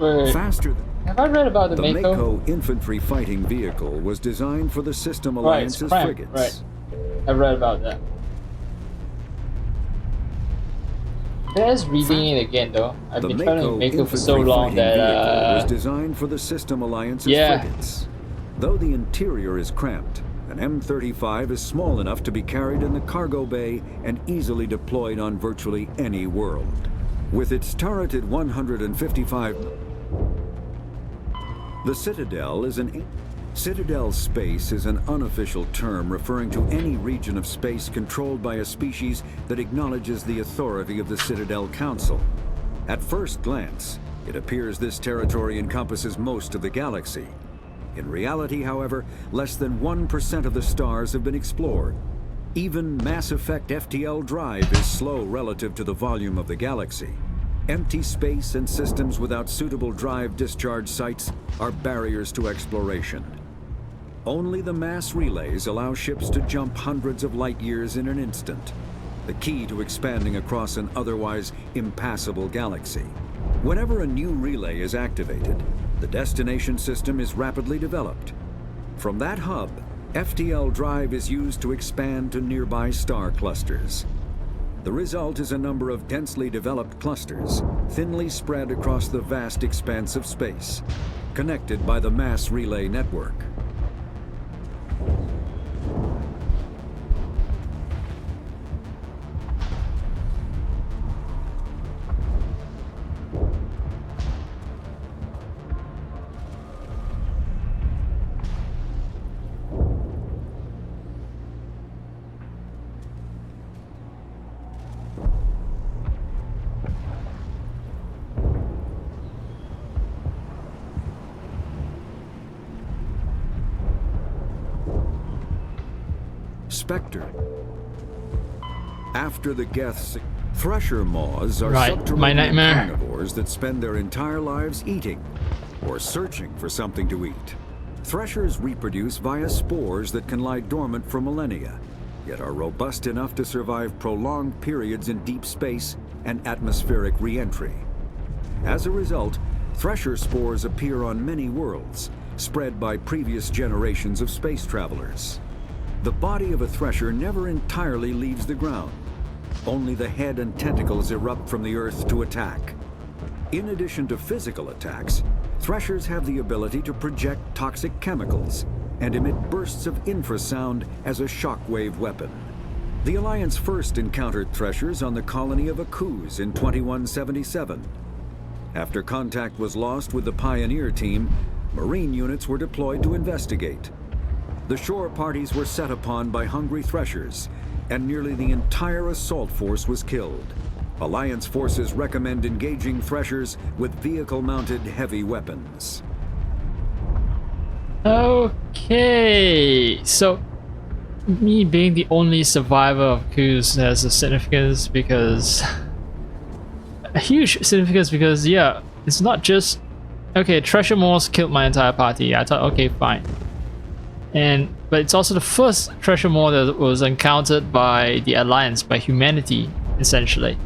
Wait. Faster than. Have I read about the Mako? Mako infantry fighting vehicle was designed for the System Alliance's frigates. Right. I've read about that. There's reading it again though. I've been trying to make it for so long that was designed for the System Alliance's frigates. Though the interior is cramped, an M35 is small enough to be carried in the cargo bay and easily deployed on virtually any world. With its turreted 155, the Citadel is Citadel space is an unofficial term referring to any region of space controlled by a species that acknowledges the authority of the Citadel Council. At first glance, it appears this territory encompasses most of the galaxy. In reality, however, less than 1% of the stars have been explored. Even Mass Effect FTL drive is slow relative to the volume of the galaxy. Empty space and systems without suitable drive discharge sites are barriers to exploration. Only the mass relays allow ships to jump hundreds of light years in an instant, the key to expanding across an otherwise impassable galaxy. Whenever a new relay is activated, the destination system is rapidly developed. From that hub, FTL drive is used to expand to nearby star clusters. The result is a number of densely developed clusters, thinly spread across the vast expanse of space, connected by the mass relay network. Spectre. After the Geth's, thresher moths are subterranean carnivores that spend their entire lives eating or searching for something to eat. Threshers reproduce via spores that can lie dormant for millennia, yet are robust enough to survive prolonged periods in deep space and atmospheric re-entry. As a result, thresher spores appear on many worlds, spread by previous generations of space travelers. The body of a thresher never entirely leaves the ground. Only the head and tentacles erupt from the earth to attack. In addition to physical attacks, threshers have the ability to project toxic chemicals and emit bursts of infrasound as a shockwave weapon. The Alliance first encountered threshers on the colony of Akuz in 2177. After contact was lost with the Pioneer team, Marine units were deployed to investigate. The shore parties were set upon by hungry threshers, and nearly the entire assault force was killed. Alliance forces recommend engaging threshers with vehicle-mounted heavy weapons. Okay, so me being the only survivor of Akuz has a significance because... a huge significance because, yeah, it's not just... Okay, Thresher Moors killed my entire party. I thought, okay, fine. But it's also the first Thresher Moor that was encountered by the Alliance, by humanity, essentially.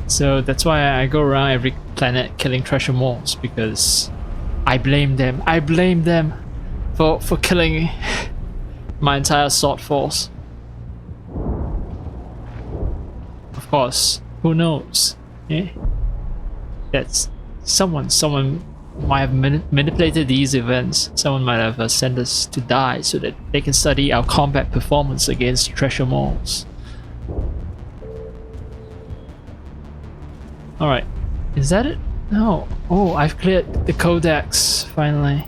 So that's why I go around every planet killing Thresher Moors, because I blame them. I blame them for killing my entire assault force. Of course, who knows? Eh? That's someone might have manipulated these events. Someone might have sent us to die so that they can study our combat performance against Thresher Moors. Alright, is that it? No. Oh, I've cleared the codex, finally.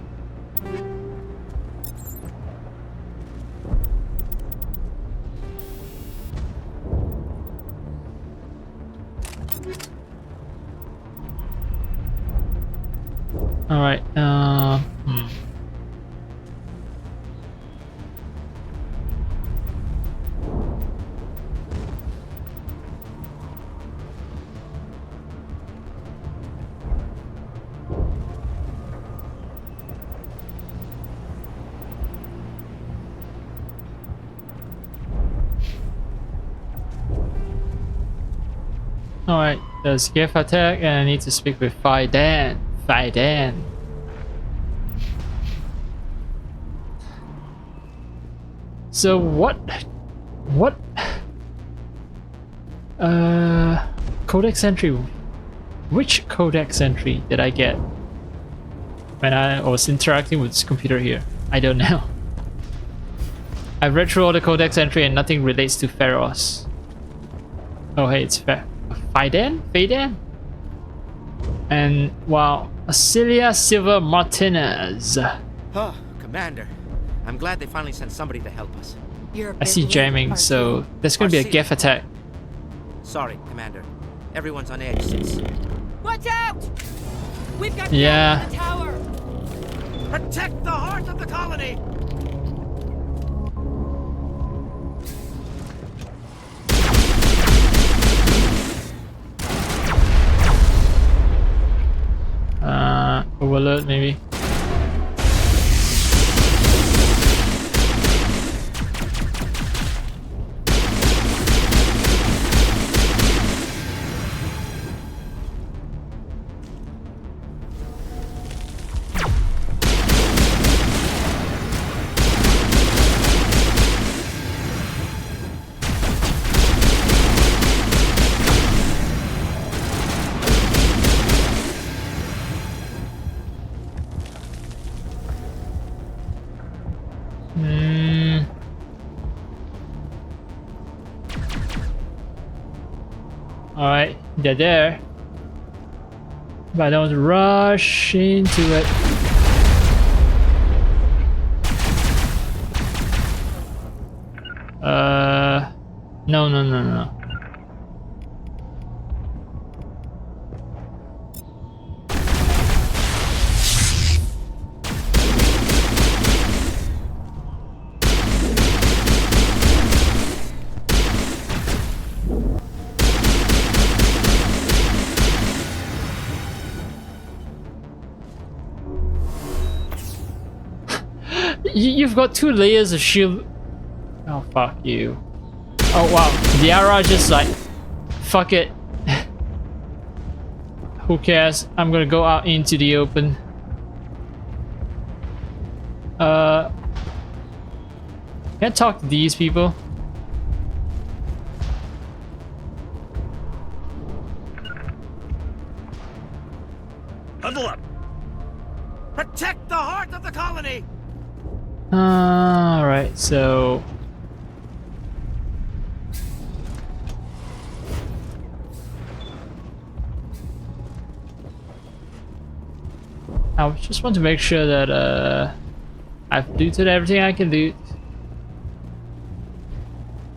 Alright, Alright, there's Geth attack and I need to speak with Faidan. Faidan. So what codex entry, which codex entry did I get when I was interacting with this computer here? I don't know. I've read through all the codex entry and nothing relates to Pharos. Oh hey, it's Faidan? Faidan? And wow, Celia Silva Martinez. Oh, Commander. I'm glad they finally sent somebody to help us. I see jamming, so there's gonna be a Geth attack. Sorry, Commander. Everyone's on edge since... Watch out! We've got yeah. the tower! Protect the heart of the colony! Overload maybe. Alright, they're there. But I don't rush into it. No. You've got 2 layers of shield. Oh, fuck you. Oh, wow. Diara just like, fuck it. Who cares? I'm gonna go out into the open. Can I talk to these people? Huddle up! Protect the heart of the colony! Alright, so... I just want to make sure that I've looted everything I can loot.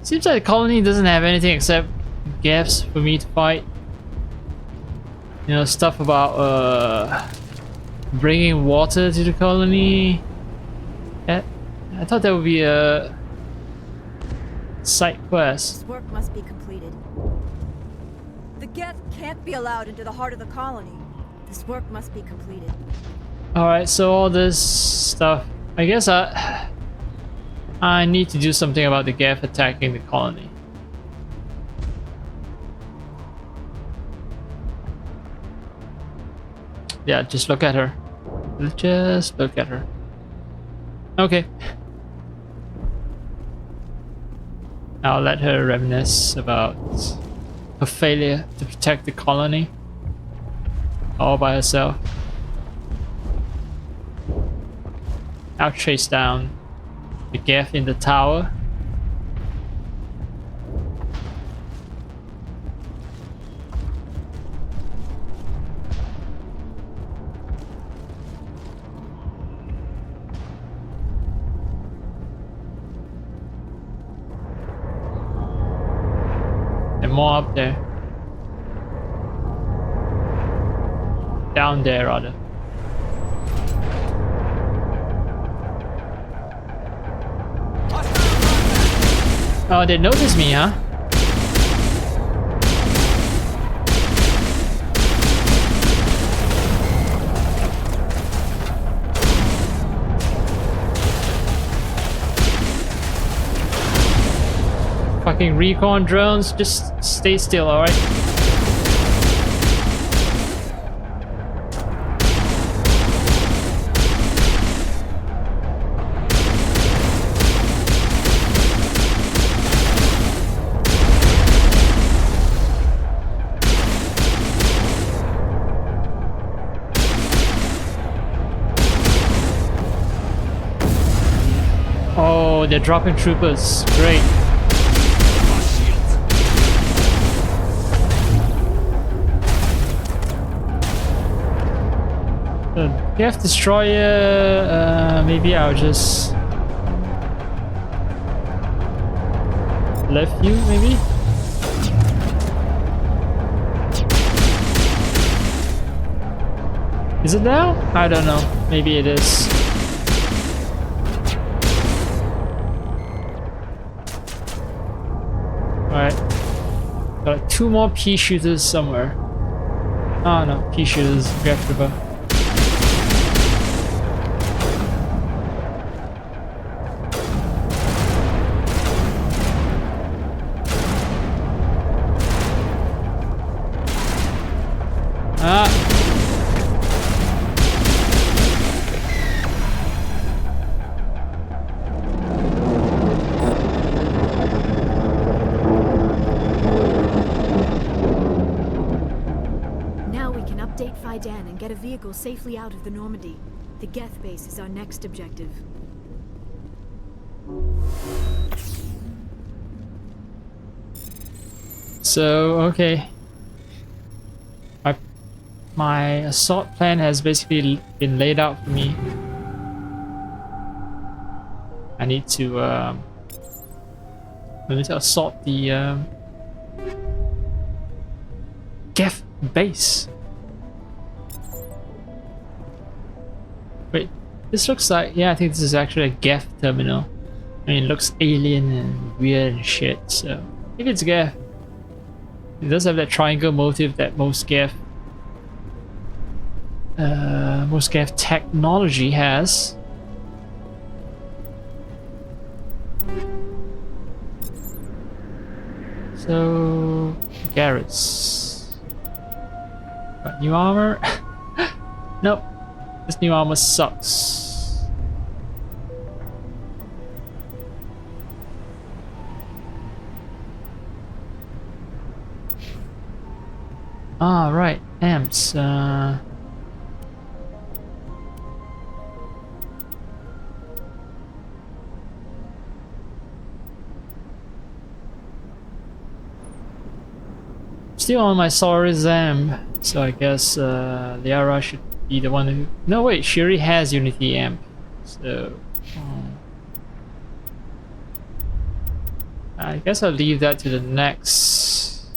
Seems like the colony doesn't have anything except gaps for me to fight. You know, stuff about bringing water to the colony. I thought that would be a side quest. This work must be completed. The Geth can't be allowed into the heart of the colony. This work must be completed. Alright, so all this stuff. I guess I need to do something about the Geth attacking the colony. Yeah, just look at her. Just look at her. Okay. I'll let her reminisce about her failure to protect the colony all by herself. I'll chase down the Geth in the tower. And more up there. Down there, rather. Oh, they noticed me, huh? Fucking recon drones, just stay still, alright? Oh, they're dropping troopers. Great. The Geth destroyer, maybe I'll just left you, maybe? Is it now? I don't know. Maybe it is. Alright. Got like 2 more pea shooters somewhere. Oh no, pea shooters, Geth River. Safely out of the Normandy. The Geth base is our next objective. So, okay. My assault plan has basically been laid out for me. I need to assault the Geth base. Wait, this looks like, yeah, I think this is actually a Geth terminal. I mean, it looks alien and weird and shit, so maybe it's Geth. It does have that triangle motive that most Geth technology has. So, Garrett's got new armor. Nope, this new armor sucks. Ah, right, amps. Still on my Solaris amp, so I guess Liara should be the one who... No wait, she already has Unity amp, so... I guess I'll leave that to the next...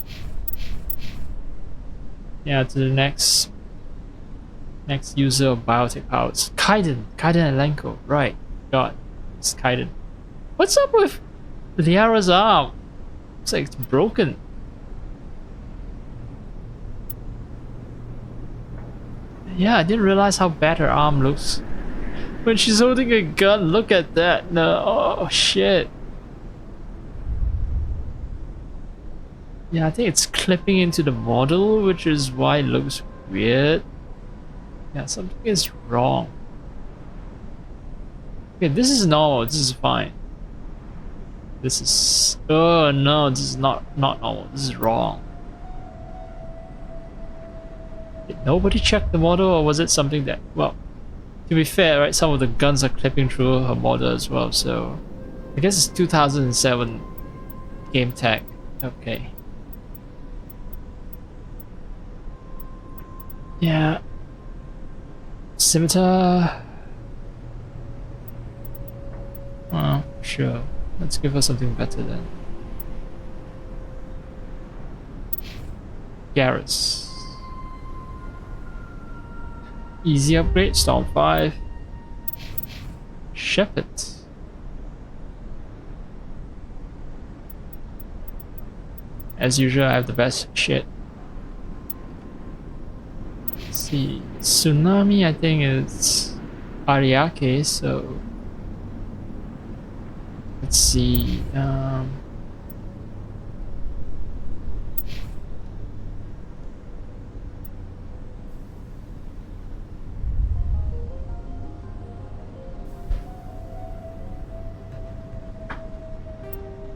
Yeah, to the next user of biotech powers. Kaiden Alenko, right. God, it's Kaiden. What's up with Liara's arm? Looks like it's broken. Yeah, I didn't realize how bad her arm looks when she's holding a gun. Look at that. No, oh shit. Yeah, I think it's clipping into the model, which is why it looks weird. Yeah, something is wrong. Okay, this is normal. This is fine. This is... Oh no, this is not normal. This is wrong. Did nobody check the model, or was it something that... Well, to be fair, right, some of the guns are clipping through her model as well, so... I guess it's 2007 game tech. Okay. Yeah. Scimitar. Well, sure. Let's give her something better then. Garrus. Easy upgrade, Storm 5. Shepherd. As usual, I have the best shit. Let's see. Tsunami, I think it's Ariake, so... Let's see.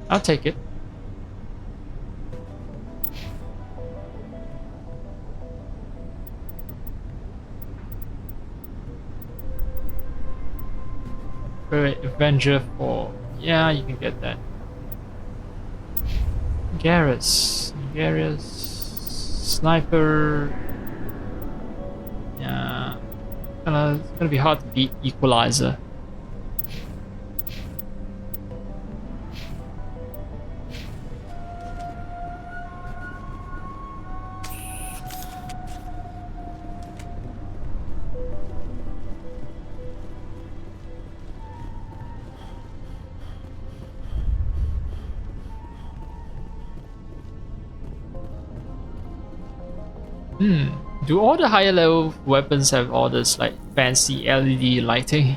I'll take it. Alright, Avenger 4. Yeah, you can get that. Garrus. Sniper. Yeah. It's gonna be hard to beat Equalizer. Do all the higher level weapons have all this like fancy LED lighting?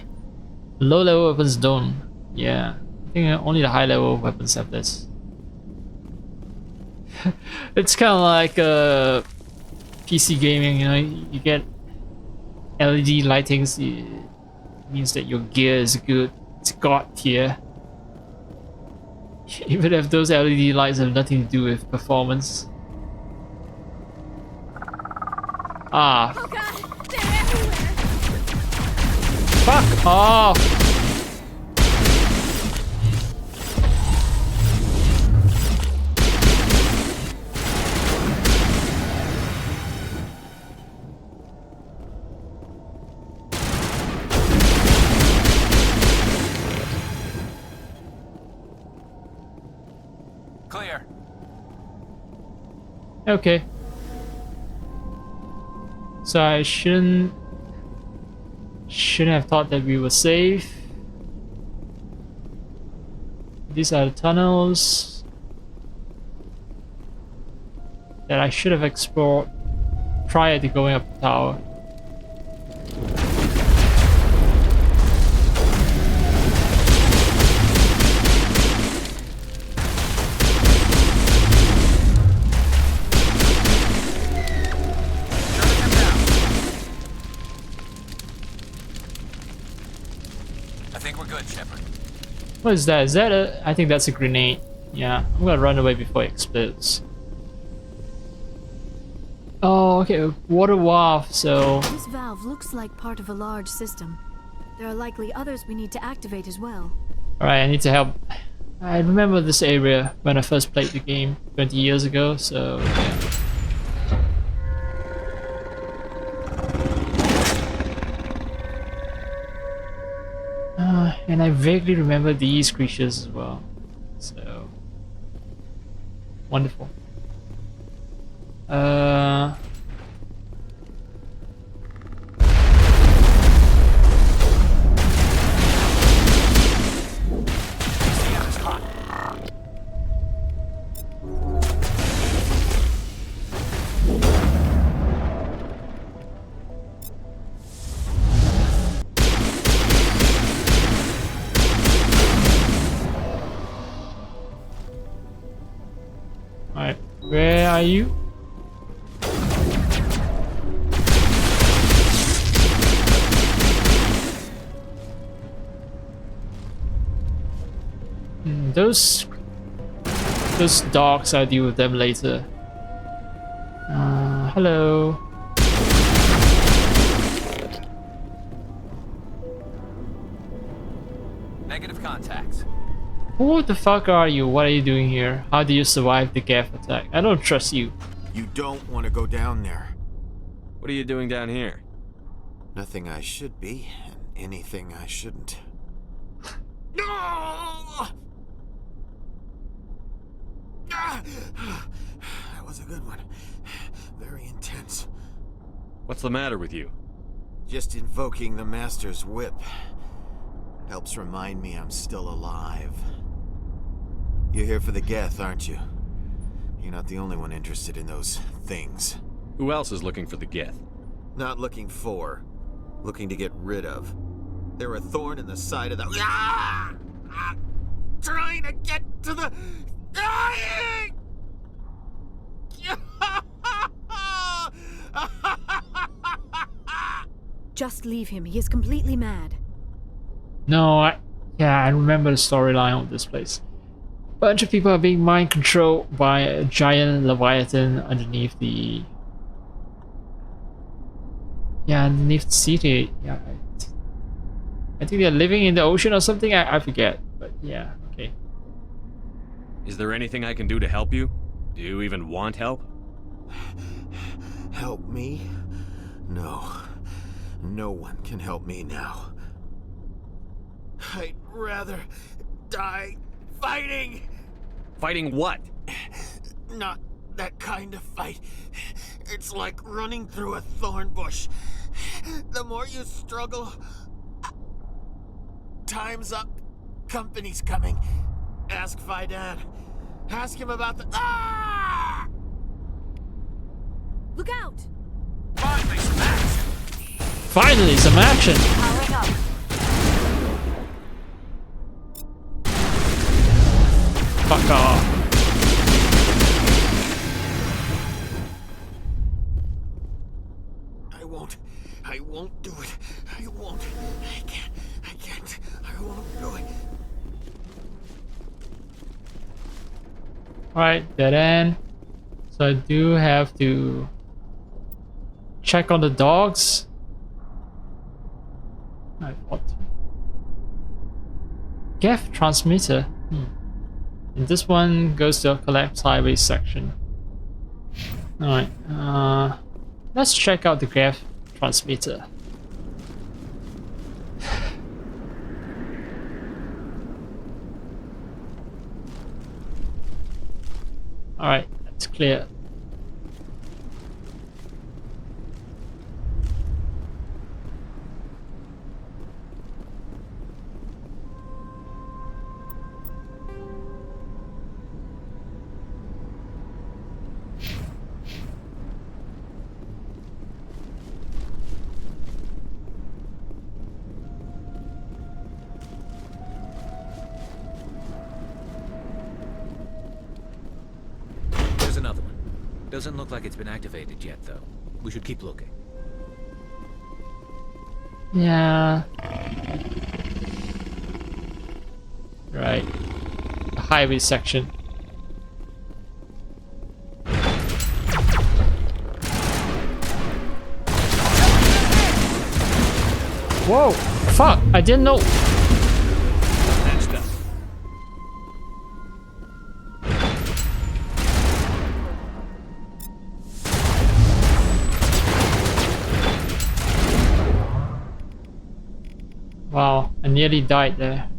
Low level weapons don't. Yeah, I think only the high level weapons have this. It's kind of like PC gaming, you know, you get LED lightings, it means that your gear is good, it's god tier. Even if those LED lights have nothing to do with performance. Ah. Oh god, they're everywhere. Fuck off. Okay. So I shouldn't have thought that we were safe. These are the tunnels that I should have explored prior to going up the tower. What is that? Is that a... I think that's a grenade. Yeah, I'm gonna run away before it explodes. Oh, okay, water waft, so... This valve looks like part of a large system. There are likely others we need to activate as well. Alright, I need to help. I remember this area when I first played the game 20 years ago, so... yeah. And I vaguely remember these creatures as well. So wonderful. Alright, where are you? Those dogs, I'll deal with them later. Hello. Negative contacts. Who the fuck are you? What are you doing here? How do you survive the Geth attack? I don't trust you. You don't want to go down there. What are you doing down here? Nothing I should be, and anything I shouldn't. No! That was a good one. Very intense. What's the matter with you? Just invoking the Master's whip helps remind me I'm still alive. You're here for the Geth, aren't you? You're not the only one interested in those things. Who else is looking for the Geth? Not looking for. Looking to get rid of. They're a thorn in the side of the... Trying to get to the... Just leave him. He is completely mad. No, I remember the storyline of this place. A bunch of people are being mind controlled by a giant leviathan underneath the... yeah, underneath the city. Yeah, I think they're living in the ocean or something. I forget, but yeah, okay. Is there anything I can do to help you? Do you even want help? Help me? No. No one can help me now. I'd rather die fighting! Fighting what? Not that kind of fight. It's like running through a thorn bush. The more you struggle... Time's up. Company's coming. Ask Faidan. Ask him about the... Ah! Look out! Finally, some action! Finally, some action! Powering up. Fuck off. I won't do it. I won't. I can't. I won't do it. Alright, dead end. So I do have to check on the dogs. I thought. Geth transmitter. And this one goes to a collapsed highway section. Alright, let's check out the Geth transmitter. Alright, that's clear. Doesn't look like it's been activated yet, though. We should keep looking. Yeah. Right. The highway section. Whoa! Fuck! I didn't know. Next up. Wow, I nearly died there.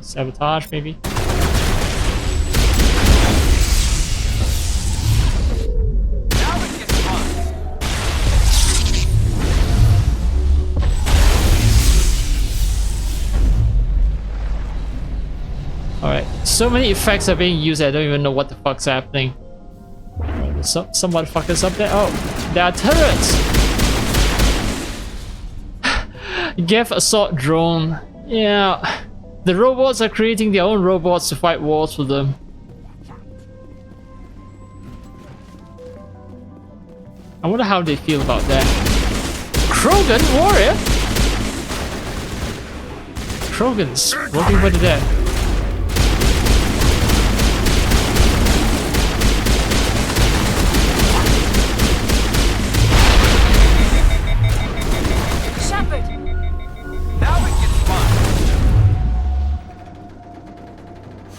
Sabotage, maybe? Alright, so many effects are being used, I don't even know what the fuck's happening. Some motherfuckers up there. Oh, there are turrets! Geth assault drone. Yeah. The robots are creating their own robots to fight wars with them. I wonder how they feel about that. Krogan warrior? Krogans working for the dead.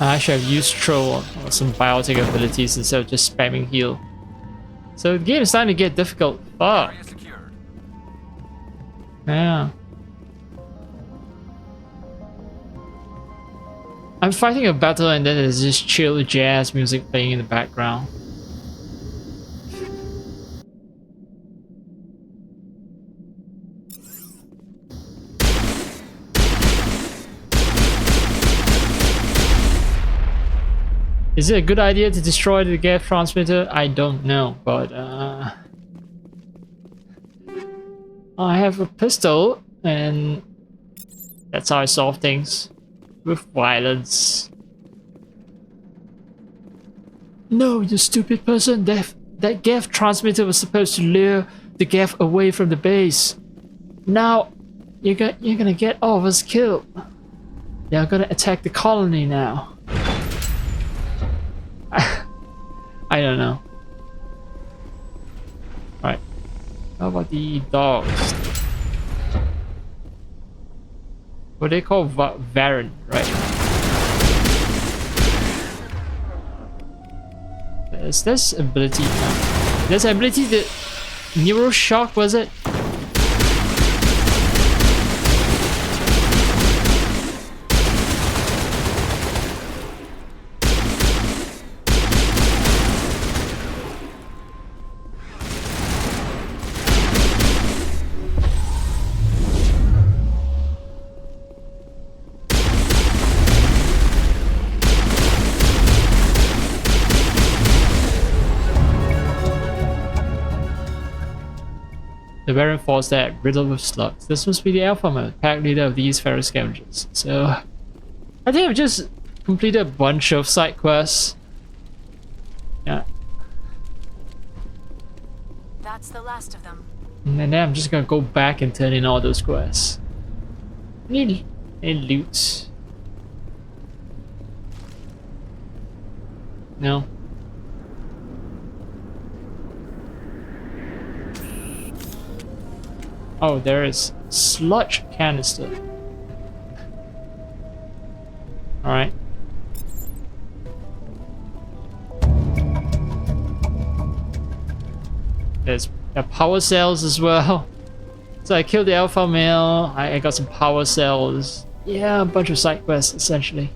I should have used Troll or some biotic abilities instead of just spamming heal. So the game is starting to get difficult. Fuck. Yeah. I'm fighting a battle and then there's this chill jazz music playing in the background. Is it a good idea to destroy the Geth transmitter? I don't know, but I have a pistol and that's how I solve things. With violence. No, you stupid person. That Geth transmitter was supposed to lure the Geth away from the base. Now, you're gonna get all of us killed. They're gonna attack the colony now. I don't know. Right. How about the dogs? What they call Varen, right? There's this ability. There's ability that Neuroshock, was it? The Baron falls dead, riddled with slugs. This must be the Alpha male, pack leader of these Pharaoh scavengers. So, I think I've just completed a bunch of side quests. Yeah. That's the last of them. And then I'm just gonna go back and turn in all those quests. Need loot. No. Oh, there is sludge canister. Alright. There's power cells as well. So I killed the alpha male. I got some power cells. Yeah, a bunch of side quests essentially.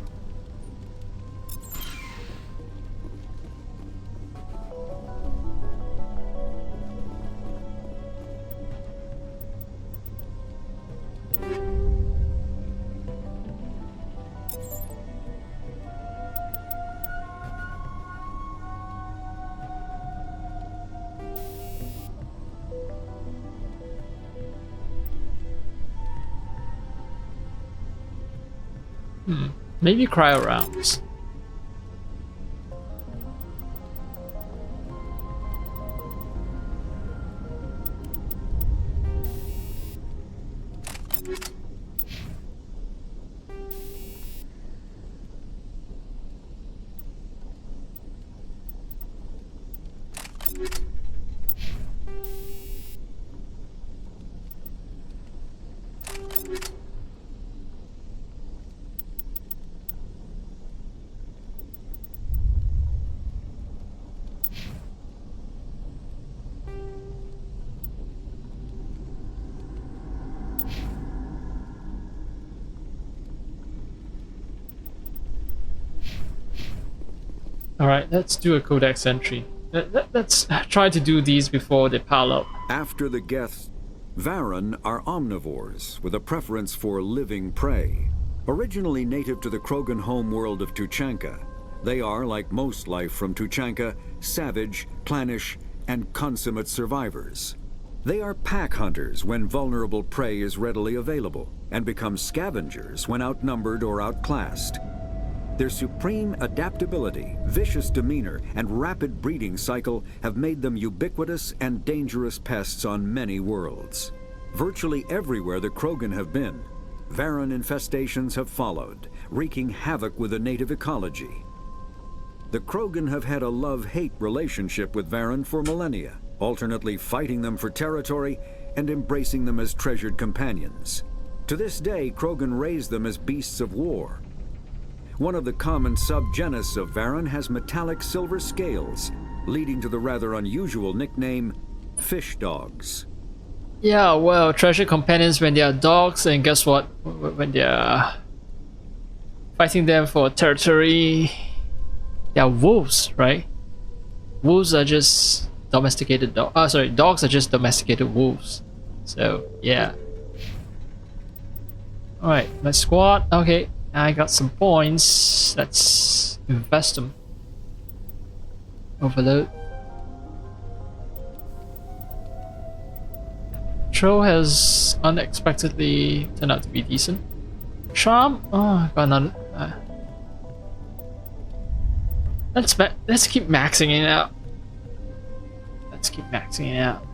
Maybe cryo rounds. Alright, let's do a codex entry. Let's try to do these before they pile up. After the Geth, Varren are omnivores with a preference for living prey. Originally native to the Krogan homeworld of Tuchanka, they are, like most life from Tuchanka, savage, clannish, and consummate survivors. They are pack hunters when vulnerable prey is readily available, and become scavengers when outnumbered or outclassed. Their supreme adaptability, vicious demeanor, and rapid breeding cycle have made them ubiquitous and dangerous pests on many worlds. Virtually everywhere the Krogan have been, Varren infestations have followed, wreaking havoc with the native ecology. The Krogan have had a love-hate relationship with Varren for millennia, alternately fighting them for territory and embracing them as treasured companions. To this day, Krogan raise them as beasts of war. One of the common subgenus of Varren has metallic silver scales, leading to the rather unusual nickname, fish dogs. Yeah, well, treasure companions when they are dogs, and guess what? When they are fighting them for territory, they are wolves, right? Wolves are just domesticated dogs. Sorry, dogs are just domesticated wolves. So, yeah. Alright, my squad. Okay, I got some points. Let's invest them. Overload. Troll has unexpectedly turned out to be decent. Charm? Oh, I got another. Let's keep maxing it out. Let's keep maxing it out.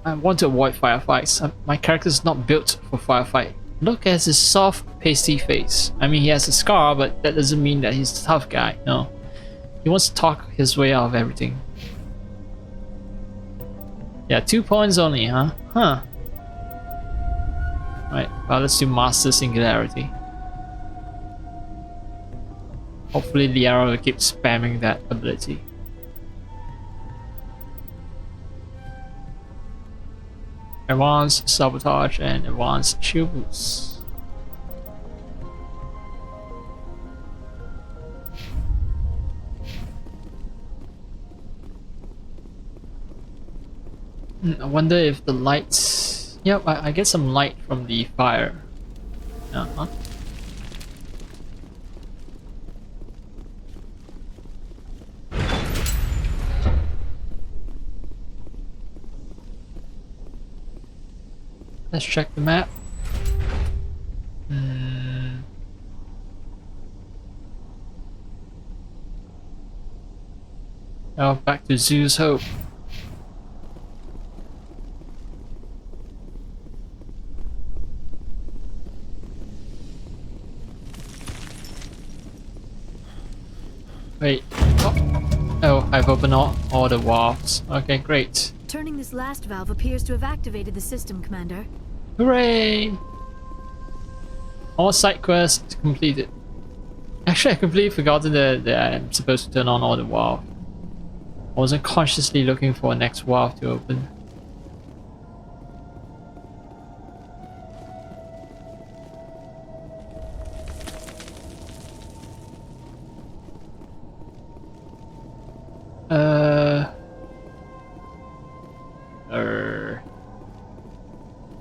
I want to avoid firefights. My character is not built for firefight. Look at his soft, pasty face. I mean, he has a scar, but that doesn't mean that he's a tough guy. No, he wants to talk his way out of everything. Yeah, 2 points only, huh? Huh. Right, well, let's do Master Singularity. Hopefully Liara will keep spamming that ability. Advanced Sabotage and Advanced Shield Boost. I wonder if the lights... Yep, I get some light from the fire. Uh-huh. Let's check the map. Now back to Zhu's Hope. Wait. Oh, I've opened all the valves. Okay, great. Turning this last valve appears to have activated the system, Commander. Hooray! All side quests completed. Actually, I completely forgotten that I'm supposed to turn on all the valves. I wasn't consciously looking for a next valve to open.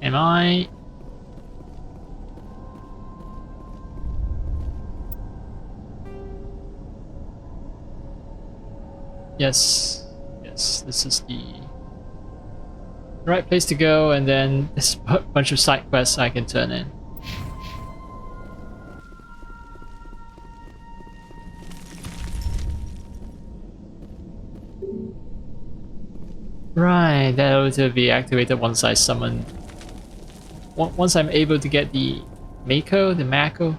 Am I? Yes, this is the right place to go, and then there's a bunch of side quests I can turn in. Right, that will be activated once I summon. Once I'm able to get the Mako, the Mako.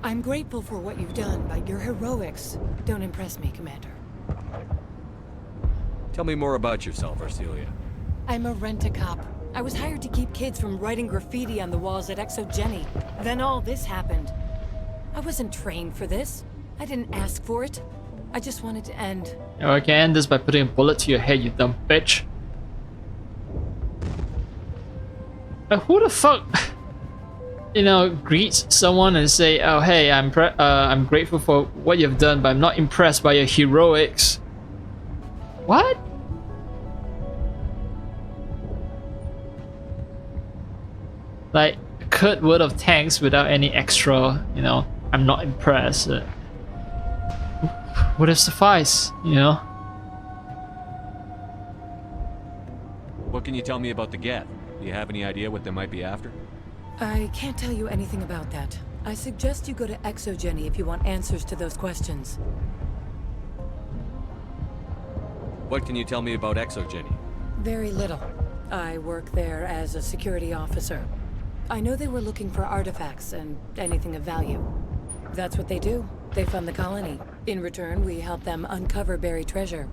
I'm grateful for what you've done, but your heroics don't impress me, Commander. Tell me more about yourself, Arcelia. I'm a rent-a-cop. I was hired to keep kids from writing graffiti on the walls at Exogeny. Then all this happened. I wasn't trained for this. I didn't ask for it. I just wanted to end. Oh, I can end this by putting a bullet to your head, you dumb bitch. Who the fuck, you know, greets someone and say, "Oh, hey, I'm grateful for what you've done, but I'm not impressed by your heroics." What? Like a curt word of thanks without any extra, you know, "I'm not impressed." Would have sufficed, you know. What can you tell me about the Geth? Do you have any idea what they might be after? I can't tell you anything about that. I suggest you go to Exogeny if you want answers to those questions. What can you tell me about Exogeny? Very little. I work there as a security officer. I know they were looking for artifacts and anything of value. That's what they do. They fund the colony. In return, we help them uncover buried treasure.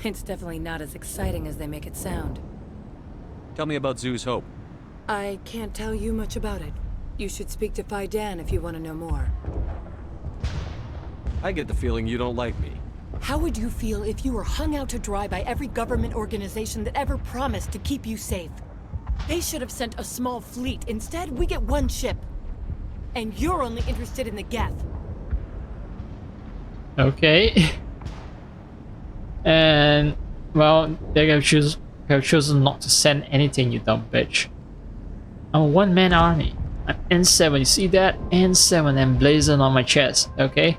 It's definitely not as exciting as they make it sound. Tell me about Zhu's Hope. I can't tell you much about it. You should speak to Fai Dan if you want to know more. I get the feeling you don't like me. How would you feel if you were hung out to dry by every government organization that ever promised to keep you safe? They should have sent a small fleet. Instead, we get one ship. And you're only interested in the Geth. Okay. And well, they have chosen not to send anything, you dumb bitch. I'm a one-man army. I'm N7. You see that? N7 emblazoned on my chest. Okay.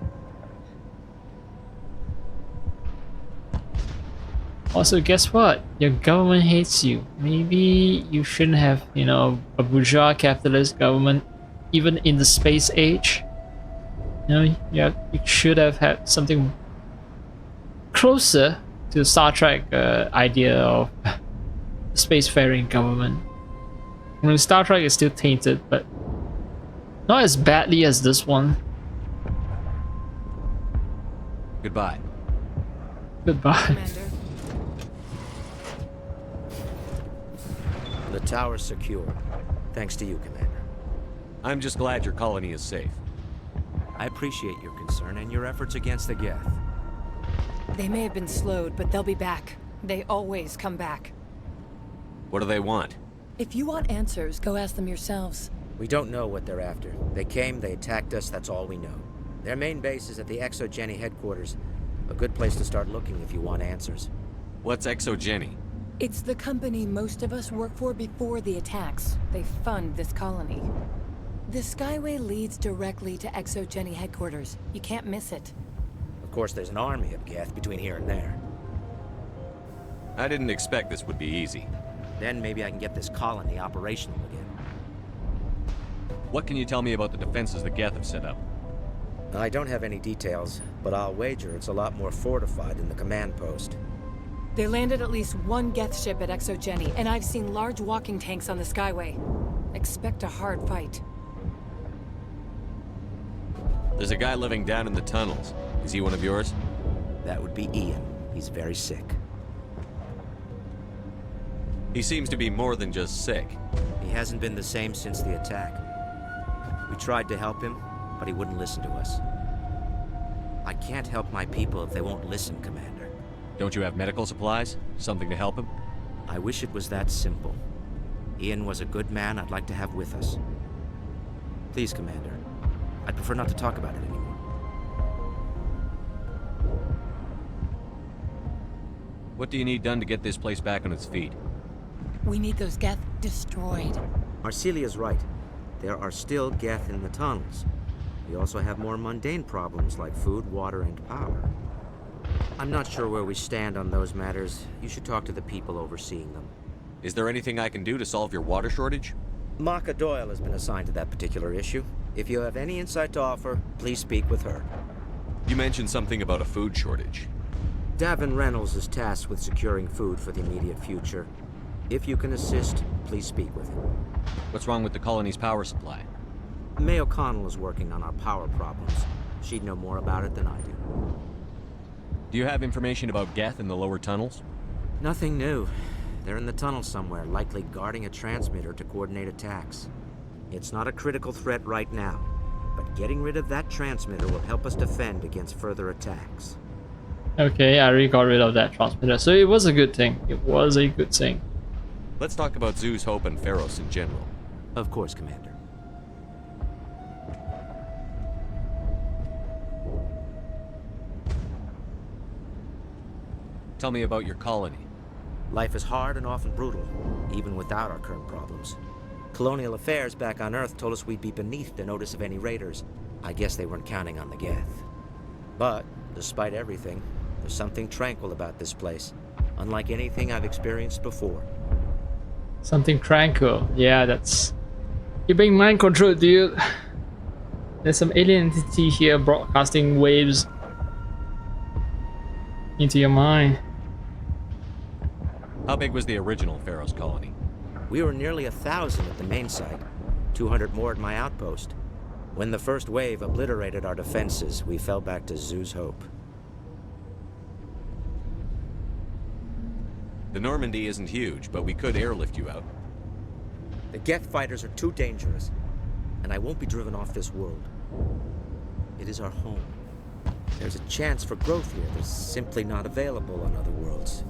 Also, guess what? Your government hates you. Maybe you shouldn't have, you know, a bourgeois capitalist government, even in the space age. You know, you should have had something closer to the Star Trek idea of spacefaring government. I mean, Star Trek is still tainted, but not as badly as this one. Goodbye. Goodbye. Commander. The tower's secure. Thanks to you, Commander. I'm just glad your colony is safe. I appreciate your concern and your efforts against the Geth. They may have been slowed, but they'll be back. They always come back. What do they want? If you want answers, go ask them yourselves. We don't know what they're after. They came, they attacked us, that's all we know. Their main base is at the Exogeny headquarters. A good place to start looking if you want answers. What's Exogeny? It's the company most of us work for before the attacks. They fund this colony. The Skyway leads directly to Exogeny headquarters. You can't miss it. Of course, there's an army of Geth between here and there. I didn't expect this would be easy. Then maybe I can get this colony operational again. What can you tell me about the defenses the Geth have set up? I don't have any details, but I'll wager it's a lot more fortified than the command post. They landed at least one Geth ship at Exogeny, and I've seen large walking tanks on the Skyway. Expect a hard fight. There's a guy living down in the tunnels. Is he one of yours? That would be Ian. He's very sick. He seems to be more than just sick. He hasn't been the same since the attack. We tried to help him, but he wouldn't listen to us. I can't help my people if they won't listen, Commander. Don't you have medical supplies? Something to help him? I wish it was that simple. Ian was a good man I'd like to have with us. Please, Commander. I'd prefer not to talk about it anymore. What do you need done to get this place back on its feet? We need those Geth destroyed. Arcelia's right. There are still Geth in the tunnels. We also have more mundane problems like food, water, and power. I'm not sure where we stand on those matters. You should talk to the people overseeing them. Is there anything I can do to solve your water shortage? Maka Doyle has been assigned to that particular issue. If you have any insight to offer, please speak with her. You mentioned something about a food shortage. Davin Reynolds is tasked with securing food for the immediate future. If you can assist, please speak with him. What's wrong with the colony's power supply? May O'Connell is working on our power problems. She'd know more about it than I do. Do you have information about Geth in the lower tunnels? Nothing new. They're in the tunnel somewhere, likely guarding a transmitter to coordinate attacks. It's not a critical threat right now, but getting rid of that transmitter will help us defend against further attacks. Okay, I already got rid of that transmitter, so it was a good thing. It was a good thing. Let's talk about Zhu's Hope and Pharos in general. Of course, Commander. Tell me about your colony. Life is hard and often brutal, even without our current problems. Colonial affairs back on Earth told us we'd be beneath the notice of any raiders. I guess they weren't counting on the Geth. But, despite everything, there's something tranquil about this place, unlike anything I've experienced before. Something tranquil. Yeah, that's... You're being mind controlled, dude. There's some alien entity here broadcasting waves into your mind. How big was the original Pharos colony? We were nearly 1,000 at the main site, 200 more at my outpost. When the first wave obliterated our defenses, we fell back to Zhu's Hope. The Normandy isn't huge, but we could airlift you out. The Geth fighters are too dangerous, and I won't be driven off this world. It is our home. There's a chance for growth here that's simply not available on other worlds.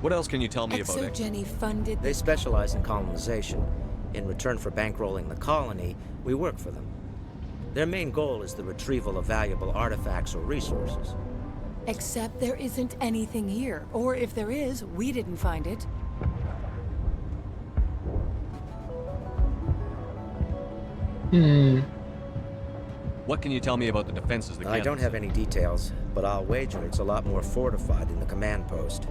What else can you tell me about ExoGeni funded... They specialize in colonization. In return for bankrolling the colony, we work for them. Their main goal is the retrieval of valuable artifacts or resources. Except there isn't anything here. Or if there is, we didn't find it. What can you tell me about the defenses? I don't have any details, but I'll wager it's a lot more fortified than the command post.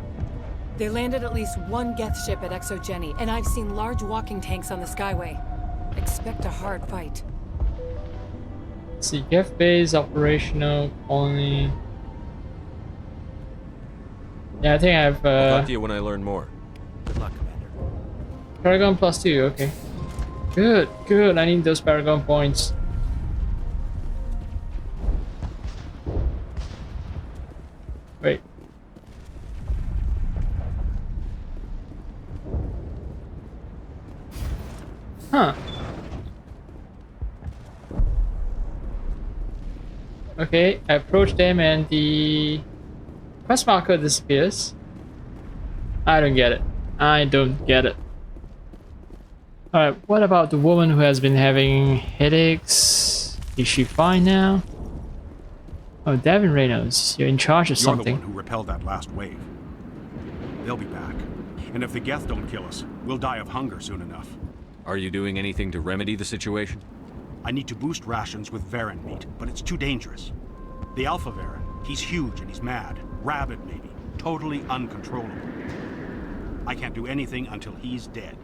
They landed at least one Geth ship at ExoGeni, and I've seen large walking tanks on the Skyway. Expect a hard fight. Let's see, Geth base, operational, colony. Yeah, I think I've... I'll talk to you when I learn more. Good luck, Commander. Paragon +2, okay. Good, good, I need those Paragon points. Wait. Huh. Okay, I approach them and the quest marker disappears. I don't get it. I don't get it. Alright, what about the woman who has been having headaches? Is she fine now? Oh, Devin Reynolds, you're in charge of something. You're the one who repelled that last wave. They'll be back. And if the Geth don't kill us, we'll die of hunger soon enough. Are you doing anything to remedy the situation? I need to boost rations with Varren meat, but it's too dangerous. The Alpha Varren, he's huge and he's mad. Rabid, maybe. Totally uncontrollable. I can't do anything until he's dead.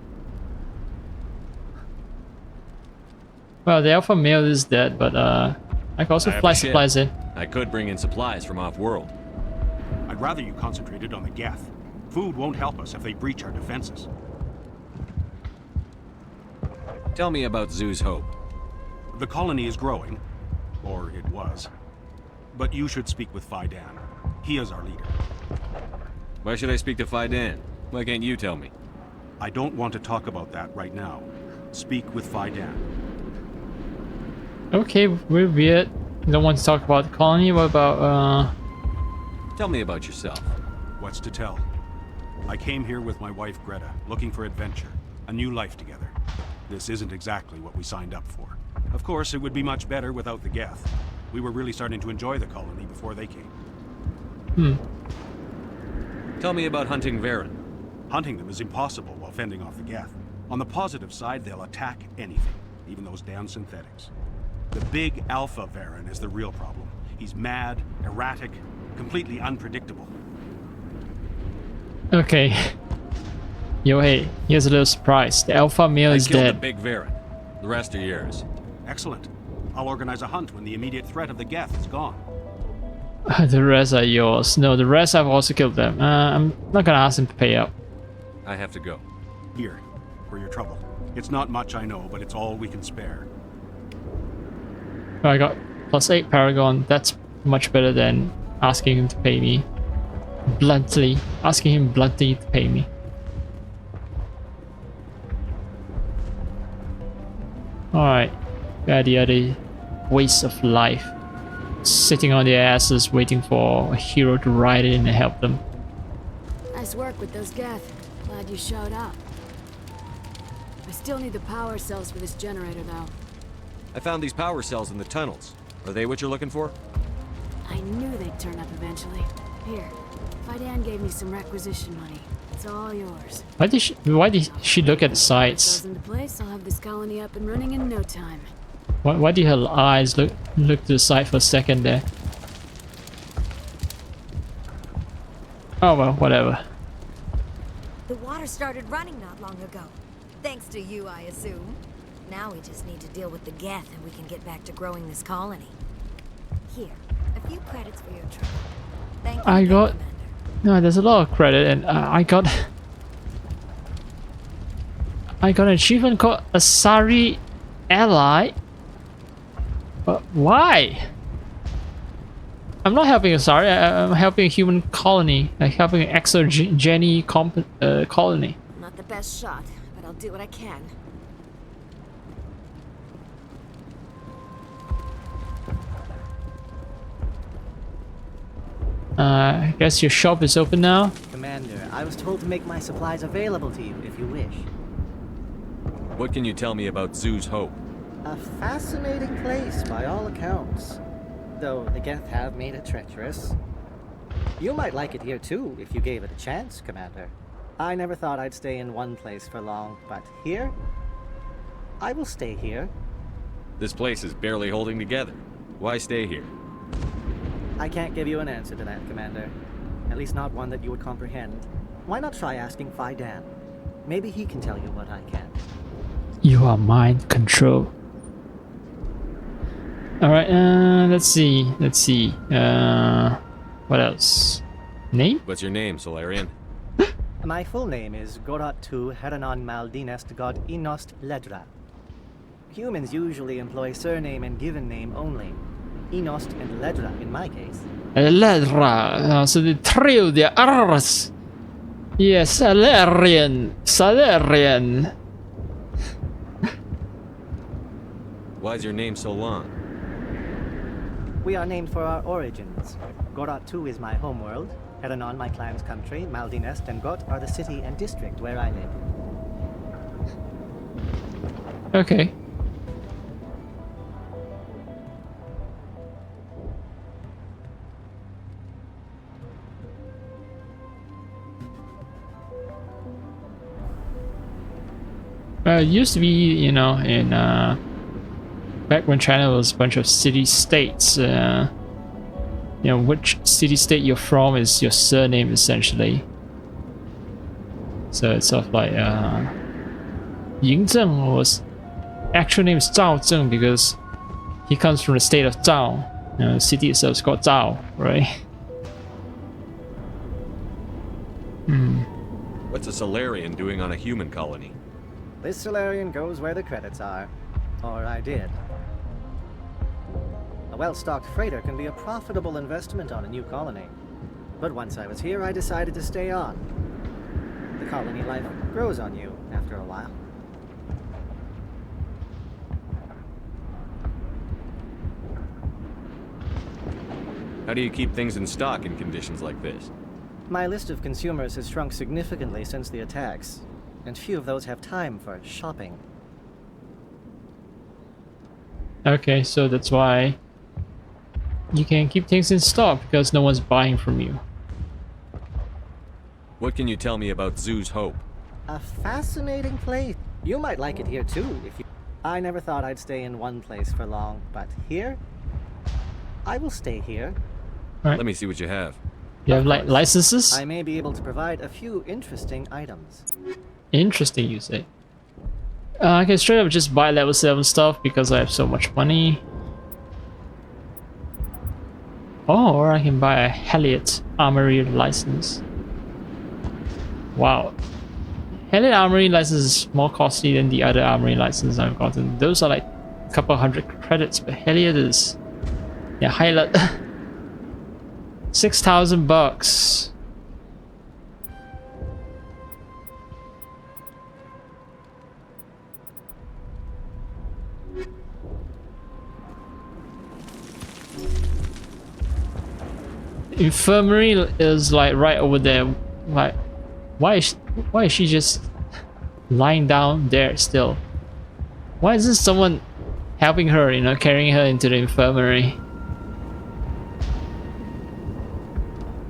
Well, the alpha male is dead, but I can also fly supplies in. I could bring in supplies from off-world. I'd rather you concentrated on the Geth. Food won't help us if they breach our defenses. Tell me about Zhu's Hope. The colony is growing. Or it was. But you should speak with Faidan. He is our leader. Why should I speak to Faidan? Why can't you tell me? I don't want to talk about that right now. Speak with Faidan. Okay, we're weird. You don't want to talk about the colony. What about, Tell me about yourself. What's to tell? I came here with my wife Greta, looking for adventure. A new life together. This isn't exactly what we signed up for. Of course, it would be much better without the Geth. We were really starting to enjoy the colony before they came. Tell me about hunting Varren. Hunting them is impossible while fending off the Geth. On the positive side, they'll attack anything, even those damn synthetics. The big Alpha Varren is the real problem. He's mad, erratic, completely unpredictable. Okay. Yo, hey, here's a little surprise. The alpha male is I killed dead. the big Varren. The rest are yours. Excellent. I'll organize a hunt when the immediate threat of the Geth is gone. The rest are yours. No, the rest I've also killed them. I'm not gonna ask him to pay up. I have to go. Here, for your trouble. It's not much, I know, but it's all we can spare. I got +8 Paragon. That's much better than asking him to pay me. Bluntly. Asking him bluntly to pay me. Alright. Yeah, the other waste of life. Sitting on their asses waiting for a hero to ride in and help them. Nice work with those Geth. Glad you showed up. I still need the power cells for this generator, though. I found these power cells in the tunnels. Are they what you're looking for? I knew they'd turn up eventually. Here, Faidan gave me some requisition money. It's all yours. Why did she look at the sites? Goes into place, I'll have this colony up and running in no time. Why did her eyes look to the side for a second there? Oh well, whatever. The water started running not long ago. Thanks to you, I assume. Now we just need to deal with the Geth and we can get back to growing this colony. Here, a few credits for your trouble. Thank you. I got... No, there's a lot of credit, and I got an achievement called Asari Ally. But why? I'm not helping Asari, I'm helping a human colony. I'm helping an exogeny colony. Not the best shot, but I'll do what I can. I guess your shop is open now? Commander, I was told to make my supplies available to you if you wish. What can you tell me about Zhu's Hope? A fascinating place by all accounts. Though the Geth have made it treacherous. You might like it here too, if you gave it a chance, Commander. I never thought I'd stay in one place for long, but here? I will stay here. This place is barely holding together. Why stay here? I can't give you an answer to that, Commander. At least not one that you would comprehend. Why not try asking Faidan? Maybe he can tell you what I can. You are mind control. Alright, let's see. What else? Name? What's your name, Solarian? My full name is Goratu Heranon Maldinest God Inost Ledra. Humans usually employ surname and given name only. Inost and Ledra in my case. Ledra, so the trio, the Rs. Yes, Salarian. Why is your name so long? We are named for our origins. Goratu is my homeworld, Heranon my clan's country, Maldinest and Got are the city and district where I live. Okay. It used to be, you know, in back when China was a bunch of city-states, you know, which city-state you're from is your surname, essentially. So it's sort of like, Ying Zheng was, actual name is Zhao Zheng because he comes from the state of Zhao. You know, the city itself is called Zhao, right? What's a Solarian doing on a human colony? This Solarian goes where the credits are. Or I did. A well-stocked freighter can be a profitable investment on a new colony. But once I was here, I decided to stay on. The colony life grows on you after a while. How do you keep things in stock in conditions like this? My list of consumers has shrunk significantly since the attacks, and few of those have time for shopping. Okay, so that's why you can keep things in stock, because no one's buying from you. What can you tell me about Zhu's Hope? A fascinating place. You might like it here too, if you... I never thought I'd stay in one place for long, but here? I will stay here. Right. Let me see what you have. You have like licenses? I may be able to provide a few interesting items. Interesting, you say. I can straight up just buy level 7 stuff because I have so much money. Or I can buy a Heliot Armory license. Wow. Hellion Armory license is more costly than the other armory licenses I've gotten. Those are like a couple hundred credits, but Hellion is, yeah, highlight $6,000. Infirmary is like right over there. Like, why is she just lying down there still? Why isn't someone helping her, you know, carrying her into the infirmary?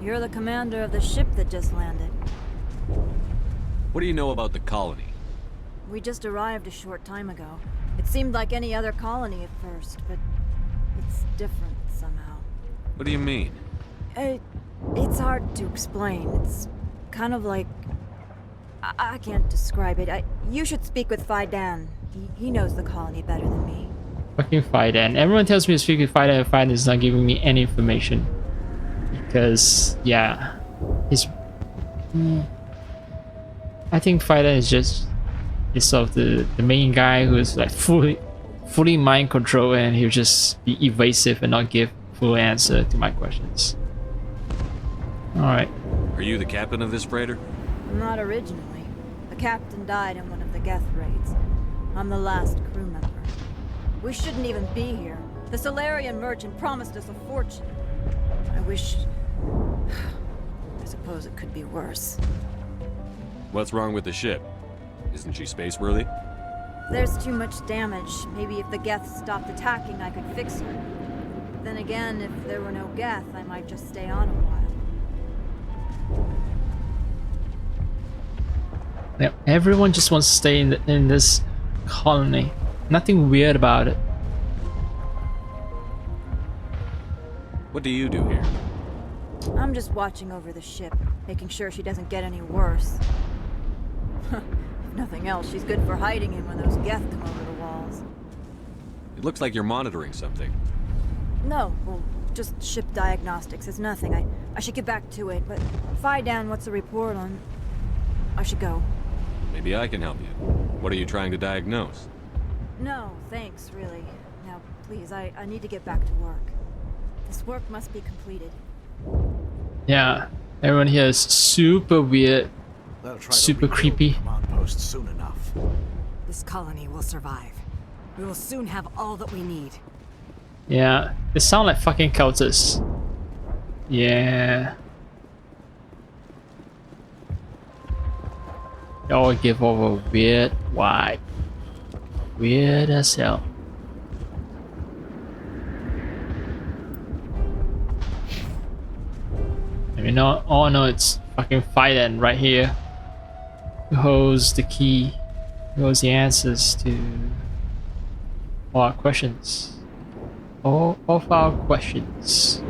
You're the commander of the ship that just landed. What do you know about the colony? We just arrived a short time ago. It seemed like any other colony at first, but it's different somehow. What do you mean? It's hard to explain. It's kind of like... I can't describe it. You should speak with Faidan. He knows the colony better than me. Fucking Faidan. Everyone tells me to speak with Faidan, and Faidan is not giving me any information. Because, yeah, he's... I think Faidan is sort of the main guy who's like fully mind control, and he'll just be evasive and not give full answer to my questions. Alright. Are you the captain of this freighter? Not originally. The captain died in one of the Geth raids. I'm the last crew member. We shouldn't even be here. The Solarian merchant promised us a fortune. I wish... I suppose it could be worse. What's wrong with the ship? Isn't she space-worthy? There's too much damage. Maybe if the Geth stopped attacking, I could fix her. Then again, if there were no Geth, I might just stay on a while. Yeah, everyone just wants to stay in this colony. Nothing weird about it. What do you do here? I'm just watching over the ship, making sure she doesn't get any worse. If nothing else, she's good for hiding in when those Geth come over the walls. It looks like you're monitoring something. No, well, just ship diagnostics. It's nothing. I should get back to it, but Faidan, what's the report on... I should go. Maybe I can help you. What are you trying to diagnose? No, thanks, really. Now, please, I need to get back to work. This work must be completed. Yeah, everyone here is super weird, super creepy. Command post soon enough. This colony will survive. We will soon have all that we need. Yeah, they sound like fucking cultists. Yeah. Y'all give over weird vibe. Weird as hell. I mean, all I know it's fucking Faidan right here. Who holds the key, who holds the answers to all our questions. All of our questions.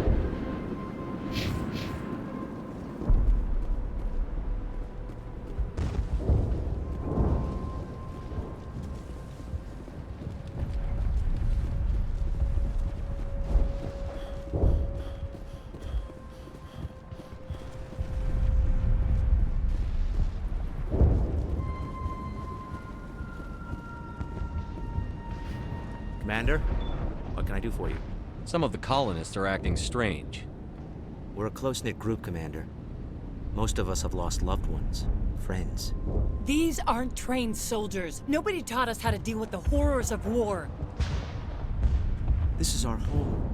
Commander, what can I do for you? Some of the colonists are acting strange. We're a close-knit group, Commander. Most of us have lost loved ones, friends. These aren't trained soldiers. Nobody taught us how to deal with the horrors of war. This is our home.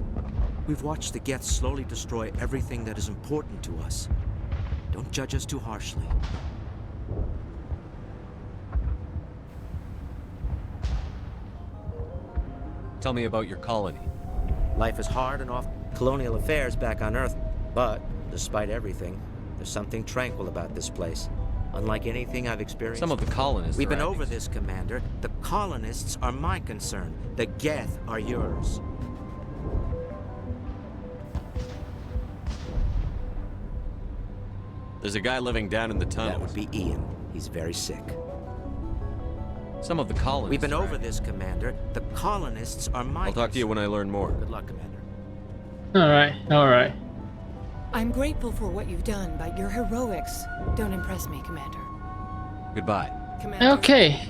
We've watched the Geth slowly destroy everything that is important to us. Don't judge us too harshly. Tell me about your colony. Life is hard and off colonial affairs back on Earth, but despite everything, there's something tranquil about this place. Unlike anything I've experienced. Some of the colonists We've been are over this, Commander. The colonists are my concern. The Geth are yours. There's a guy living down in the tunnels. That would be Ian. He's very sick. Some of the colonists. We've been over this, Commander. The colonists are my... I'll talk to you when I learn more. Good luck, Commander. Alright. I'm grateful for what you've done, but your heroics don't impress me, Commander. Goodbye. Okay.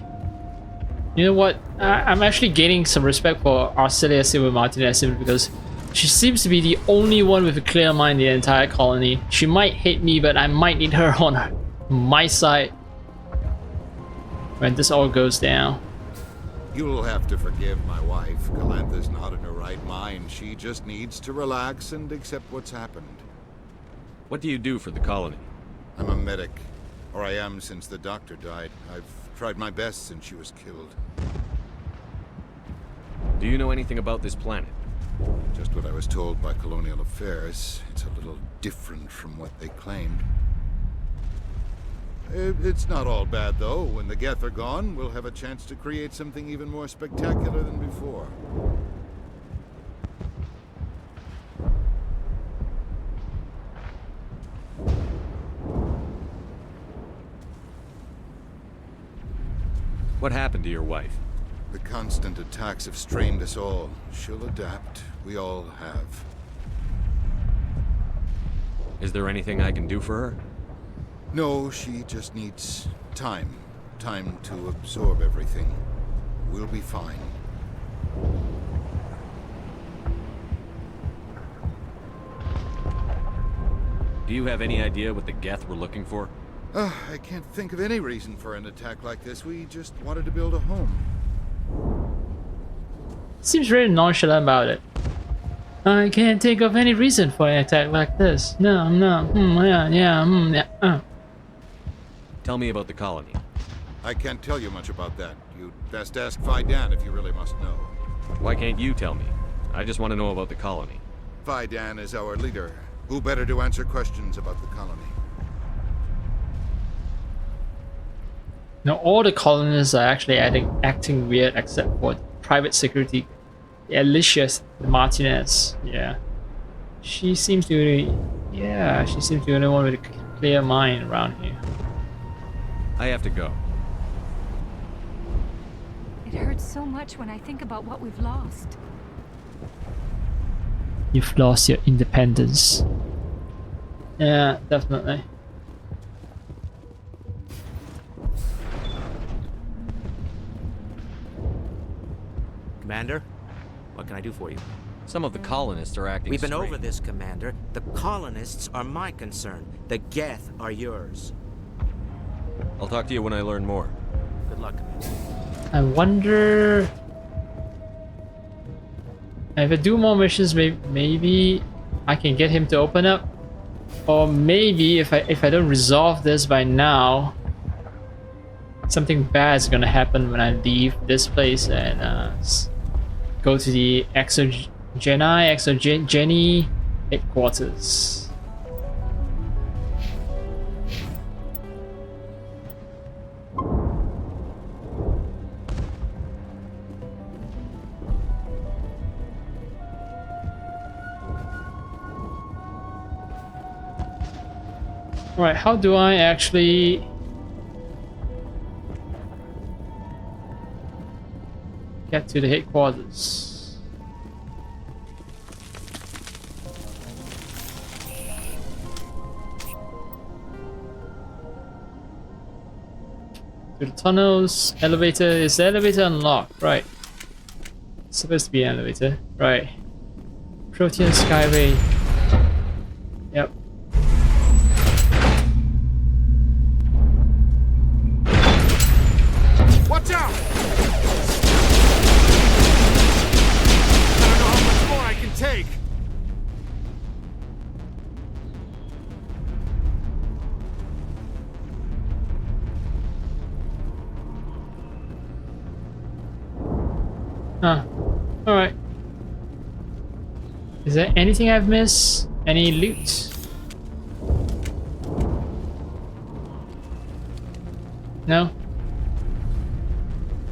You know what? I'm actually gaining some respect for Arcelia Silva Martinez simply because she seems to be the only one with a clear mind in the entire colony. She might hate me, but I might need her on my side when this all goes down. You'll have to forgive my wife. Galantha's not in her right mind. She just needs to relax and accept what's happened. What do you do for the colony? I'm a medic. Or I am since the doctor died. I've tried my best since she was killed. Do you know anything about this planet? Just what I was told by Colonial Affairs. It's a little different from what they claimed. It's not all bad, though. When the Geth are gone, we'll have a chance to create something even more spectacular than before. What happened to your wife? The constant attacks have strained us all. She'll adapt. We all have. Is there anything I can do for her? No, she just needs time. Time to absorb everything. We'll be fine. Do you have any idea what the Geth were looking for? I can't think of any reason for an attack like this. We just wanted to build a home. Seems very nonchalant about it. I can't think of any reason for an attack like this. No, no, yeah. Tell me about the colony. I can't tell you much about that. You'd best ask Phi Dan if you really must know. Why can't you tell me? I just want to know about the colony. Phi Dan is our leader. Who better to answer questions about the colony? Now all the colonists are actually acting weird except for private security Alicia Martinez. Yeah. She seems to be the only one with a clear mind around here. I have to go. It hurts so much when I think about what we've lost. You've lost your independence. Yeah, definitely. Commander, what can I do for you? Some of the colonists are acting We've been strange. over this, Commander. The colonists are my concern. The Geth are yours. I'll talk to you when I learn more. Good luck, Commander. I wonder if I do more missions, maybe I can get him to open up, or maybe if I don't resolve this by now, something bad is gonna happen when I leave this place and go to the Exogeny headquarters. Right, how do I actually get to the headquarters? To the tunnels, elevator. Is the elevator unlocked? Right. It's supposed to be an elevator. Right. Protean Skyway. Yep. Watch out! I don't know how much more I can take. Huh. Alright. Is there anything I've missed? Any loot? No?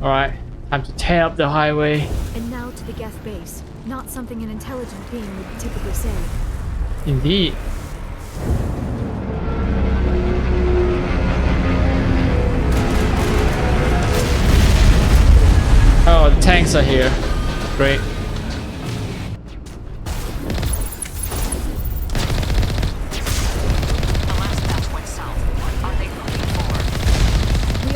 Alright. Time to tear up the highway. And now to the Geth base. Not something an intelligent being would typically say. Indeed. Oh, the tanks are here. Great. We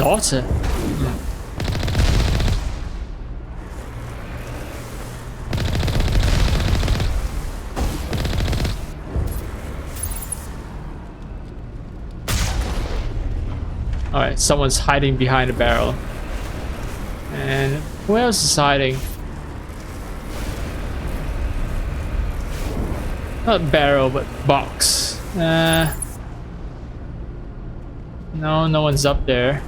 daughter. Alright, someone's hiding behind a barrel. And who else is hiding? Not barrel, but box. No, no one's up there.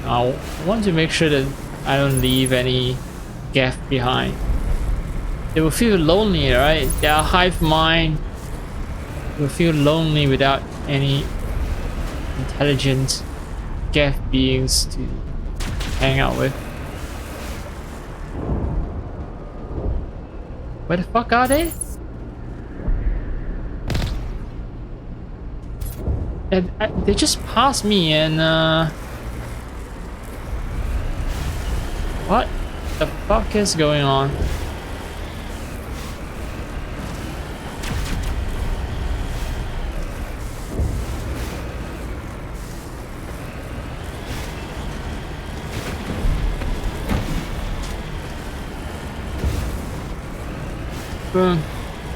I want to make sure that I don't leave any geth behind. They will feel lonely, right? They are hive mind. They will feel lonely without any intelligent geth beings to hang out with. Where the fuck are they? They just passed me and what the fuck is going on?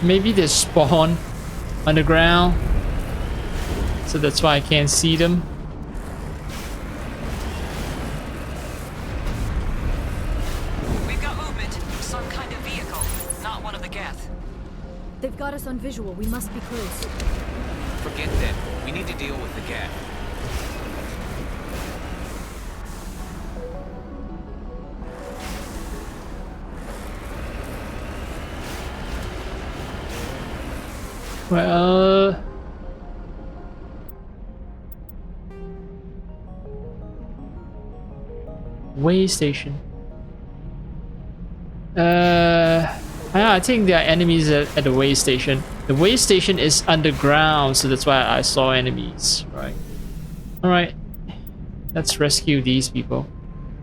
Maybe they spawn underground, so that's why I can't see them. We've got movement. Some kind of vehicle. Not one of the geth. They've got us on visual. We must be close. Forget that. We need to deal with the geth. Well, way station. I think there are enemies at the way station. The way station is underground, so that's why I saw enemies. Right. All right. Let's rescue these people.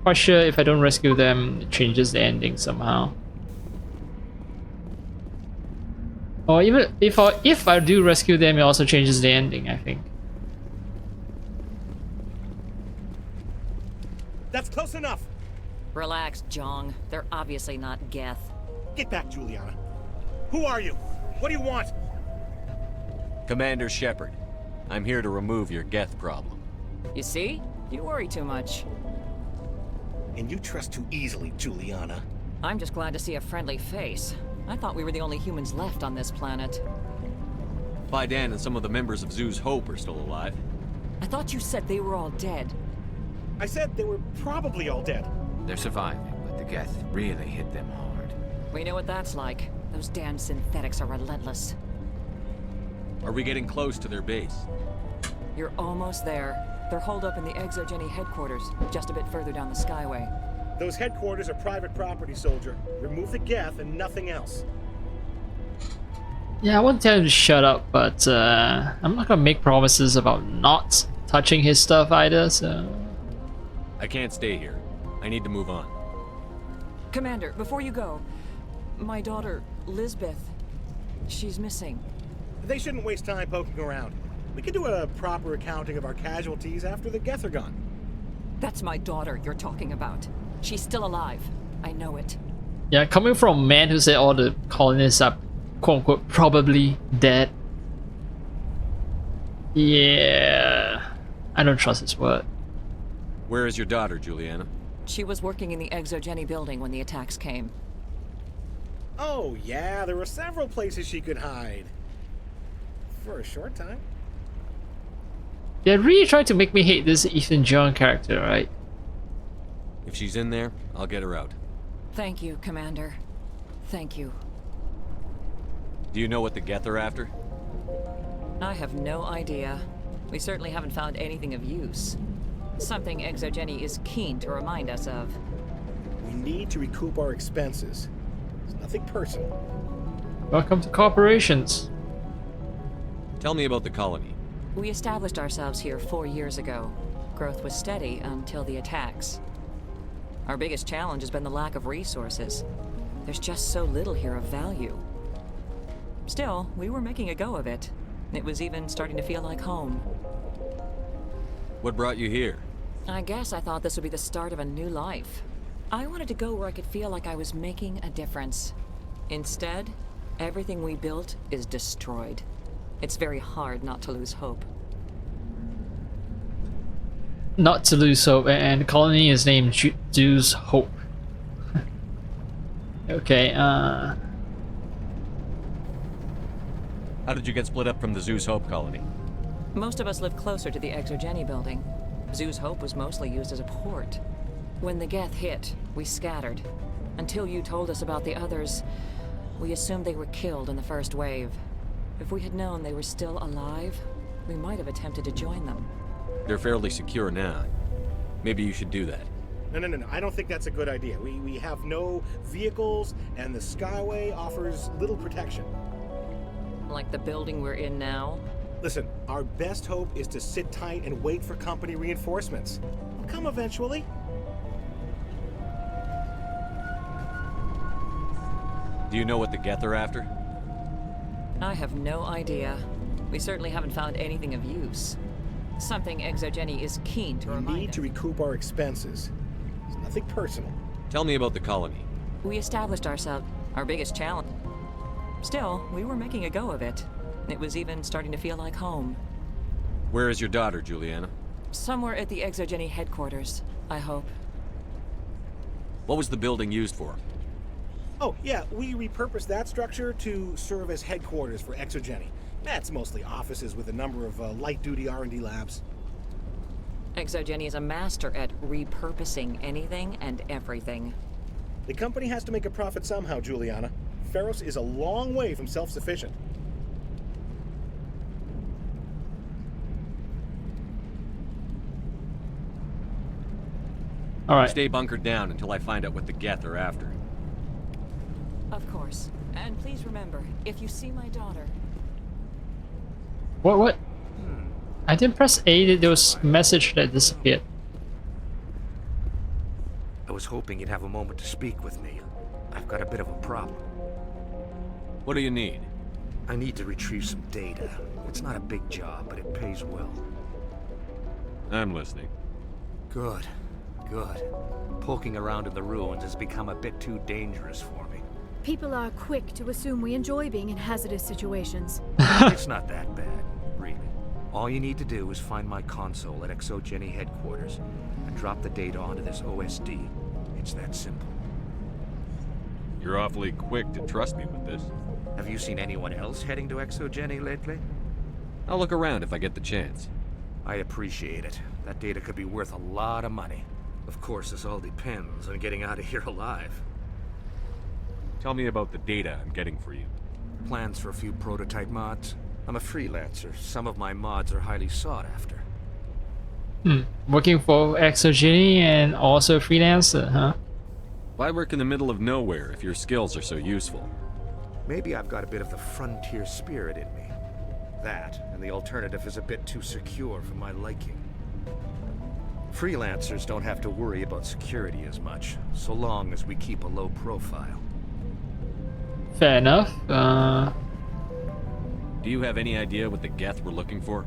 Quite sure if I don't rescue them, it changes the ending somehow. Or even if I do rescue them, it also changes the ending, I think. That's close enough. Relax, Jong. They're obviously not geth. Get back, Juliana. Who are you? What do you want? Commander Shepard. I'm here to remove your geth problem. You see? You worry too much. And you trust too easily, Juliana. I'm just glad to see a friendly face. I thought we were the only humans left on this planet. Baidan and some of the members of Zhu's Hope are still alive. I thought you said they were all dead. I said they were probably all dead. They're surviving, but the geth really hit them hard. We know what that's like. Those damn synthetics are relentless. Are we getting close to their base? You're almost there. They're holed up in the Exogeny headquarters, just a bit further down the Skyway. Those headquarters are private property, soldier. Remove the geth and nothing else. Yeah, I won't tell him to shut up, but I'm not gonna make promises about not touching his stuff either, so... I can't stay here. I need to move on. Commander, before you go, my daughter, Lisbeth, she's missing. They shouldn't waste time poking around. We can do a proper accounting of our casualties after the geth are gone. That's my daughter you're talking about. She's still alive. I know it. Yeah, coming from a man who said all the colonists are quote-unquote probably dead. Yeah, I don't trust his word. Where is your daughter, Juliana? She was working in the Exogeny building when the attacks came. Oh yeah, there were several places she could hide. For a short time. They're really trying to make me hate this Ethan John character, right? If she's in there, I'll get her out. Thank you, Commander. Thank you. Do you know what the geth are after? I have no idea. We certainly haven't found anything of use. Something Exogeny is keen to remind us of. We need to recoup our expenses. It's nothing personal. Welcome to corporations. Tell me about the colony. We established ourselves here 4 years ago. Growth was steady until the attacks. Our biggest challenge has been the lack of resources. There's just so little here of value. Still, we were making a go of it. It was even starting to feel like home. What brought you here? I guess I thought this would be the start of a new life. I wanted to go where I could feel like I was making a difference. Instead, everything we built is destroyed. It's very hard not to lose hope. Not to lose hope, and the colony is named Zeus Hope. Okay, How did you get split up from the Zeus Hope colony? Most of us lived closer to the Exogeny building. Zeus Hope was mostly used as a port. When the Geth hit, we scattered. Until you told us about the others, we assumed they were killed in the first wave. If we had known they were still alive, we might have attempted to join them. They're fairly secure now. Maybe you should do that. No. I don't think that's a good idea. We have no vehicles, and the Skyway offers little protection. Like the building we're in now? Listen, our best hope is to sit tight and wait for company reinforcements. They'll come eventually. Do you know what the Geth are after? I have no idea. We certainly haven't found anything of use. Something Exogeny is keen to remind us. We need to recoup our expenses. It's nothing personal. Tell me about the colony. We established ourselves, our biggest challenge. Still, we were making a go of it. It was even starting to feel like home. Where is your daughter, Juliana? Somewhere at the Exogeny headquarters, I hope. What was the building used for? Oh, yeah, we repurposed that structure to serve as headquarters for Exogeny. That's mostly offices with a number of light-duty R&D labs. Exogeny is a master at repurposing anything and everything. The company has to make a profit somehow, Juliana. Feros is a long way from self-sufficient. All right. Stay bunkered down until I find out what the Geth are after. Of course. And please remember, if you see my daughter... What? I didn't press A, there was a message that disappeared. I was hoping you'd have a moment to speak with me. I've got a bit of a problem. What do you need? I need to retrieve some data. It's not a big job, but it pays well. I'm listening. Good. Poking around in the ruins has become a bit too dangerous for me. People are quick to assume we enjoy being in hazardous situations. It's not that bad, really. All you need to do is find my console at Exogeny headquarters and drop the data onto this OSD. It's that simple. You're awfully quick to trust me with this. Have you seen anyone else heading to Exogeny lately? I'll look around if I get the chance. I appreciate it. That data could be worth a lot of money. Of course, this all depends on getting out of here alive. Tell me about the data I'm getting for you. Plans for a few prototype mods. I'm a freelancer. Some of my mods are highly sought after. Working for Exogeny and also freelancer, huh? Why work in the middle of nowhere if your skills are so useful? Maybe I've got a bit of the frontier spirit in me. That, and the alternative is a bit too secure for my liking. Freelancers don't have to worry about security as much, so long as we keep a low profile. Fair enough. Do you have any idea what the Geth were looking for?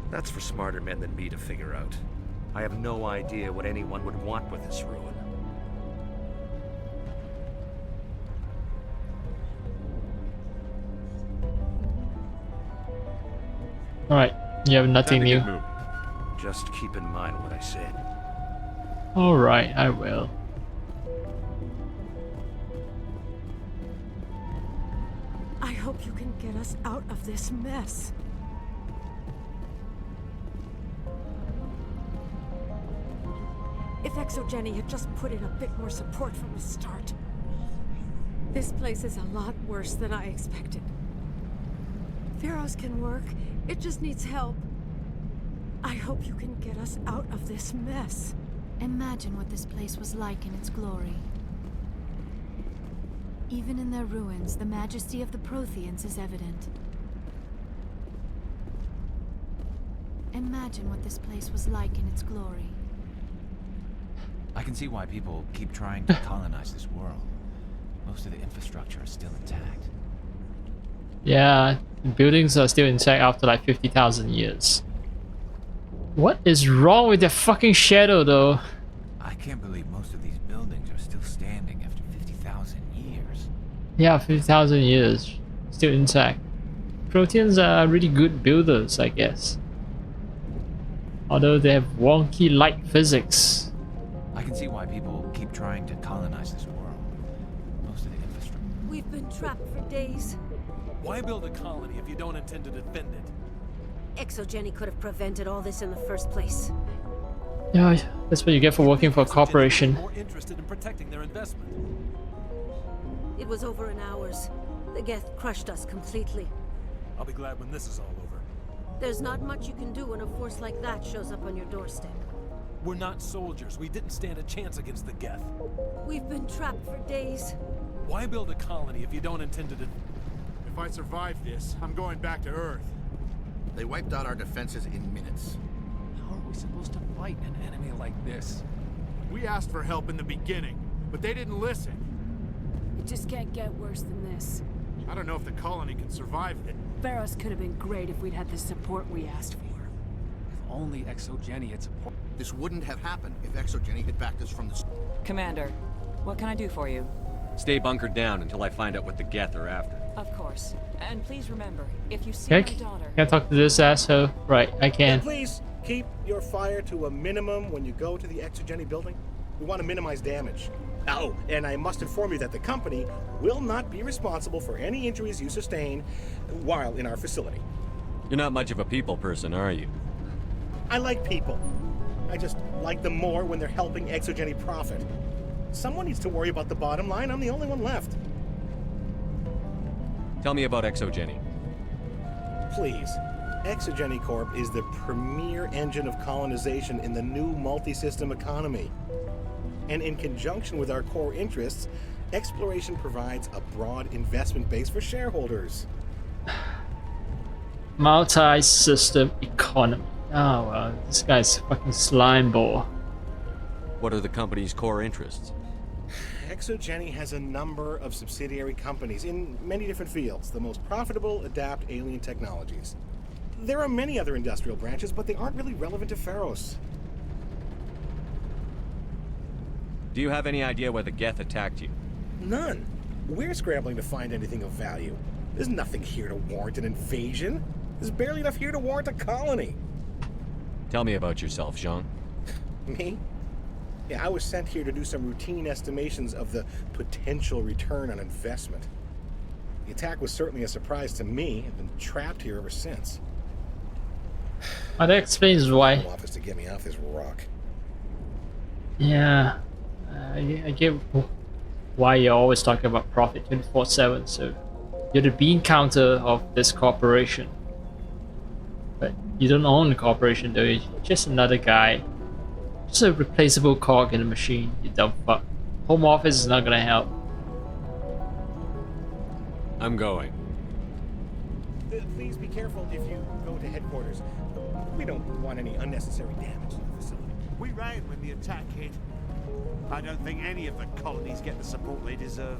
That's for smarter men than me to figure out. I have no idea what anyone would want with this ruin. Alright, you have nothing new. Just keep in mind what I said. Alright, I will. I hope you can get us out of this mess. If Exogeny had just put in a bit more support from the start. This place is a lot worse than I expected. Feros can work, it just needs help. I hope you can get us out of this mess. Imagine what this place was like in its glory. Even in their ruins, the majesty of the Protheans is evident. Imagine what this place was like in its glory. I can see why people keep trying to colonize this world. Most of the infrastructure is still intact. Yeah, buildings are still intact after like 50,000 years. What is wrong with the fucking shadow, though? I can't believe most of these buildings are still standing after 50,000 years. Yeah, 50,000 years. Still intact. Proteans are really good builders, I guess. Although they have wonky light physics. I can see why people keep trying to colonize this world. Most of the infrastructure. We've been trapped for days. Why build a colony if you don't intend to defend it? Exogeny could have prevented all this in the first place. Yeah, that's what you get for working for a corporation. More interested in protecting their investment. It was over in hours. The Geth crushed us completely. I'll be glad when this is all over. There's not much you can do when a force like that shows up on your doorstep. We're not soldiers. We didn't stand a chance against the Geth. We've been trapped for days. Why build a colony if you don't intend to If I survive this, I'm going back to Earth. They wiped out our defenses in minutes. How are we supposed to fight an enemy like this? We asked for help in the beginning, but they didn't listen. It just can't get worse than this. I don't know if the colony can survive it. Feros could have been great if we'd had the support we asked for. If only Exogeny had support. This wouldn't have happened if Exogeny had backed us from the... Commander, what can I do for you? Stay bunkered down until I find out what the Geth are after. Of course. And please remember, if you see Okay, my daughter... can I talk to this asshole? Right, I can. And please keep your fire to a minimum when you go to the Exogeny building. We want to minimize damage. Oh, and I must inform you that the company will not be responsible for any injuries you sustain while in our facility. You're not much of a people person, are you? I like people. I just like them more when they're helping Exogeny profit. Someone needs to worry about the bottom line. I'm the only one left. Tell me about Exogeny. Please. Exogeny Corp is the premier engine of colonization in the new multi-system economy. And in conjunction with our core interests, exploration provides a broad investment base for shareholders. Multi-system economy. Oh well, this guy's a fucking slime ball. What are the company's core interests? Exogeny has a number of subsidiary companies in many different fields. The most profitable adapt alien technologies. There are many other industrial branches, but they aren't really relevant to Feros. Do you have any idea where the Geth attacked you? None. We're scrambling to find anything of value. There's nothing here to warrant an invasion. There's barely enough here to warrant a colony. Tell me about yourself, Jean. Me? Yeah, I was sent here to do some routine estimations of the potential return on investment. The attack was certainly a surprise to me. I've been trapped here ever since. Oh, that explains why. Office to get me off this rock. Yeah, I get why you're always talking about profit 24/7. So you're the bean counter of this corporation, but you don't own the corporation, though. You're just another guy. Just a replaceable cog in the machine, you dumb fuck. Home office is not gonna help. I'm going. Please be careful if you go to headquarters. We don't want any unnecessary damage to the facility. We ran when the attack hit. I don't think any of the colonies get the support they deserve.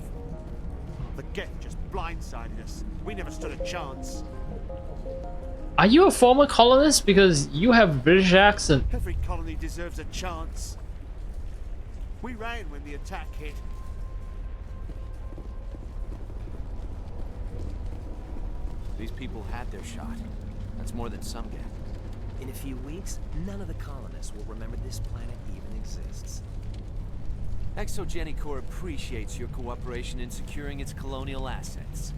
The Geth just blindsided us. We never stood a chance. Are you a former colonist? Because you have a British accent. Every colony deserves a chance. We ran when the attack hit. These people had their shot. That's more than some get. In a few weeks, none of the colonists will remember this planet even exists. Exogeny Corp appreciates your cooperation in securing its colonial assets.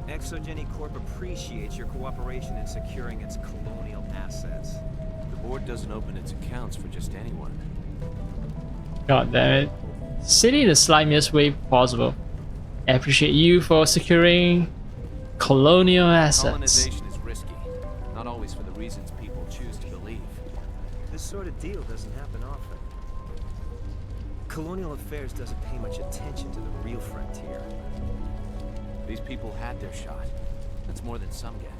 Exogeny Corp appreciates your cooperation in securing its colonial assets. The board doesn't open its accounts for just anyone. God damn it. City in the slimiest way possible. I appreciate you for securing colonial assets. Colonization is risky, not always for the reasons people choose to believe. This sort of deal doesn't happen often. Colonial affairs doesn't pay much attention to the real frontier. These people had their shot. That's more than some get.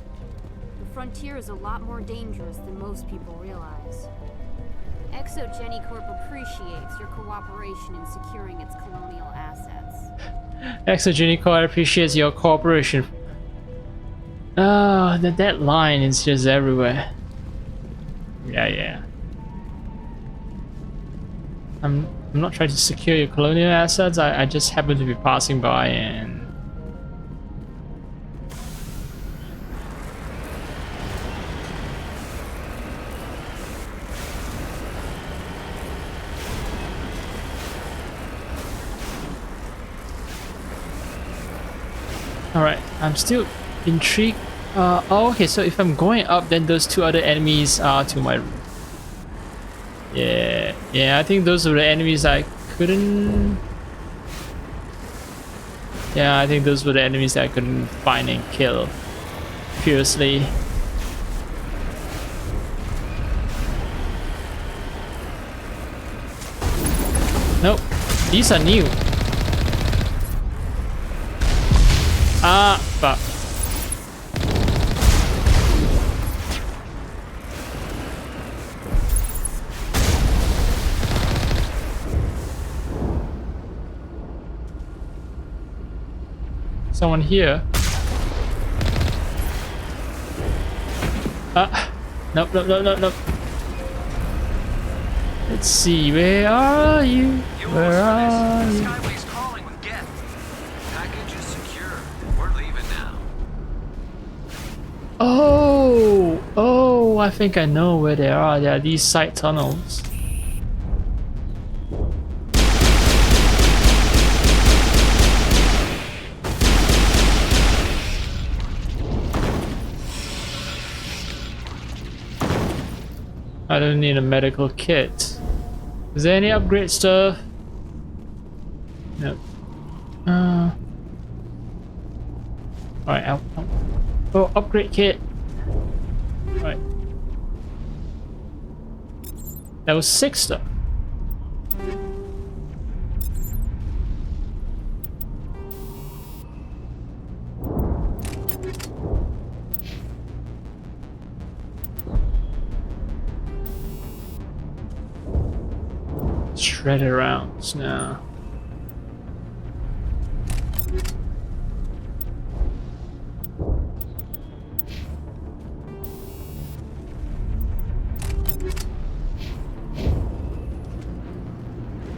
The frontier is a lot more dangerous than most people realize. Exogeny Corp appreciates your cooperation in securing its colonial assets. Exogeny Corp appreciates your cooperation. Oh, that line is just everywhere. Yeah. I'm not trying to secure your colonial assets. I just happen to be passing by and. Alright, I'm still intrigued. Oh, okay, so if I'm going up, then those two other enemies are to my... Yeah, I think those were the enemies I couldn't... Yeah, I think those were the enemies that I couldn't find and kill previously. Nope, these are new. Ah, fuck. Someone here. Nope. Let's see, where are you? Where are you? Skyway's calling with Geth. Package is secure. We're leaving now. Oh, I think I know where they are. They are these side tunnels. I don't need a medical kit. Is there any upgrade stuff? Nope. Alright, out. Oh, upgrade kit. Right. That was 6 stuff. Shredded rounds now.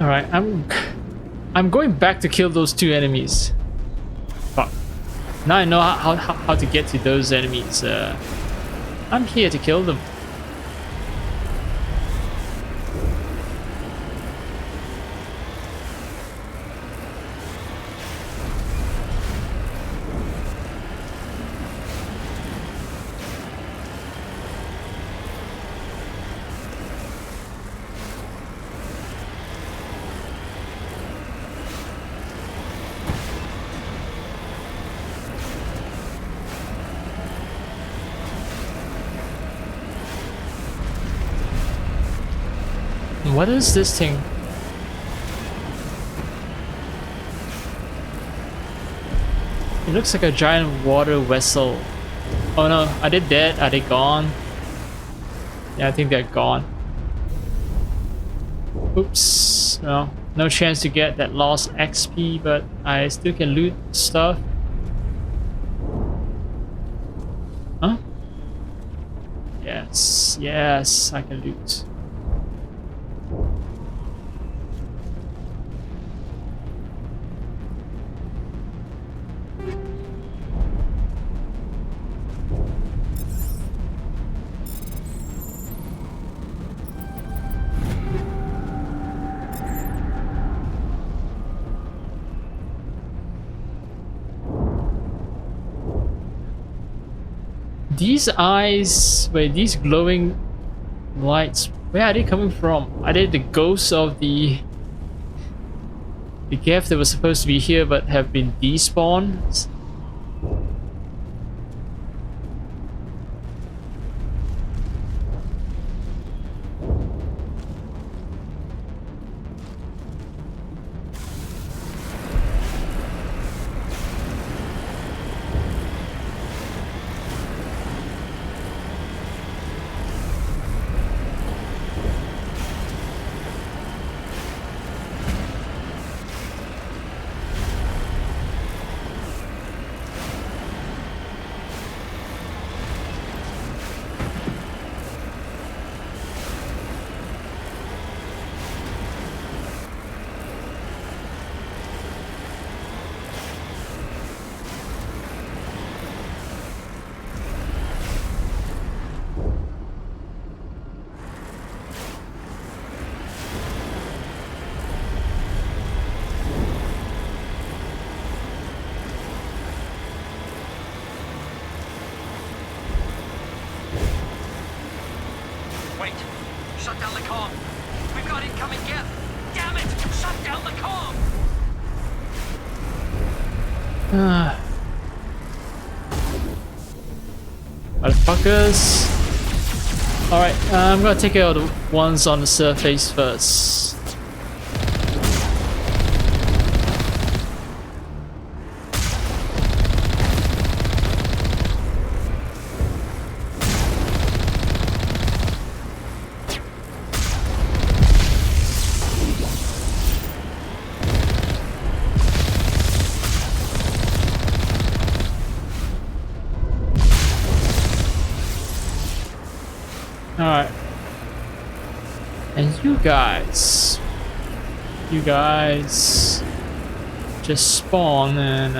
Alright, I'm going back to kill those 2 enemies. Fuck. Now I know how to get to those enemies. I'm here to kill them. What is this thing? It looks like a giant water vessel. Oh no, are they dead? Are they gone? Yeah, I think they're gone. Oops. No chance to get that lost XP, but I still can loot stuff. Huh? Yes, I can loot. These eyes, wait, these glowing lights, where are they coming from? Are they the ghosts of the Geth that was supposed to be here but have been despawned? Motherfuckers. Alright, I'm gonna take care of the ones on the surface first. Alright. And you guys just spawn and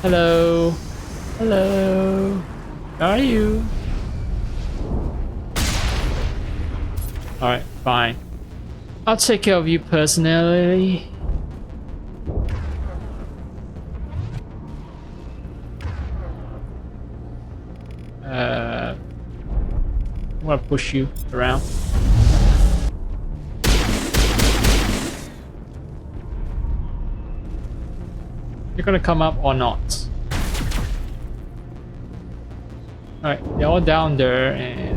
hello. Hello. How are you? Alright, fine. I'll take care of you personally. I'm gonna push you around. You're gonna come up or not? Alright, they're all down there and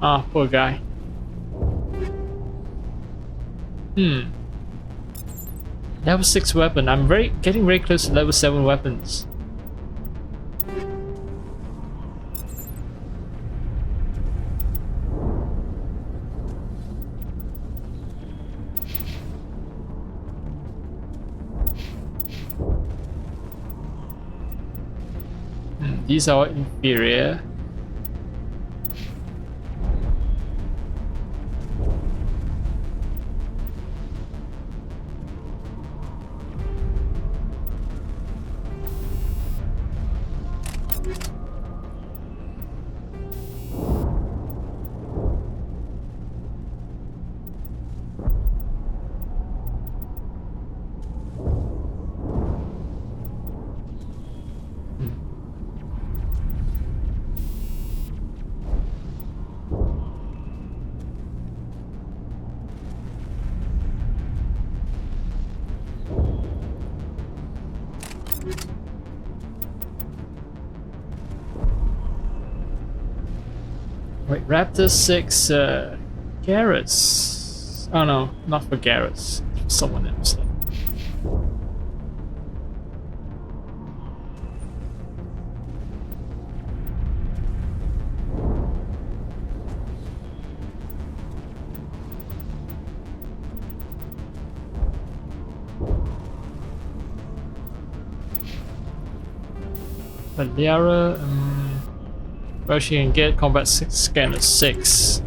ah, poor guy. Level 6 weapon. I'm getting very close to level 7 weapons. These are inferior. Wait, Raptor 6, Garrett's. Oh no, not for Garrett's. Someone else. But Liara, well, she can get combat scanner 6.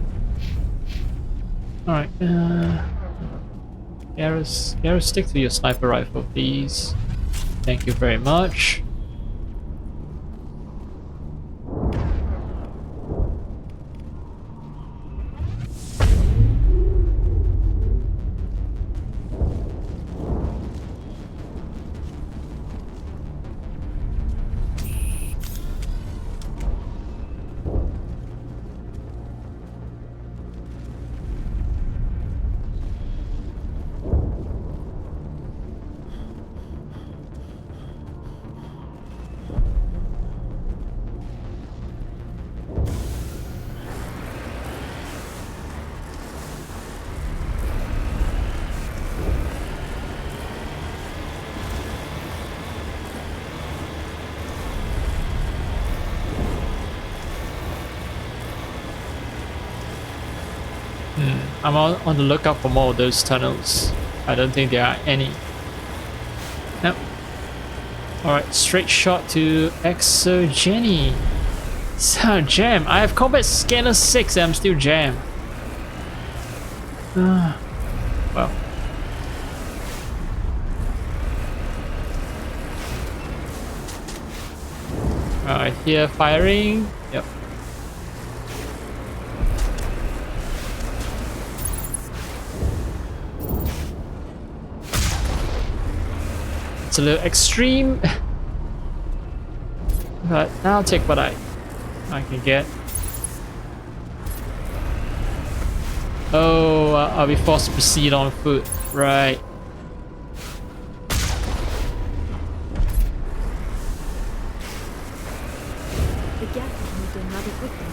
Alright, Garrus, stick to your sniper rifle, please. Thank you very much. I'm on the lookout for more of those tunnels. I don't think there are any. Nope. Alright, straight shot to Exogeny. So jam. I have combat scanner 6 and I'm still jam. Well. I hear firing. Yep. It's a little extreme, but I'll take what I can get. Oh, I'll be forced to proceed on foot, right? The Geth moved in rather quickly.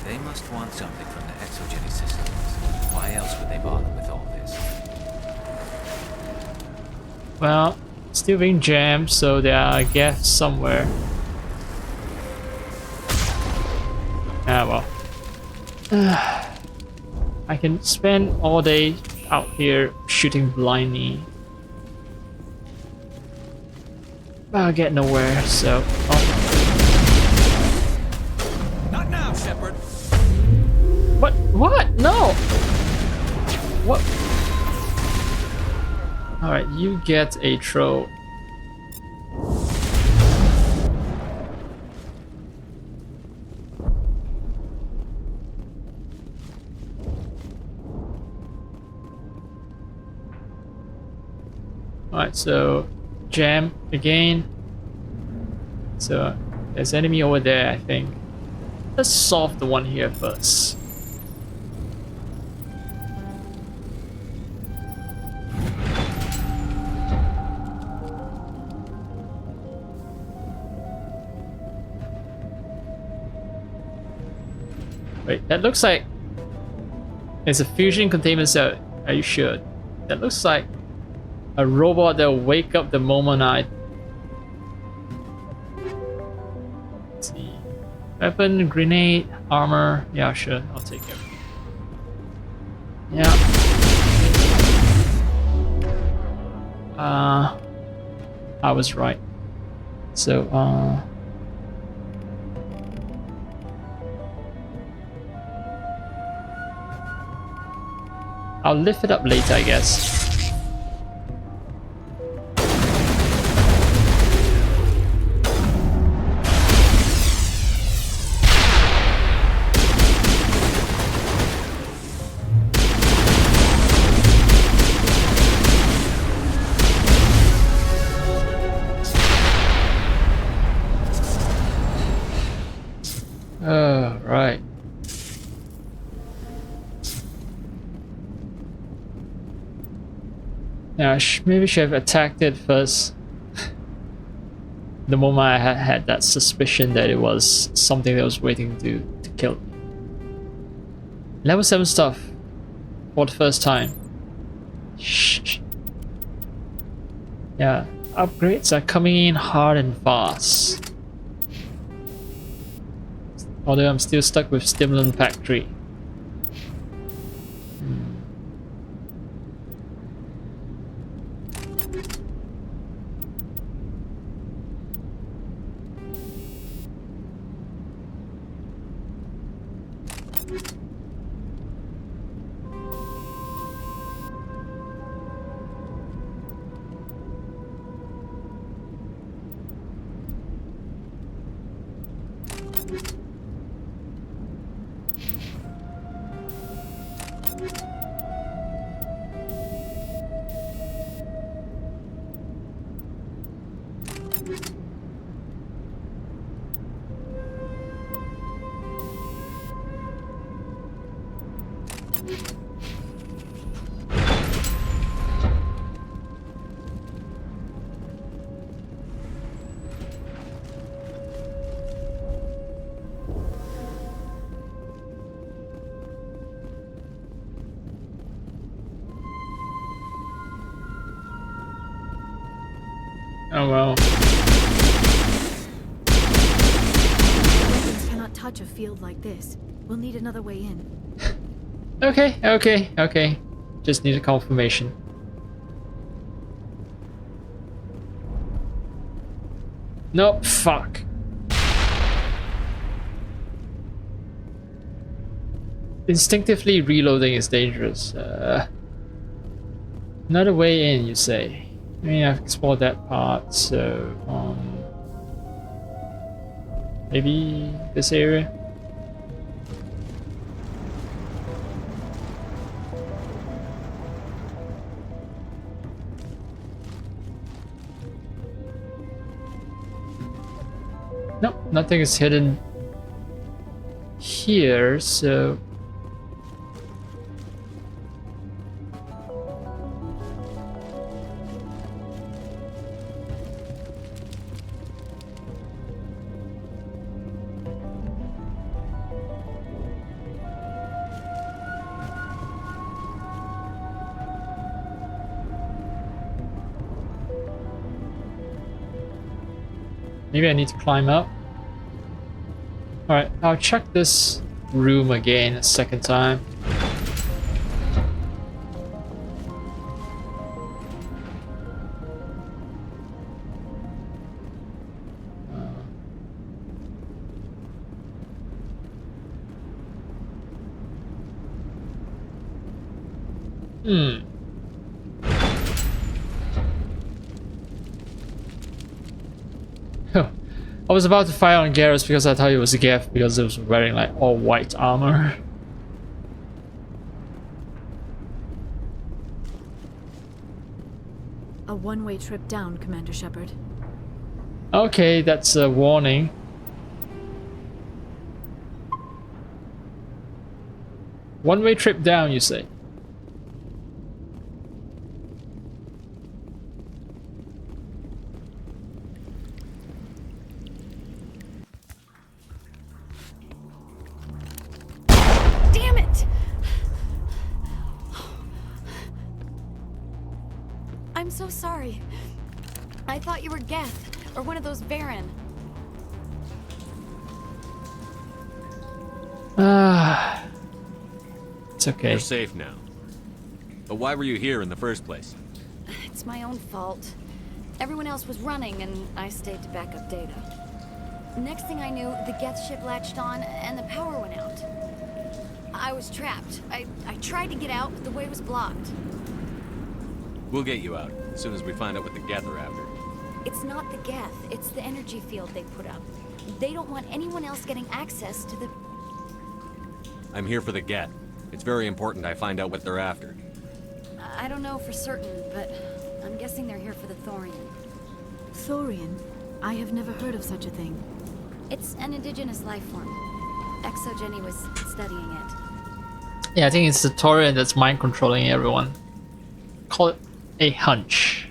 They must want something from the exogeny systems. Why else would they bother with all this? Well, still being jammed, so there are gaps somewhere. Ah, well. I can spend all day out here shooting blindly. But I'll get nowhere, so... Oh. Not now, Shepard. What? What? No! What? Alright, you get a throw. Alright, so jam again. So there's enemy over there, I think. Let's solve the one here first. Wait, that looks like it's a fusion containment cell. Are you sure? That looks like a robot that will wake up the moment I... Let's see. Weapon, grenade, armor. Yeah, sure. I'll take it. Yeah. I was right. So, I'll lift it up later, I guess. Oh, right. Yeah, maybe should have attacked it first. The moment I had that suspicion that it was something that was waiting to kill me. Level 7 stuff for the first time. Shh. Yeah, upgrades are coming in hard and fast. Although I'm still stuck with Stimulant Pack 3. Oh well. Weapons cannot touch a field like this. We'll need another way in. Okay. Just need a confirmation. Nope, fuck. Instinctively reloading is dangerous. Another way in, you say? I mean, I've explored that part, so Maybe this area? Nope, nothing is hidden here, so... Maybe I need to climb up. Alright, I'll check this room again a second time. I was about to fire on Garrus because I thought he was a Geth because he was wearing like all white armor. A one-way trip down, Commander Shepard. Okay, that's a warning. One-way trip down, you say? I'm so sorry. I thought you were Geth, or one of those Baron. It's okay. You're safe now. But why were you here in the first place? It's my own fault. Everyone else was running, and I stayed to back up data. Next thing I knew, the Geth ship latched on, and the power went out. I was trapped. I tried to get out, but the way was blocked. We'll get you out, as soon as we find out what the Geth are after. It's not the Geth, it's the energy field they put up. They don't want anyone else getting access to the... I'm here for the Geth. It's very important I find out what they're after. I don't know for certain, but I'm guessing they're here for the Thorian. Thorian? I have never heard of such a thing. It's an indigenous life form. ExoGeni was studying it. Yeah, I think it's the Thorian that's mind controlling everyone. Call it a hunch.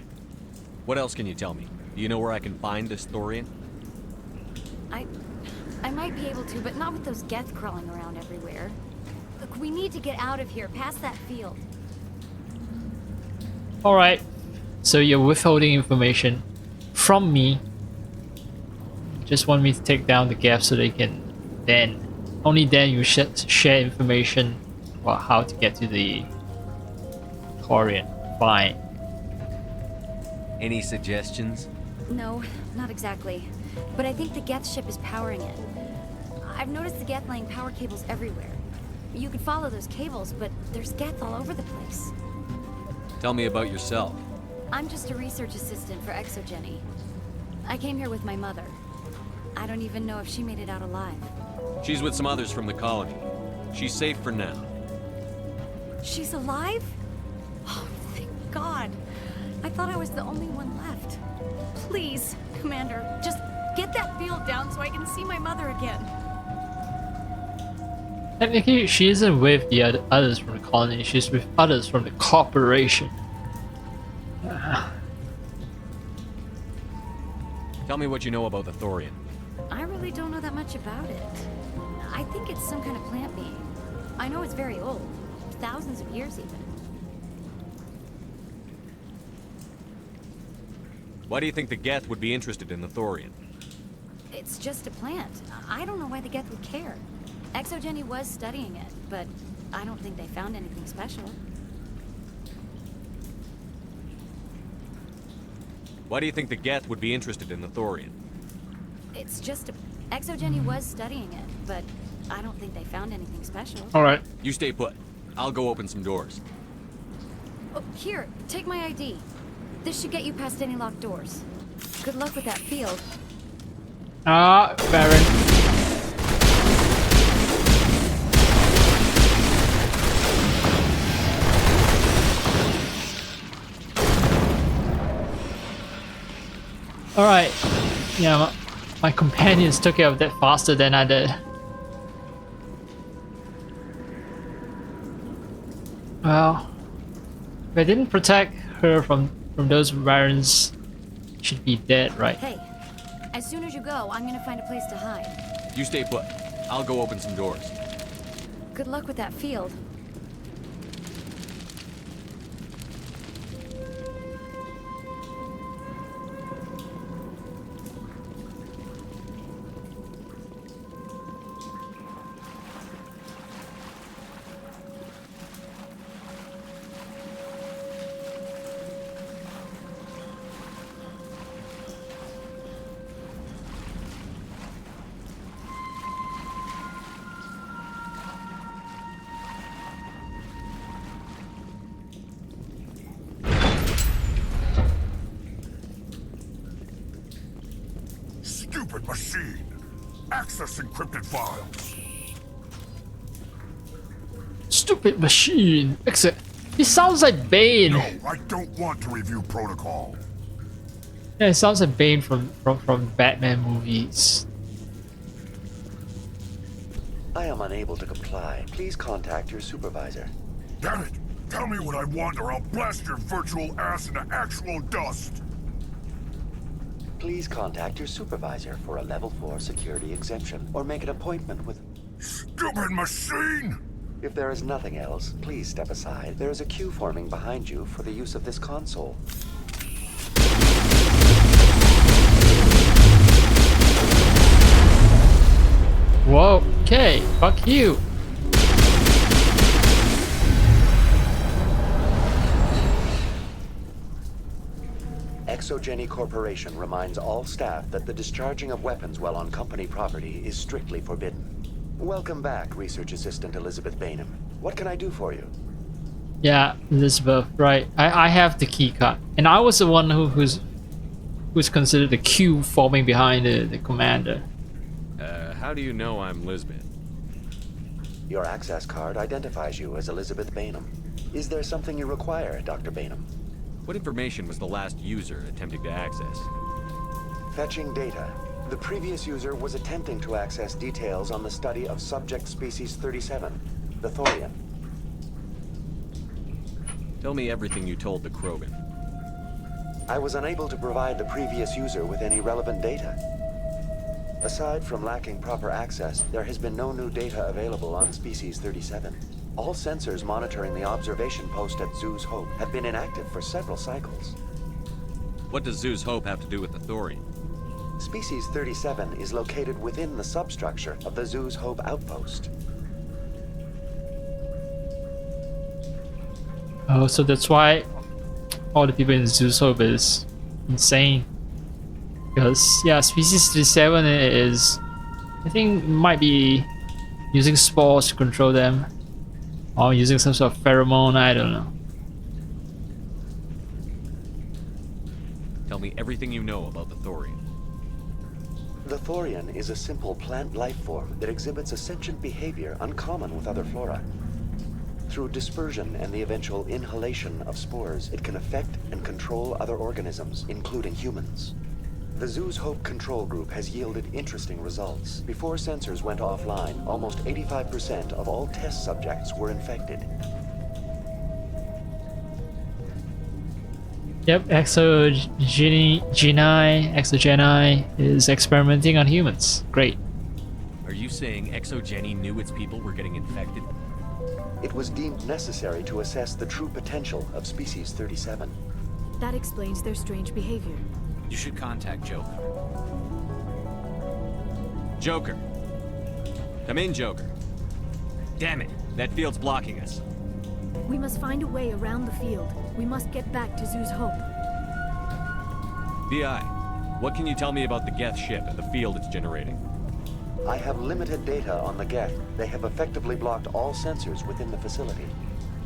What else can you tell me? Do you know where I can find this Thorian? I might be able to, but not with those Geth crawling around everywhere. Look, we need to get out of here, past that field. Alright, so you're withholding information from me. Just want me to take down the Geth so they can then, only then you share information about how to get to the Thorian. Fine. Any suggestions? No, not exactly. But I think the Geth ship is powering it. I've noticed the Geth laying power cables everywhere. You could follow those cables, but there's Geth all over the place. Tell me about yourself. I'm just a research assistant for ExoGeni. I came here with my mother. I don't even know if she made it out alive. She's with some others from the colony. She's safe for now. She's alive? Oh, thank God. I thought I was the only one left. Please, Commander, just get that field down so I can see my mother again. Technically, she isn't with the others from the colony, she's with others from the corporation. Tell me what you know about the Thorian. I really don't know that much about it. I think it's some kind of plant being. I know it's very old. Thousands of years even. Why do you think the Geth would be interested in the Thorian? It's just a plant. I don't know why the Geth would care. ExoGeni was studying it, but I don't think they found anything special. Why do you think the Geth would be interested in the Thorian? It's just a... ExoGeni was studying it, but I don't think they found anything special. Alright. You stay put. I'll go open some doors. Oh, here, take my ID. This should get you past any locked doors. Good luck with that field. Ah, Baron. Alright. Yeah, my companions took care of that faster than I did. Well, if I didn't protect her from those Barons, she'd be dead, right? Hey, as soon as you go, I'm gonna find a place to hide. You stay put. I'll go open some doors. Good luck with that field. Stupid machine! Access encrypted files! Stupid machine! Exit. He sounds like Bane! No, I don't want to review protocol. Yeah, it sounds like Bane from Batman movies. I am unable to comply. Please contact your supervisor. Damn it! Tell me what I want or I'll blast your virtual ass into actual dust! Please contact your supervisor for a level 4 security exemption or make an appointment with... Stupid machine! If there is nothing else, please step aside. There is a queue forming behind you for the use of this console. Whoa, okay, fuck you. Exogeny Corporation reminds all staff that the discharging of weapons while on company property is strictly forbidden. Welcome back, Research Assistant Elizabeth Bainham. What can I do for you? Yeah, Elizabeth, right. I have the key card. And I was the one who's considered the queue forming behind the commander. How do you know I'm Lisbeth? Your access card identifies you as Elizabeth Bainham. Is there something you require, Dr. Bainham? What information was the last user attempting to access? Fetching data. The previous user was attempting to access details on the study of subject species 37, the Thorian. Tell me everything you told the Krogan. I was unable to provide the previous user with any relevant data. Aside from lacking proper access, there has been no new data available on species 37. All sensors monitoring the observation post at Zhu's Hope have been inactive for several cycles. What does Zhu's Hope have to do with the Thorian? Species 37 is located within the substructure of the Zhu's Hope outpost. Oh, so that's why all the people in Zhu's Hope is insane. Because, yeah, Species 37 is... I think might be using spores to control them. Or using some sort of pheromone, I don't know. Tell me everything you know about the Thorian. The Thorian is a simple plant life form that exhibits a sentient behavior uncommon with other flora. Through dispersion and the eventual inhalation of spores, it can affect and control other organisms, including humans. The Zhu's Hope control group has yielded interesting results. Before sensors went offline, almost 85% of all test subjects were infected. Yep, Exogeny is experimenting on humans. Great. Are you saying Exogeny knew its people were getting infected? It was deemed necessary to assess the true potential of Species 37. That explains their strange behavior. You should contact Joker. Joker. Come in, Joker. Damn it, that field's blocking us. We must find a way around the field. We must get back to Zhu's Hope. VI, what can you tell me about the Geth ship and the field it's generating? I have limited data on the Geth. They have effectively blocked all sensors within the facility.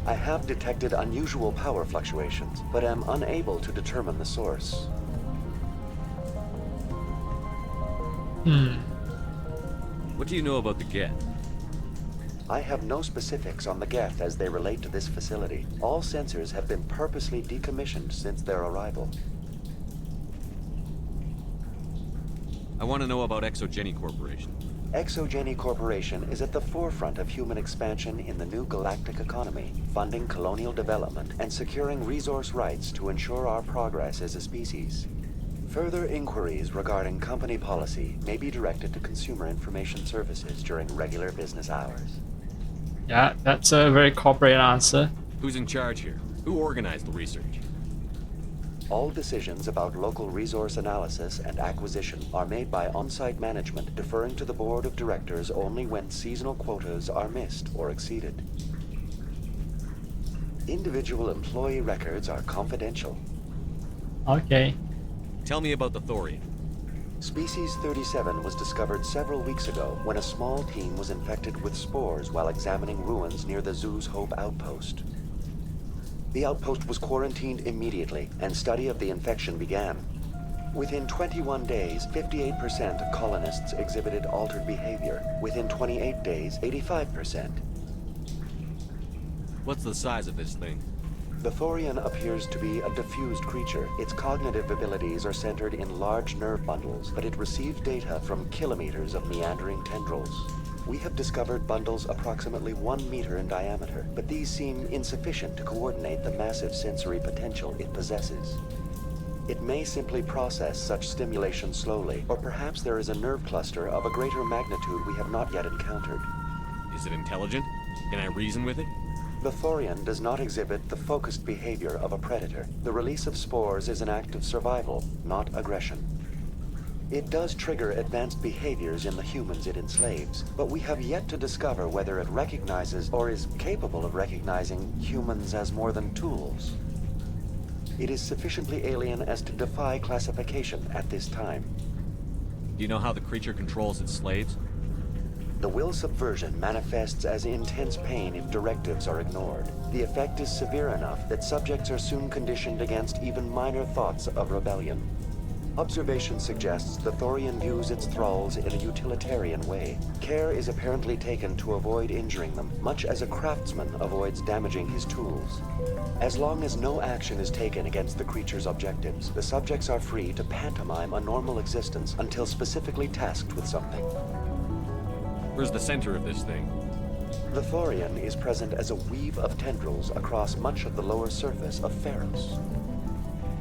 I have detected unusual power fluctuations, but am unable to determine the source. What do you know about the Geth? I have no specifics on the Geth as they relate to this facility. All sensors have been purposely decommissioned since their arrival. I want to know about Exogeny Corporation. Exogeny Corporation is at the forefront of human expansion in the new galactic economy, funding colonial development and securing resource rights to ensure our progress as a species. Further inquiries regarding company policy may be directed to Consumer Information Services during regular business hours. Yeah, that's a very corporate answer. Who's in charge here? Who organized the research? All decisions about local resource analysis and acquisition are made by on-site management, deferring to the board of directors only when seasonal quotas are missed or exceeded. Individual employee records are confidential. Okay. Tell me about the Thorian. Species 37 was discovered several weeks ago when a small team was infected with spores while examining ruins near the Zoo's Hope outpost. The outpost was quarantined immediately, and study of the infection began. Within 21 days, 58% of colonists exhibited altered behavior. Within 28 days, 85%. What's the size of this thing? The Thorian appears to be a diffused creature. Its cognitive abilities are centered in large nerve bundles, but it receives data from kilometers of meandering tendrils. We have discovered bundles approximately 1 meter in diameter, but these seem insufficient to coordinate the massive sensory potential it possesses. It may simply process such stimulation slowly, or perhaps there is a nerve cluster of a greater magnitude we have not yet encountered. Is it intelligent? Can I reason with it? The Thorian does not exhibit the focused behavior of a predator. The release of spores is an act of survival, not aggression. It does trigger advanced behaviors in the humans it enslaves, but we have yet to discover whether it recognizes or is capable of recognizing humans as more than tools. It is sufficiently alien as to defy classification at this time. Do you know how the creature controls its slaves? The will subversion manifests as intense pain if directives are ignored. The effect is severe enough that subjects are soon conditioned against even minor thoughts of rebellion. Observation suggests the Thorian views its thralls in a utilitarian way. Care is apparently taken to avoid injuring them, much as a craftsman avoids damaging his tools. As long as no action is taken against the creature's objectives, the subjects are free to pantomime a normal existence until specifically tasked with something. Where's the center of this thing? The Thorian is present as a weave of tendrils across much of the lower surface of Pharos.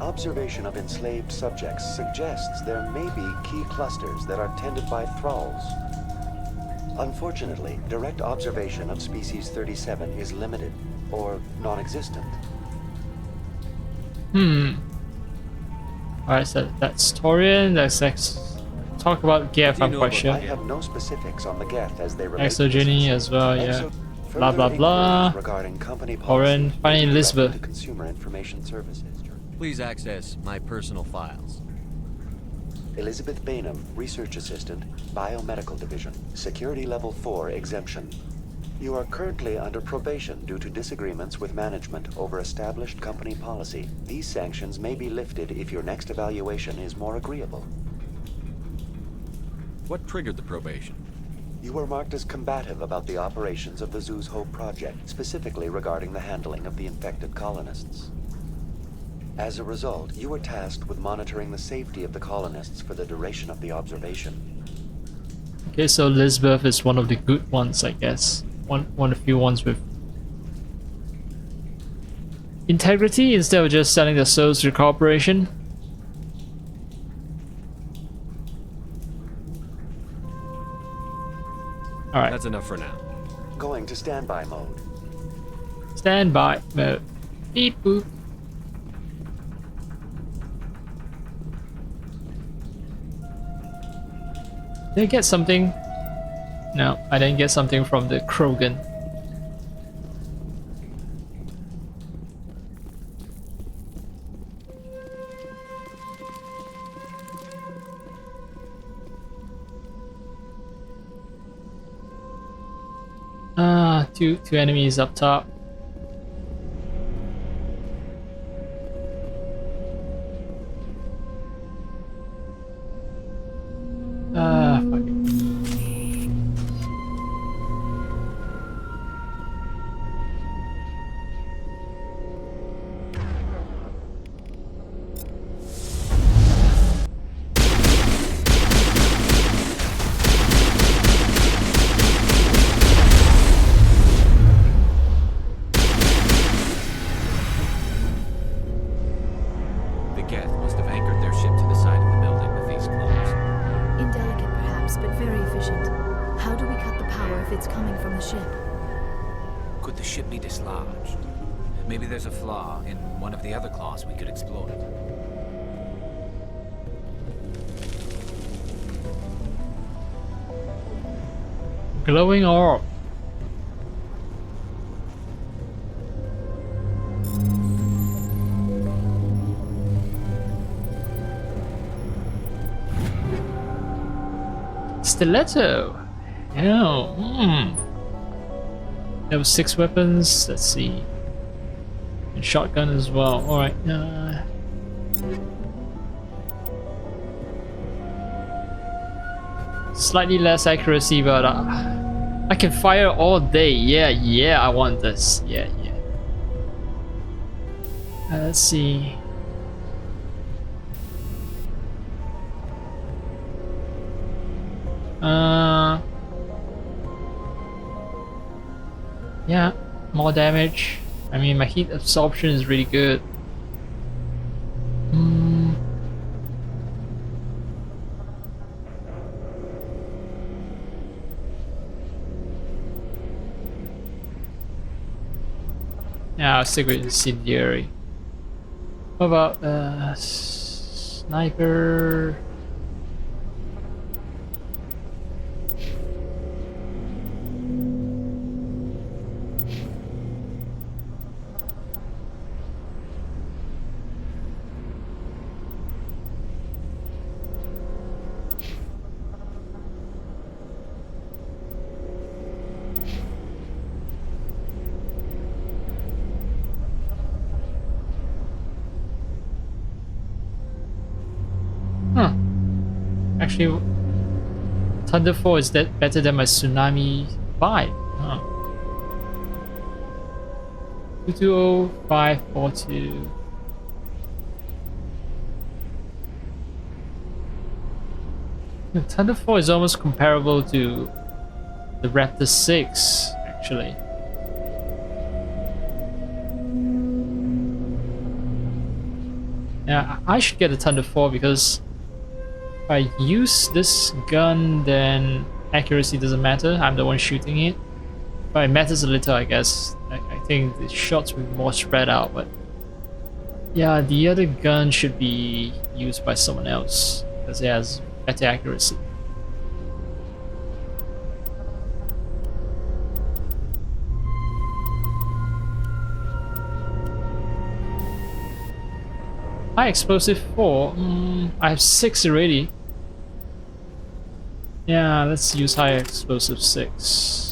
Observation of enslaved subjects suggests there may be key clusters that are tended by thralls. Unfortunately, direct observation of species 37 is limited, or non-existent. Alright, so that's Thorian, let's talk about Geth, I'm quite sure. I have no specifics on the Geth as they relate Exogeny as well, yeah. Blah blah blah. Regarding company Thorian, finding Elizabeth. To Consumer Information Services. Please access my personal files. Elizabeth Bainham, Research Assistant, Biomedical Division, Security Level 4 exemption. You are currently under probation due to disagreements with management over established company policy. These sanctions may be lifted if your next evaluation is more agreeable. What triggered the probation? You were marked as combative about the operations of the Zoo's Hope project, specifically regarding the handling of the infected colonists. As a result, you were tasked with monitoring the safety of the colonists for the duration of the observation. Okay, so Elizabeth is one of the good ones, I guess. One of the few ones with integrity instead of just selling their souls to the corporation. Alright. That's enough for now. Going to standby mode. Standby mode. Beep boop. Did I get something? No, I didn't get something from the Krogan. Two enemies up top. Geth must have anchored their ship to the side of the building with these claws. Indelicate perhaps, but very efficient. How do we cut the power if it's coming from the ship? Could the ship be dislodged? Maybe there's a flaw in one of the other claws we could exploit. Glowing orb. Stiletto. Yeah. There was 6 weapons. Let's see. And shotgun as well. All right. Slightly less accuracy, but I can fire all day. Yeah. I want this. Yeah. Let's see. Yeah, more damage. I mean, my heat absorption is really good. Yeah, I'll stick with incendiary. What about sniper? Actually, Thunder 4 is that better than my Tsunami 5. 220542. Thunder 4 is almost comparable to the Raptor 6, actually. Yeah, I should get a Thunder 4 because if I use this gun, then accuracy doesn't matter. I'm the one shooting it. But it matters a little, I guess. I think the shots will be more spread out, but yeah, the other gun should be used by someone else because it has better accuracy. High explosive 4. I have 6 already. Yeah, let's use high explosive 6.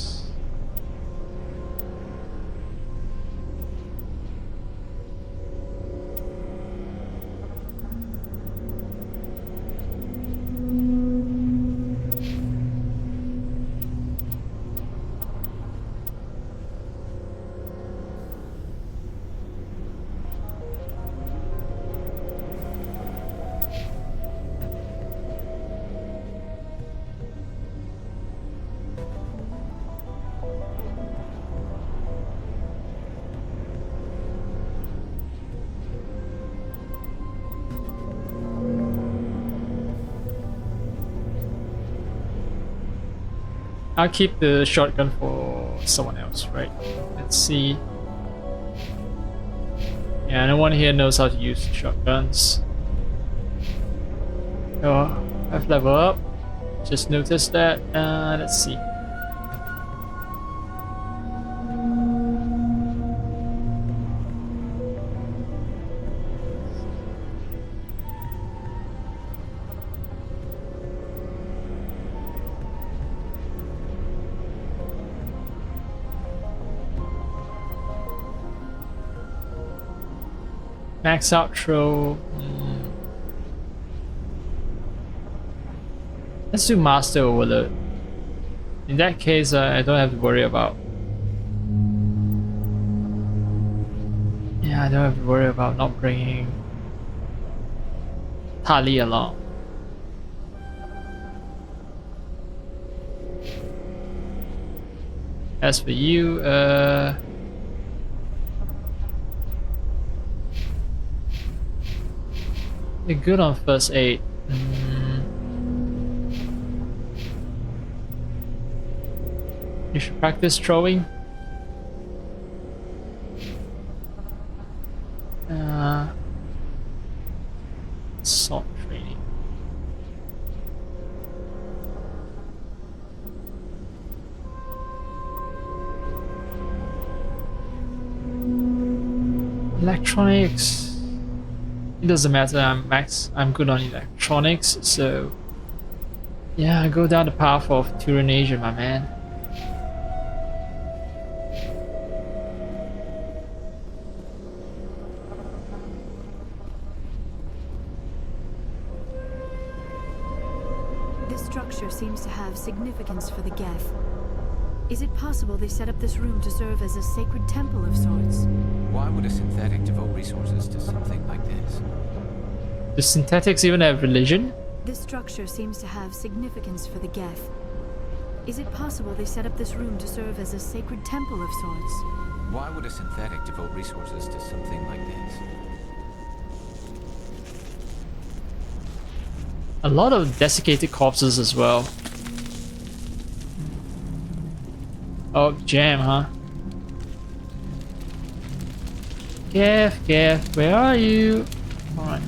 I'll keep the shotgun for someone else, right? Let's see. Yeah, no one here knows how to use shotguns. Oh, I've leveled up. Just noticed that. Let's see. Max outro. Let's do Master Overload. In that case, I don't have to worry about. Yeah, I don't have to worry about not bringing Tali along. As for you, They're good on first aid. You should practice throwing. Assault training. Electronics. It doesn't matter. I'm good on electronics, so yeah, go down the path of Turinasia, my man. This structure seems to have significance for the Geth. Is it possible they set up this room to serve as a sacred temple of sorts? Why would a synthetic devote resources to something like this? Do synthetics even have religion? This structure seems to have significance for the Geth. Is it possible they set up this room to serve as a sacred temple of sorts? Why would a synthetic devote resources to something like this? A lot of desiccated corpses as well. Oh, jam, huh? Geth, where are you? Alright.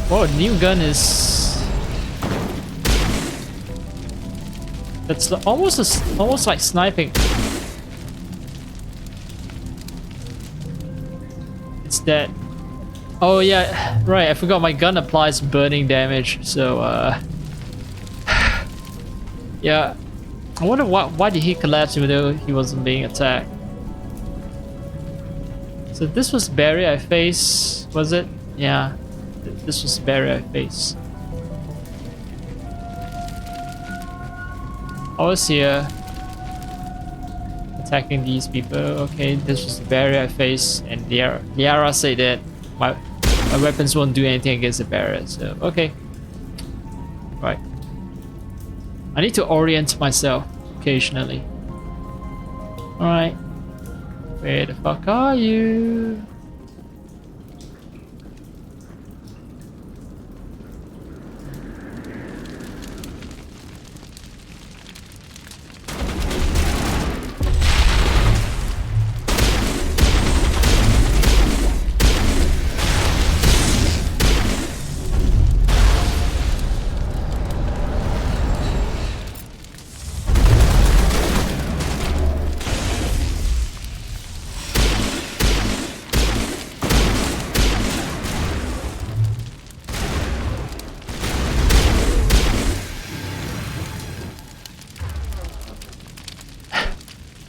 Whoa, new gun is... That's almost like sniping. It's dead. Oh yeah, right, I forgot my gun applies burning damage, so yeah. I wonder why did he collapse even though he wasn't being attacked. So this was barrier I face, was it? Yeah. This was the barrier I face. I was here attacking these people. Okay, this was the barrier I face, and Liara said that my weapons won't do anything against the barrier. So okay, right. I need to orient myself occasionally. All right, where the fuck are you?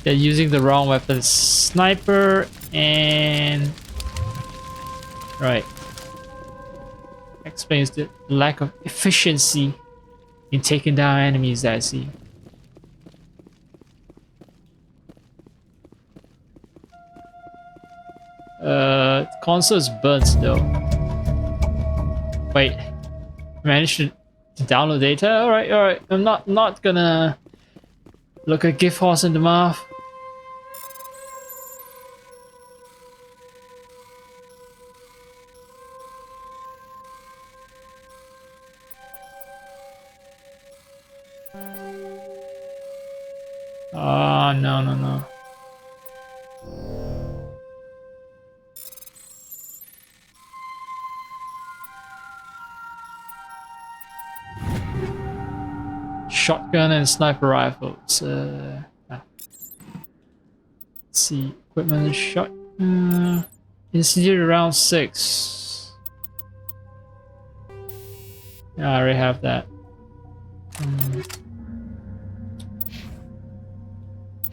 They're using the wrong weapon. Sniper and... Right. Explains the lack of efficiency in taking down enemies that I see. Console is burnt though. Wait. Managed to download data? Alright. I'm not gonna look a gift horse in the mouth. Oh, no. Shotgun and sniper rifles. Let's see. Equipment and shot. Instituted round 6. Yeah, I already have that.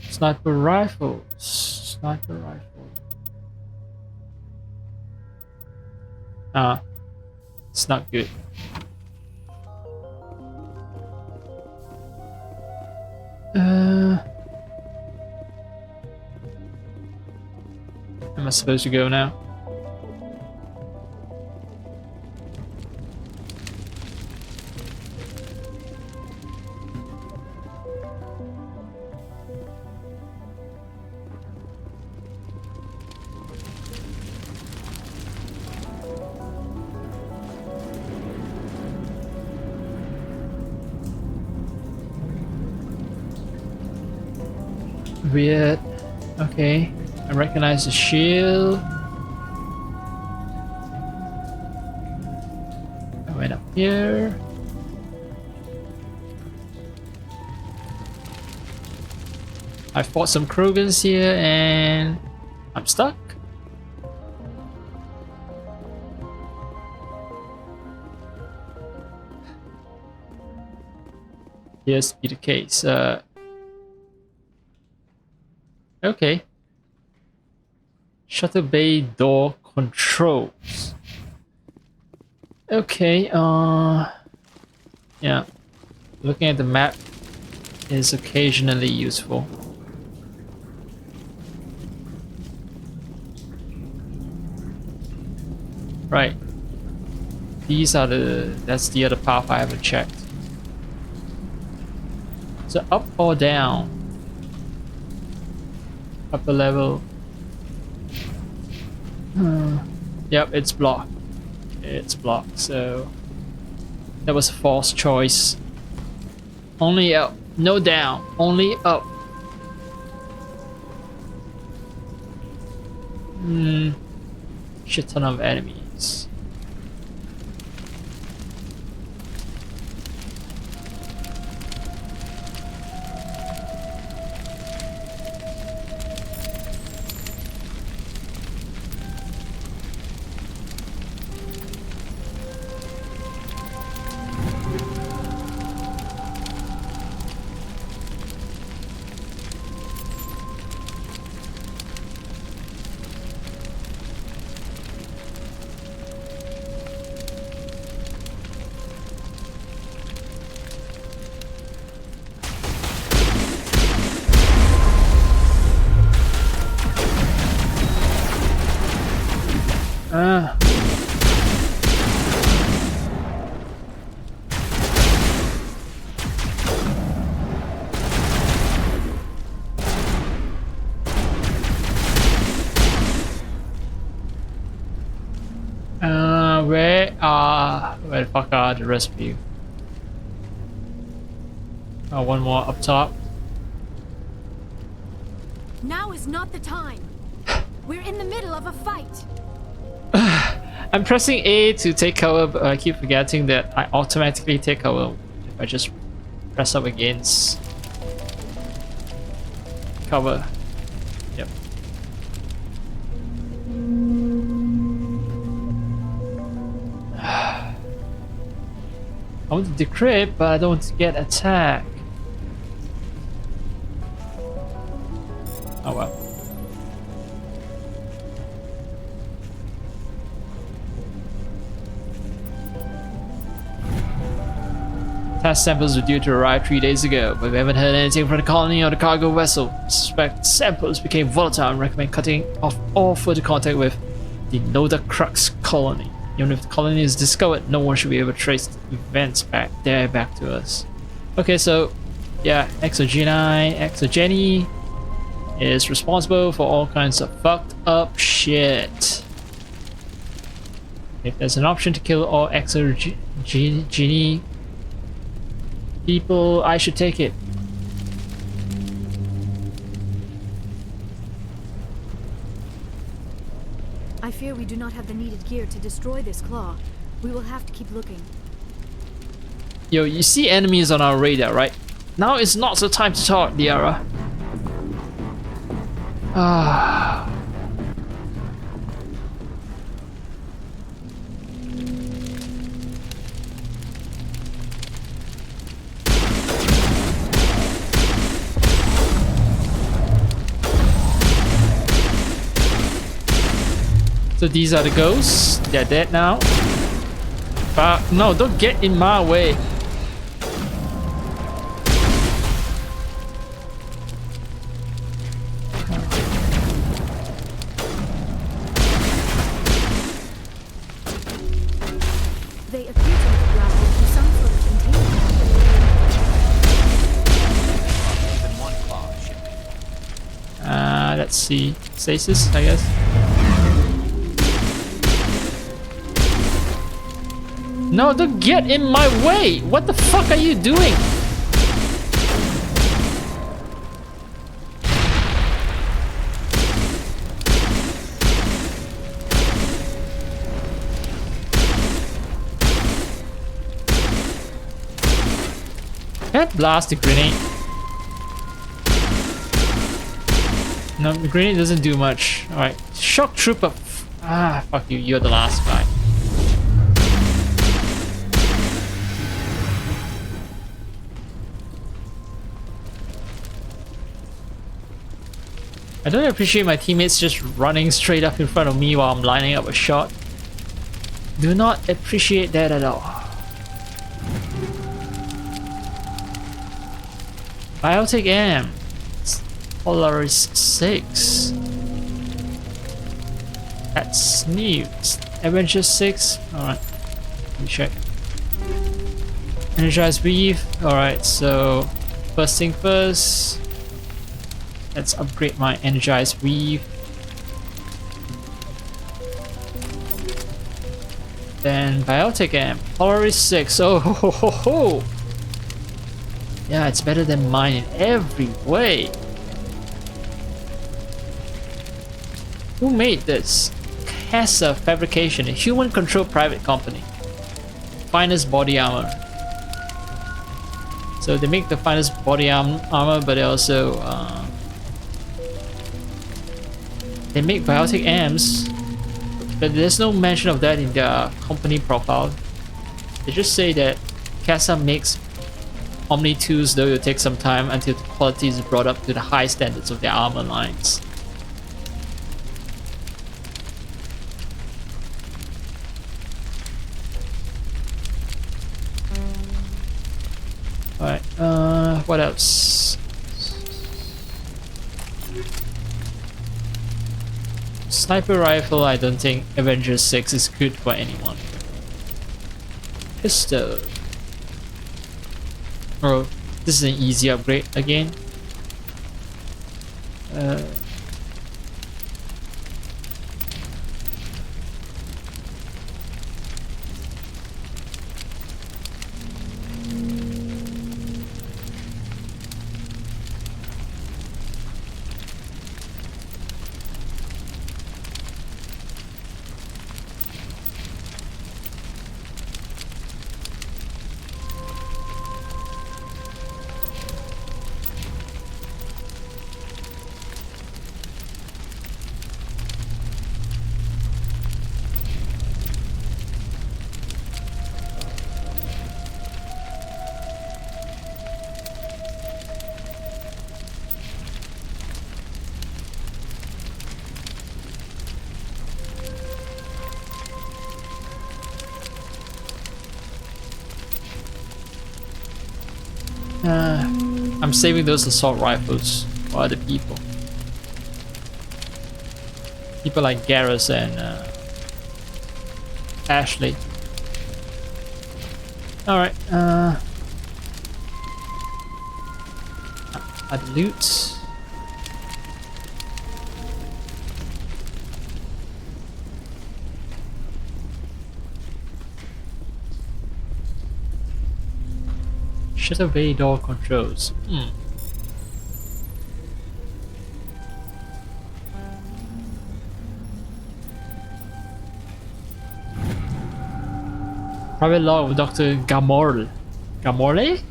Sniper rifles. Ah, it's not good. Am I supposed to go now? weird. Okay, I recognize the shield. I went up here. I fought some Krogans here and I'm stuck. Appears to be the case. Okay. Shuttle bay door controls. Okay, yeah. Looking at the map is occasionally useful. Right. These are that's the other path I haven't checked. So up or down? Upper level. Yep, it's blocked. It's blocked, so that was a false choice. Only up, no down, only up. Shit ton of enemies. Where the fuck are the rest of you? Oh, one more up top. Now is not the time. We're in the middle of a fight. I'm pressing A to take cover, but I keep forgetting that I automatically take cover if I just press up against cover. Yep. I want to decrypt, but I don't want to get attacked. Oh well. Test samples were due to arrive 3 days ago, but we haven't heard anything from the colony or the cargo vessel. Suspect samples became volatile and recommend cutting off all further contact with the Noda Crux colony. Even if the colony is discovered, no one should be able to trace the events back to us. Okay, so yeah, Exogeny is responsible for all kinds of fucked up shit. If there's an option to kill all Exogeny people, I should take it. I fear we do not have the needed gear to destroy this claw. We will have to keep looking. Yo, you see enemies on our radar, right? Now is not the time to talk, Liara. Ah. So these are the ghosts. They're dead now. But no, don't get in my way. They appear to have grappled to some sort of container. Even one claw should be. Let's see. Stasis, I guess. No, don't get in my way! What the fuck are you doing? Can I blast the grenade? No, the grenade doesn't do much. Alright. Shock trooper. Ah, fuck you. You're the last guy. I don't appreciate my teammates just running straight up in front of me while I'm lining up a shot. Do not appreciate that at all. Biotic M. Polaris 6. That's new. Avengers 6. Alright. Let me check. Energized Weave. Alright, so first thing first. Let's upgrade my Energized Weave. Then Biotic M. Polaris 6. Oh ho ho ho ho! Yeah, it's better than mine in every way. Who made this? CASA Fabrication, a human-controlled private company. Finest body armor. So they make the finest body armor, but they also they make biotic M's, but there's no mention of that in their company profile. They just say that CASA makes Omni 2s, though it will take some time until the quality is brought up to the high standards of their armor lines. Alright, what else? Sniper rifle, I don't think Avengers 6 is good for anyone. Pistol. Oh, this is an easy upgrade again. I'm saving those assault rifles for other people. People like Garrus and Ashley. Alright, I'd loot. Shutter bay door controls. Private log of Dr. Gamorle. Gamorle?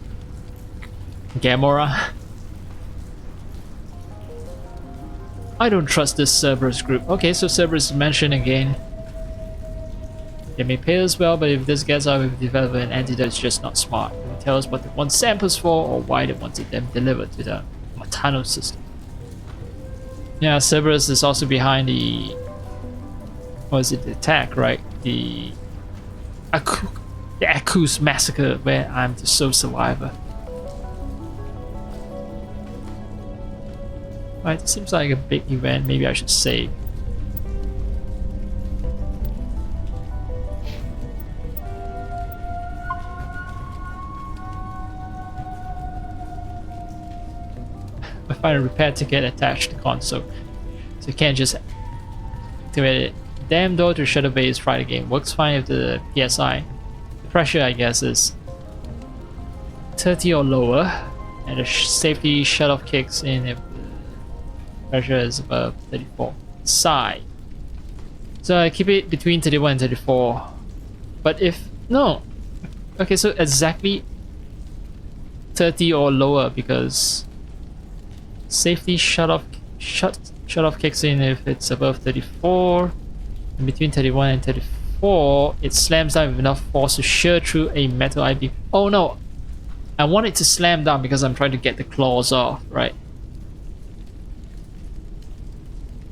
Gamora? I don't trust this Cerberus group. Okay, so Cerberus is mentioned again. They may pay us well, but if this gets out, we've developed an antidote, it's just not smart. They will tell us what they want samples for or why they wanted them delivered to the Matano system. Yeah, Cerberus is also behind the... what is it? The attack, right? The Akkus massacre, where I'm the sole survivor. Right, it seems like a big event. Maybe I should save. I find a repair ticket attached to the console, so you can't just activate it. Damn door to Shadow Bay is fried again. Works fine with the PSI. The pressure, I guess, is 30 or lower, and the safety shutoff kicks in if the pressure is above 34. Psi. So I keep it between 31 and 34. But if no, okay, so exactly 30 or lower, because safety shut off kicks in if it's above 34. And between 31 and 34, it slams down with enough force to shear through a metal I-beam. Oh no, I want it to slam down because I'm trying to get the claws off, right?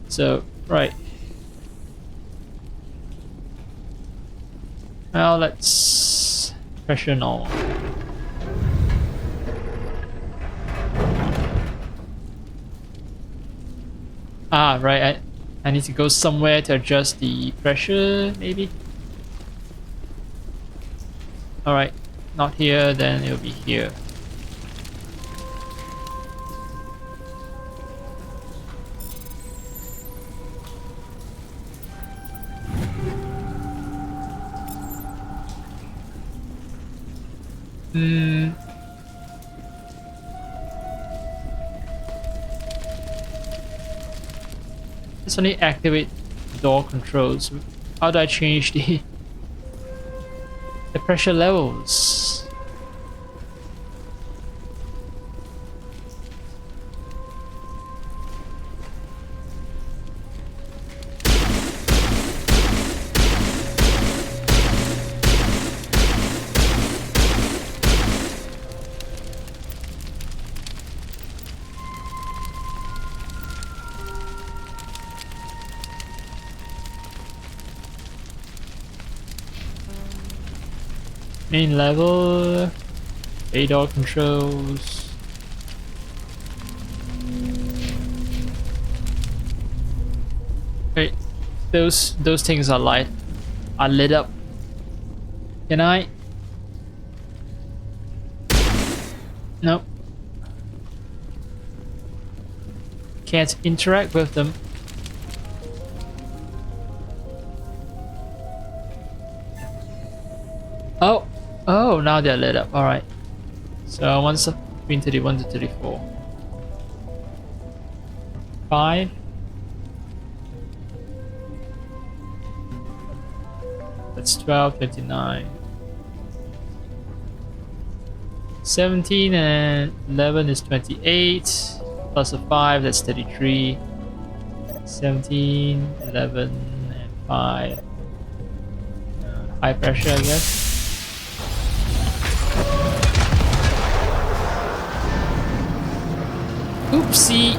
So, right. Now let's pressure normal. Ah, right. I need to go somewhere to adjust the pressure, maybe? Alright, not here, then it'll be here. Let's only activate door controls. How do I change the pressure levels? Main level, radar controls. Wait, those things are lit up. Can I? Nope. Can't interact with them. Oh, now they're lit up. Alright. So one's between 31 to 34. 5. That's 12, 29. 17 and 11 is 28. Plus a 5, that's 33. 17, 11, and 5. High pressure, I guess. Oopsie!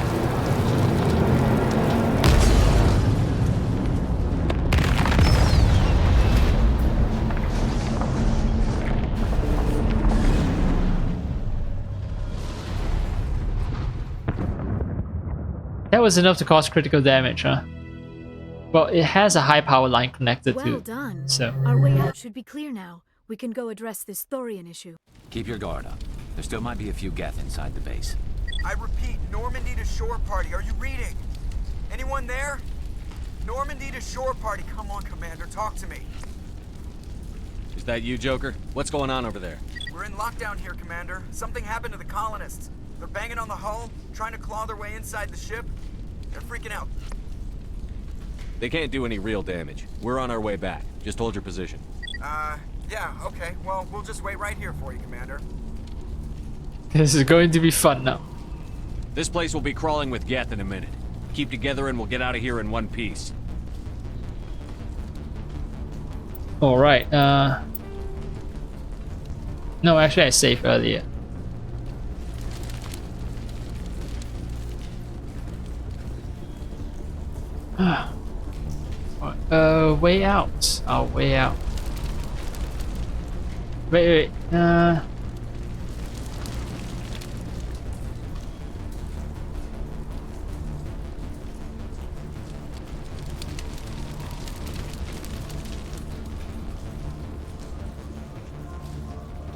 That was enough to cause critical damage, huh? Well, it has a high power line connected to Well it, done. so... Our way out should be clear now. We can go address this thorium issue. Keep your guard up. There still might be a few Geth inside the base. I repeat, Normandy to shore party. Are you reading? Anyone there? Normandy to shore party. Come on, Commander. Talk to me. Is that you, Joker? What's going on over there? We're in lockdown here, Commander. Something happened to the colonists. They're banging on the hull, trying to claw their way inside the ship. They're freaking out. They can't do any real damage. We're on our way back. Just hold your position. Yeah, okay. Well, we'll just wait right here for you, Commander. This is going to be fun now. This place will be crawling with Geth in a minute. Keep together and we'll get out of here in one piece. Alright, no, actually I saved earlier. Way out. Oh, way out. Wait.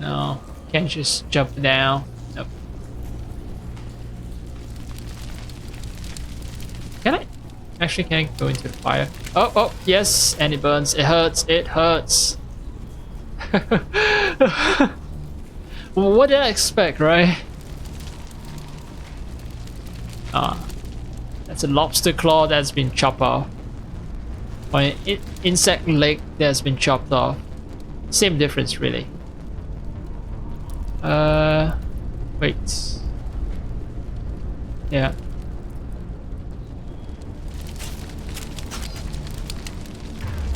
No, can't just jump down. Nope. Can I? Actually, can I go into the fire? Oh, yes, and it burns. It hurts. It hurts. Well, what did I expect, right? That's a lobster claw that's been chopped off. Or an insect leg that's been chopped off. Same difference, really. Wait. Yeah.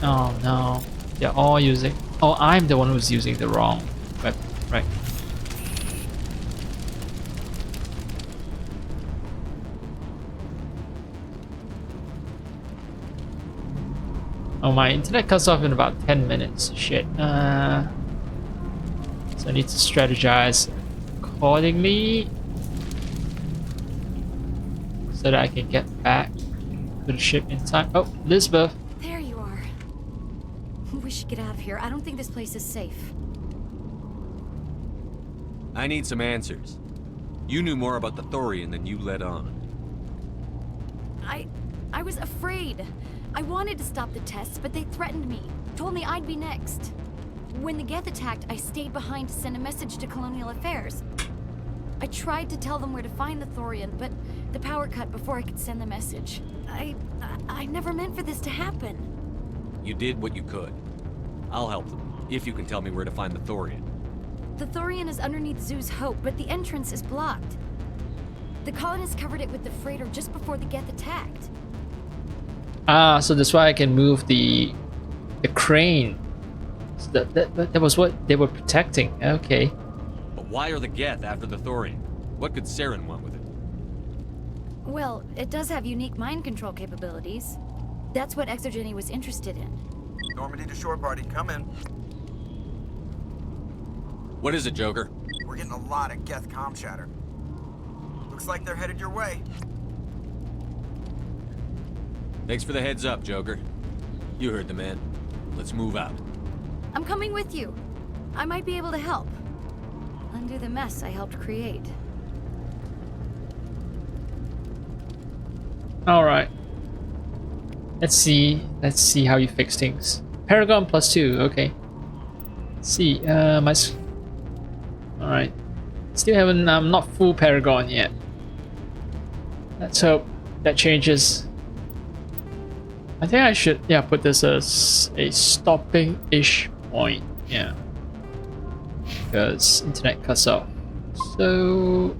Oh no. They're all using... Oh, I'm the one who's using the wrong weapon, right? Oh, my internet cuts off in about 10 minutes. Shit. So I need to strategize accordingly so that I can get back to the ship in time. Oh, Elizabeth. There you are. We should get out of here. I don't think this place is safe. I need some answers. You knew more about the Thorian than you let on. I was afraid. I wanted to stop the tests, but they threatened me. Told me I'd be next. When the Geth attacked, I stayed behind to send a message to Colonial Affairs. I tried to tell them where to find the Thorian, but the power cut before I could send the message. I never meant for this to happen. You did what you could. I'll help them, if you can tell me where to find the Thorian. The Thorian is underneath Zoo's Hope, but the entrance is blocked. The colonists covered it with the freighter just before the Geth attacked. Ah, so that's why I can move the crane. So that was what they were protecting. Okay. But why are the Geth after the Thorian? What could Saren want with it? Well, it does have unique mind control capabilities. That's what Exogeny was interested in. Normandy to shore party, come in. What is it, Joker? We're getting a lot of Geth comm chatter. Looks like they're headed your way. Thanks for the heads up, Joker. You heard the man. Let's move out. I'm coming with you. I might be able to help. Undo the mess I helped create. Alright. Let's see how you fix things. Paragon +2, okay. Let's see, alright. Still haven't, I'm not full Paragon yet. Let's hope that changes. I think I should, yeah, put this as a stopping-ish point, yeah. Because internet cuts off. So...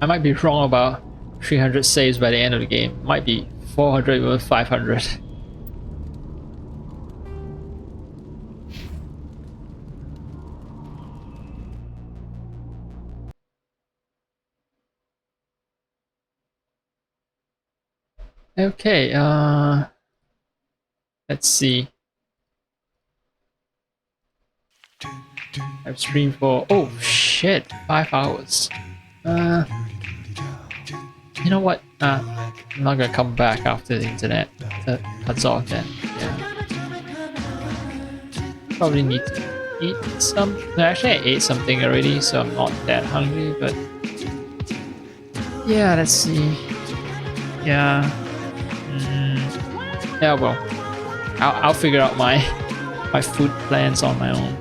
I might be wrong about 300 saves by the end of the game. Might be 400 or 500. Okay, let's see. I've streamed for, oh shit, 5 hours. You know what? I'm not gonna come back after the internet cuts off then. Yeah. Probably need to eat some. No, actually, I ate something already, so I'm not that hungry. But yeah, let's see. Yeah. Yeah, well, I'll figure out my food plans on my own.